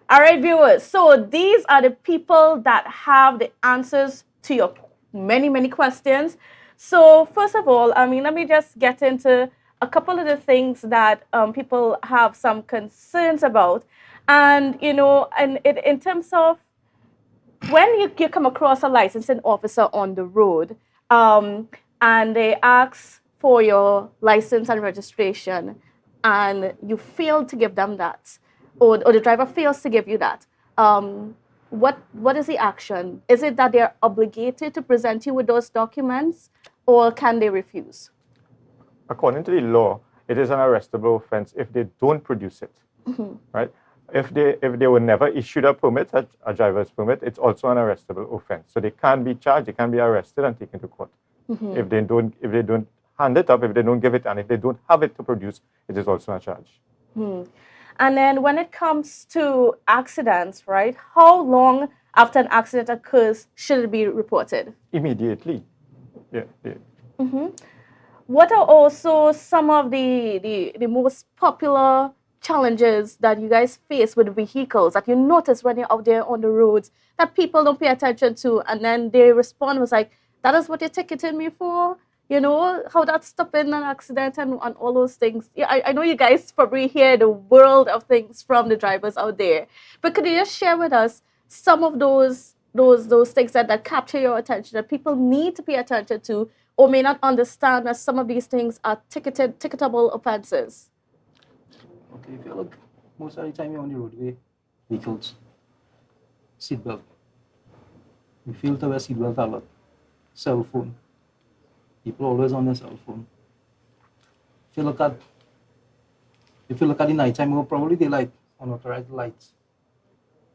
All right, viewers. So these are the people that have the answers to your many, many questions. So first of all, let me just get into a couple of the things that people have some concerns about. And, in terms of when you come across a licensing officer on the road and they ask for your license and registration and you fail to give them that, or the driver fails to give you that, what is the action? Is it that they're obligated to present you with those documents, or can they refuse? According to the law, it is an arrestable offense if they don't produce it, right? If they were never issued a permit, a driver's permit, it's also an arrestable offense. So they can be charged, they can be arrested and taken to court. If they don't hand it up, if they don't give it, and if they don't have it to produce, it is also a charge. And then when it comes to accidents, right? How long after an accident occurs should it be reported? Immediately. Yeah. What are also some of the most popular challenges that you guys face with vehicles that you notice when you're out there on the roads that people don't pay attention to, and then they respond was like, that is what you're ticketing me for? How that's stopping an accident and all those things. Yeah, I know you guys probably hear the world of things from the drivers out there, but could you just share with us some of those things that capture your attention that people need to pay attention to or may not understand that some of these things are ticketable offenses? Okay, if you look, most of the time you're on the roadway, vehicles, seatbelt. You feel to wear seatbelt a lot. Cell phone. People always on their cell phone. If you look at the nighttime, more probably they like unauthorized lights.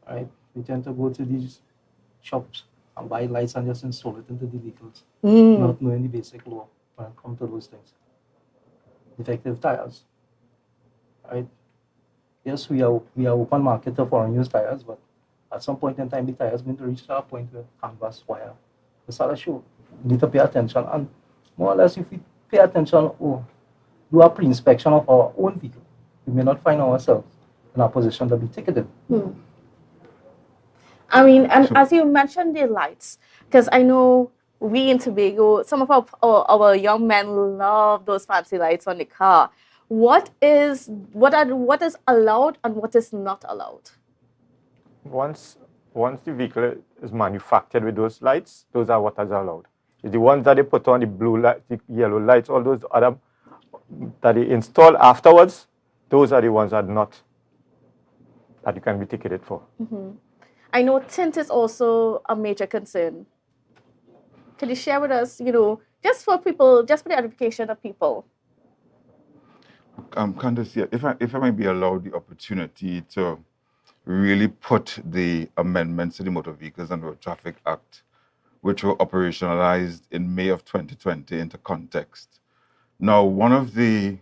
Right? We tend to go to these shops and buy lights and just install it into the vehicles, not knowing the basic law when it comes to those things. Defective tires. Right? Yes, we are open market to foreign use tires, but at some point in time, the tires going to reach to a point where canvas wire. It's not a show. You need to pay attention, and more or less, if we pay attention or do a pre-inspection of our own vehicle, we may not find ourselves in a position to be ticketed. And as you mentioned the lights, because I know we in Tobago, some of our young men love those fancy lights on the car. What is allowed and what is not allowed? Once the vehicle is manufactured with those lights, those are what is allowed. The ones that they put on, the blue light, the yellow lights, all those other that they install afterwards, those are the ones that you can be ticketed for. I know tint is also a major concern. Can you share with us, just for the edification of people? Candace, yeah, if I might be allowed the opportunity to really put the amendments to the Motor Vehicles and Road Traffic Act, which were operationalized in May of 2020, into context. Now, one of the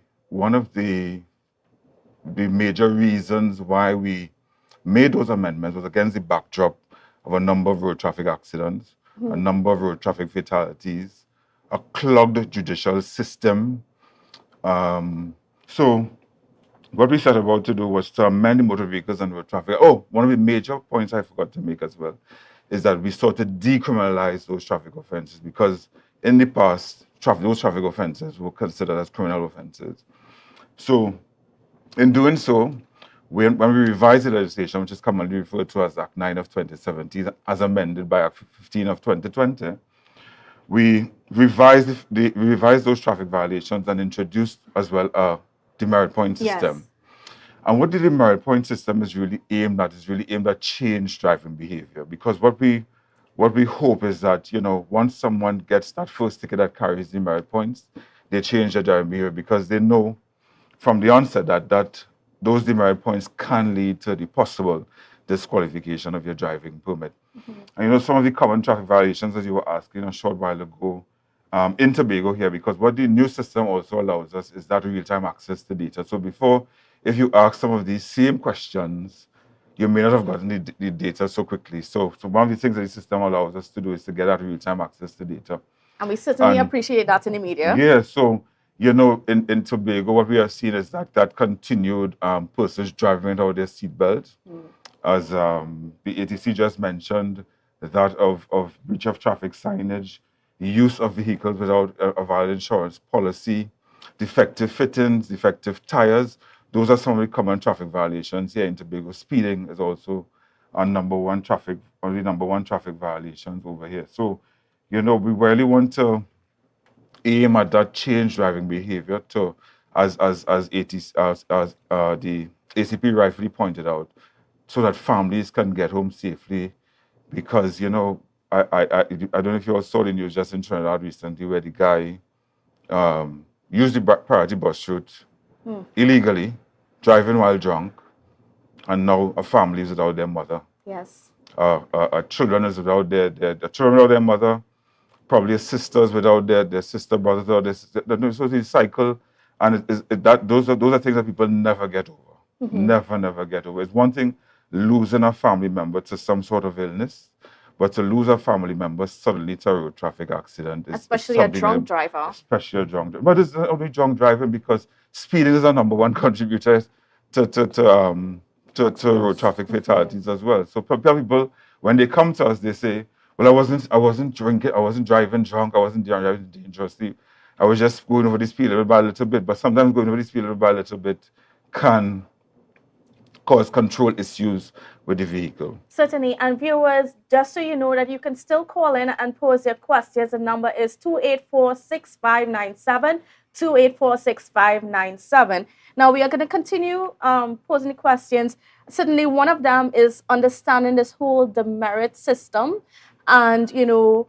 major reasons why we made those amendments was against the backdrop of a number of road traffic accidents, a number of road traffic fatalities, a clogged judicial system. So what we set about to do was to amend the Motor Vehicles and Road Traffic. Oh, one of the major points I forgot to make as well is that we sort of decriminalize those traffic offences, because in the past, those traffic offences were considered as criminal offences. So in doing so, when we revised the legislation, which is commonly referred to as Act 9 of 2017, as amended by Act 15 of 2020, we revised those traffic violations and introduced as well a demerit point system. Yes. And what the demerit point system is really aimed at change driving behavior. Because what we hope is that, you know, once someone gets that first ticket that carries demerit points, they change their driving behavior, because they know from the onset that those demerit points can lead to the possible disqualification of your driving permit. And you know, some of the common traffic violations, as you were asking a short while ago, in Tobago here, because what the new system also allows us is that real-time access to data. So before, if you ask some of these same questions, you may not have gotten the data so quickly. So one of the things that the system allows us to do is to get that real-time access to data. And we certainly appreciate that in the media. Yeah, so, you know, in Tobago, what we are seeing is that continued persons driving without their seatbelt, as the ATC just mentioned, that of breach of traffic signage, use of vehicles without a valid insurance policy, defective fittings, defective tires. Those are some of the common traffic violations here in Tobago. Speeding is also our number one traffic violations over here. So, you know, we really want to aim at that change driving behavior to, as the ACP rightfully pointed out, so that families can get home safely. Because, you know, I don't know if you all saw the news just in Trinidad recently, where the guy used the priority bus route illegally, driving while drunk, and now a family is without their mother. Yes. Children is without their children without their mother, probably sisters without their sister, brothers without their sister. So the cycle, and those are things that people never get over. Never get over. It's one thing losing a family member to some sort of illness, but to lose a family member suddenly to a road traffic accident is especially a drunk driver. Especially a drunk driver. But it's not only drunk driving, because speeding is our number one contributor to road traffic fatalities as well. So people, when they come to us, they say, well, I wasn't drinking, I wasn't driving drunk, I wasn't driving dangerously. I was just going over the speed limit by a little bit. But sometimes going over the speed limit by a little bit can cause control issues with the vehicle. Certainly. And viewers, just so you know that you can still call in and pose your questions. The number is 284-6597, 284-6597. Now, we are going to continue posing the questions. Certainly, one of them is understanding this whole demerit system. And, you know,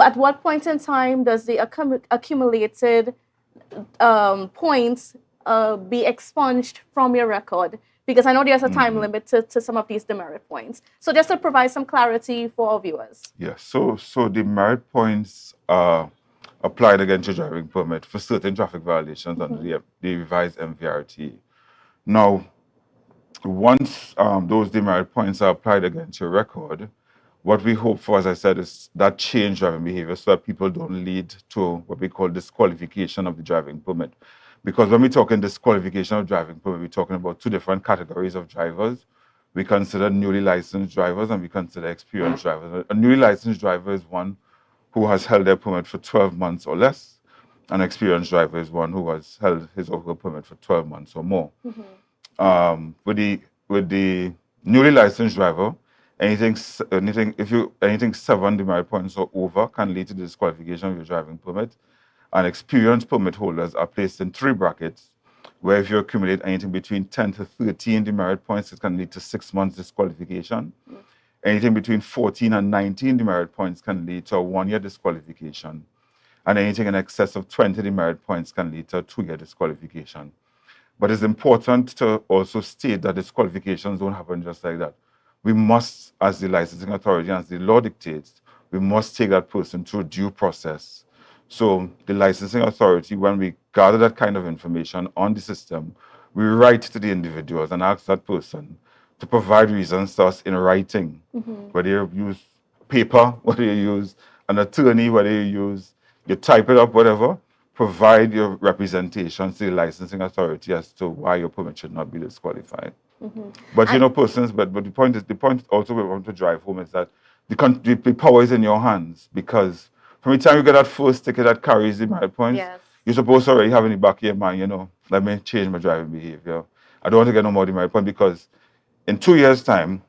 at what point in time does the accumulated points be expunged from your record? Because I know there's a time limit to some of these demerit points. So just to provide some clarity for our viewers. Yes, so demerit points are applied against your driving permit for certain traffic violations under the revised MVRT. Now, once those demerit points are applied against your record, what we hope for, as I said, is that change driving behavior so that people don't lead to what we call disqualification of the driving permit. Because when we talk in disqualification of driving permit, we're talking about two different categories of drivers. We consider newly licensed drivers and we consider experienced drivers. A newly licensed driver is one who has held their permit for 12 months or less. An experienced driver is one who has held his or her permit for 12 months or more. With the newly licensed driver, anything 7 demerit points or over can lead to the disqualification of your driving permit. And experienced permit holders are placed in 3 brackets, where if you accumulate anything between 10 to 13 demerit points, it can lead to 6 months disqualification. Anything between 14 and 19 demerit points can lead to a 1-year disqualification. And anything in excess of 20 demerit points can lead to a 2-year disqualification. But it's important to also state that disqualifications don't happen just like that. We must, as the licensing authority, as the law dictates, we must take that person through due process. So the licensing authority, when we gather that kind of information on the system, we write to the individuals and ask that person to provide reasons to us in writing, whether you use paper, whether you use an attorney, whether you type it up, whatever, provide your representation to the licensing authority as to why your permit should not be disqualified. But you know, but the point also we want to drive home is that the power is in your hands, because from the time you get that first ticket that carries the merit points, you're supposed to already have in the back of your mind, let me change my driving behavior. I don't want to get no more demerit points, because in 2 years' time,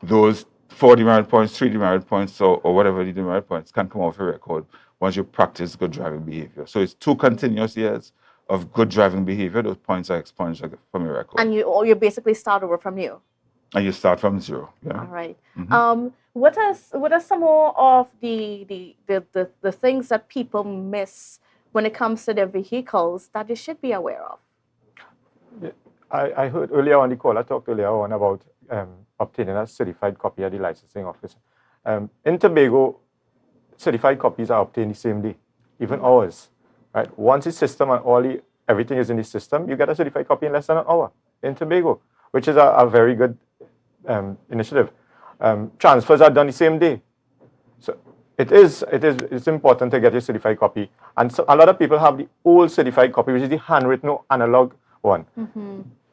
those 4 demerit points, 3 demerit points, or whatever the demerit points can come off your record once you practice good driving behavior. So it's 2 continuous years of good driving behavior. Those points are expunged from your record. And you basically start over from new. And you start from 0. Yeah. All right. What are some more of the things that people miss when it comes to their vehicles that they should be aware of? I heard earlier on the call, I talked earlier on about obtaining a certified copy of the licensing officer. In Tobago, certified copies are obtained the same day, even hours. Right? Once the system and everything is in the system, you get a certified copy in less than an hour in Tobago, which is a very good initiative. Transfers are done the same day. So it's important to get your certified copy. And so a lot of people have the old certified copy, which is the handwritten analog one.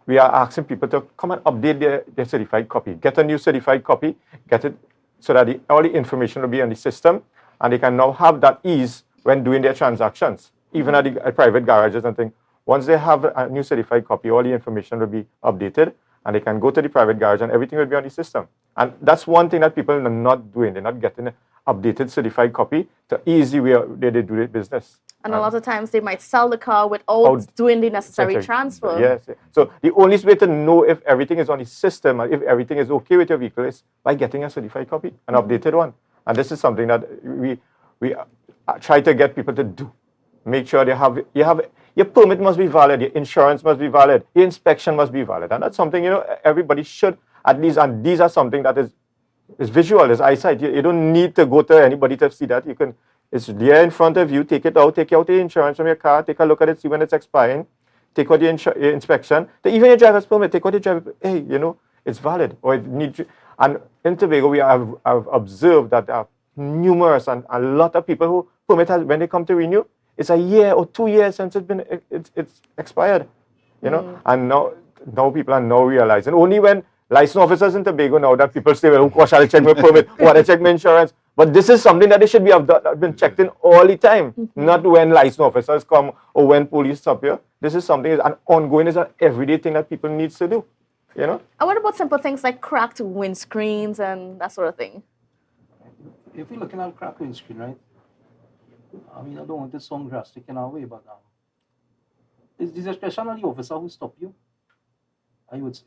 We are asking people to come and update their certified copy. Get a new certified copy, get it so that all the information will be on the system, and they can now have that ease when doing their transactions, even at the private garages and things. Once they have a new certified copy, all the information will be updated, and they can go to the private garage and everything will be on the system. And that's one thing that people are not doing. They're not getting an updated certified copy to easy way they do their business. And a lot of times they might sell the car without doing the necessary transfer. Yes. So the only way to know if everything is on the system or if everything is okay with your vehicle is by getting a certified copy, an updated one. And this is something that we try to get people to do. Make sure your permit must be valid, your insurance must be valid, your inspection must be valid. And that's something, everybody should at least, and these are something that is visual, is eyesight. You don't need to go to anybody to see that. It's there in front of you. Take it out. Take out the insurance from your car. Take a look at it. See when it's expiring. Take out your inspection. Even your driver's permit. Take out your driver's. Hey, it's valid. Or it needs. And in Tobago, we have observed that there are numerous and a lot of people who permit when they come to renew, it's a year or 2 years since it's expired. And now people are now realizing only when license officers in Tobago now that people say, well, what shall I check my permit? What I check my insurance? But this is something that they should have been checked in all the time, not when license officers come or when police stop you. This is something, an ongoing, is an everyday thing that people need to do, And what about simple things like cracked windscreens and that sort of thing? If you're looking at cracked windscreen, right? I mean, I don't want to sound drastic in our way, but is this especially on the officer who stopped you? I would say.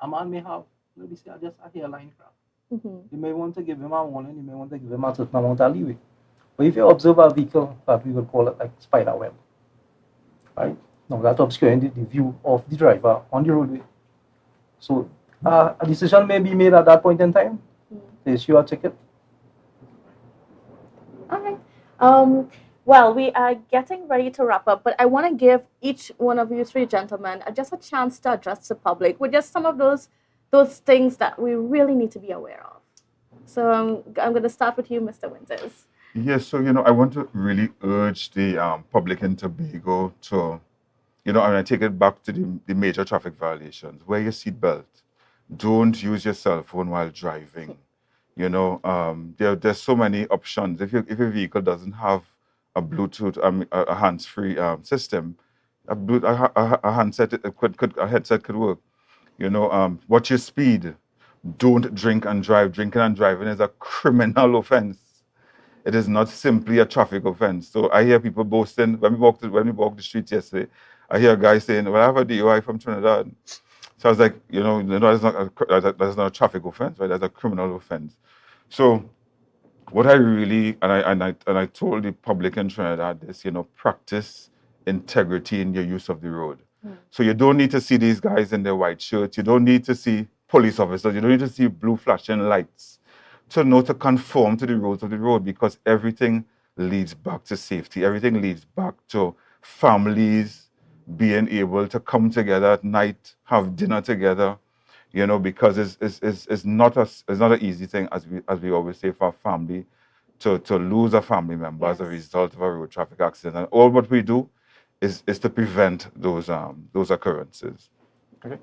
A man may have, let me say, just a hairline crack. You may want to give him a warning, you may want to give him a certain amount of leeway. But if you observe a vehicle that we would call it like spider web, right? Now that's obscuring the view of the driver on the roadway. So a decision may be made at that point in time to issue a ticket. All right. Well, we are getting ready to wrap up, but I want to give each one of you 3 gentlemen just a chance to address the public with just some of those things that we really need to be aware of. So I'm going to start with you, Mr. Winters. Yes, so, I want to really urge the public in Tobago to, I take it back to the major traffic violations. Wear your seatbelt. Don't use your cell phone while driving. There's so many options. If your vehicle doesn't have a Bluetooth, a hands-free system, a handset, a headset could work. Watch your speed. Don't drink and drive. Drinking and driving is a criminal offense. It is not simply a traffic offense. So I hear people boasting. When we walked the streets yesterday, I hear a guy saying, well, I have a DUI from Trinidad. So I was like, that's not a traffic offense, right? That's a criminal offense. So what I really, and I told the public in Trinidad this, practice integrity in your use of the road. So you don't need to see these guys in their white shirts. You don't need to see police officers. You don't need to see blue flashing lights to know to conform to the rules of the road, because everything leads back to safety. Everything leads back to families being able to come together at night, have dinner together, because it's not an easy thing, as we always say, for a family to lose a family member as a result of a road traffic accident. And all what we do is to prevent those occurrences. Okay.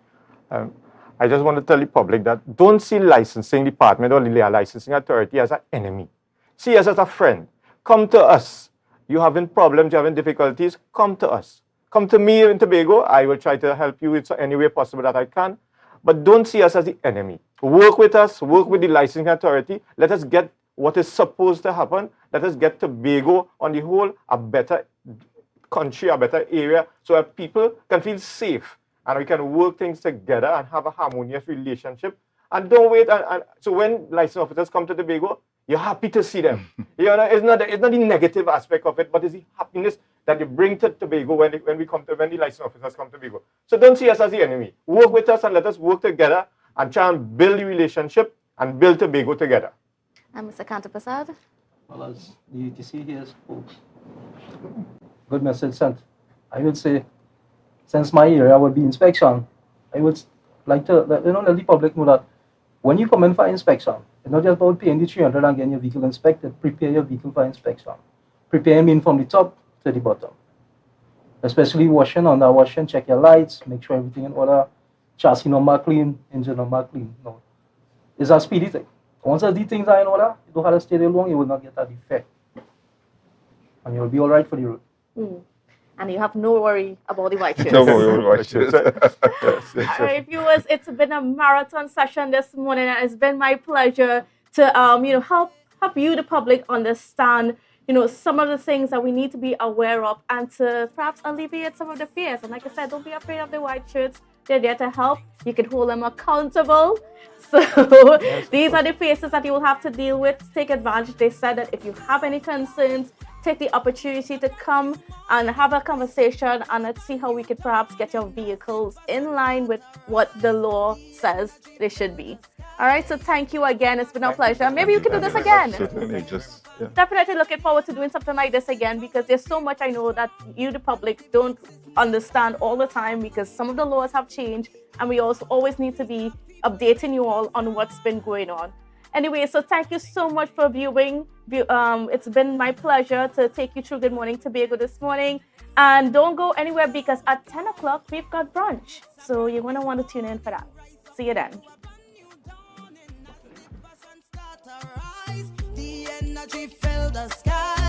I just want to tell the public that don't see licensing department or the licensing authority as an enemy. See us as a friend. Come to us. You having problems, you having difficulties, come to us. Come to me in Tobago. I will try to help you in any way possible that I can. But don't see us as the enemy. Work with us, work with the licensing authority. Let us get what is supposed to happen. Let us get Tobago on the whole a better country, a better area, so that people can feel safe and we can work things together and have a harmonious relationship. And don't wait. So when license officers come to Tobago, you're happy to see them. You know, it's not the negative aspect of it, but it's the happiness that they bring to Tobago when the license officers come to Tobago. So don't see us as the enemy. Work with us and let us work together and try and build the relationship and build Tobago together. And Mr. Kantapasad? Well, as the UTC here spoke, good message sent. I would say, since my area would be inspection, I would like to let the public know that when you come in for inspection, it's not just about paying the 300 and getting your vehicle inspected. Prepare your vehicle for inspection. Prepare mean from the top to the bottom. Especially washing, under washing, check your lights, make sure everything in order. Chassis number clean, engine number clean. No, it's a speedy thing. Once these things are in order, you don't have to stay there long, you will not get a defect. And you'll be all right for the road. And you have no worry about the white shirts. No worry about white shirts. All right, viewers, it's been a marathon session this morning, and it's been my pleasure to help you, the public, understand some of the things that we need to be aware of and to perhaps alleviate some of the fears. And like I said, don't be afraid of the white shirts. They're there to help. You can hold them accountable. So these are the faces that you will have to deal with. Take advantage. They said that if you have any concerns, take the opportunity to come and have a conversation and let's see how we could perhaps get your vehicles in line with what the law says they should be. All right, so thank you again. It's been a pleasure. Maybe you can do this again. Certainly, Definitely looking forward to doing something like this again because there's so much I know that you, the public, don't understand all the time because some of the laws have changed and we also always need to be updating you all on what's been going on. Anyway, so thank you so much for viewing. It's been my pleasure to take you through Good Morning Tobago this morning. And don't go anywhere because at 10 o'clock, we've got brunch. So you're going to want to tune in for that. See you then. The energy fill the sky.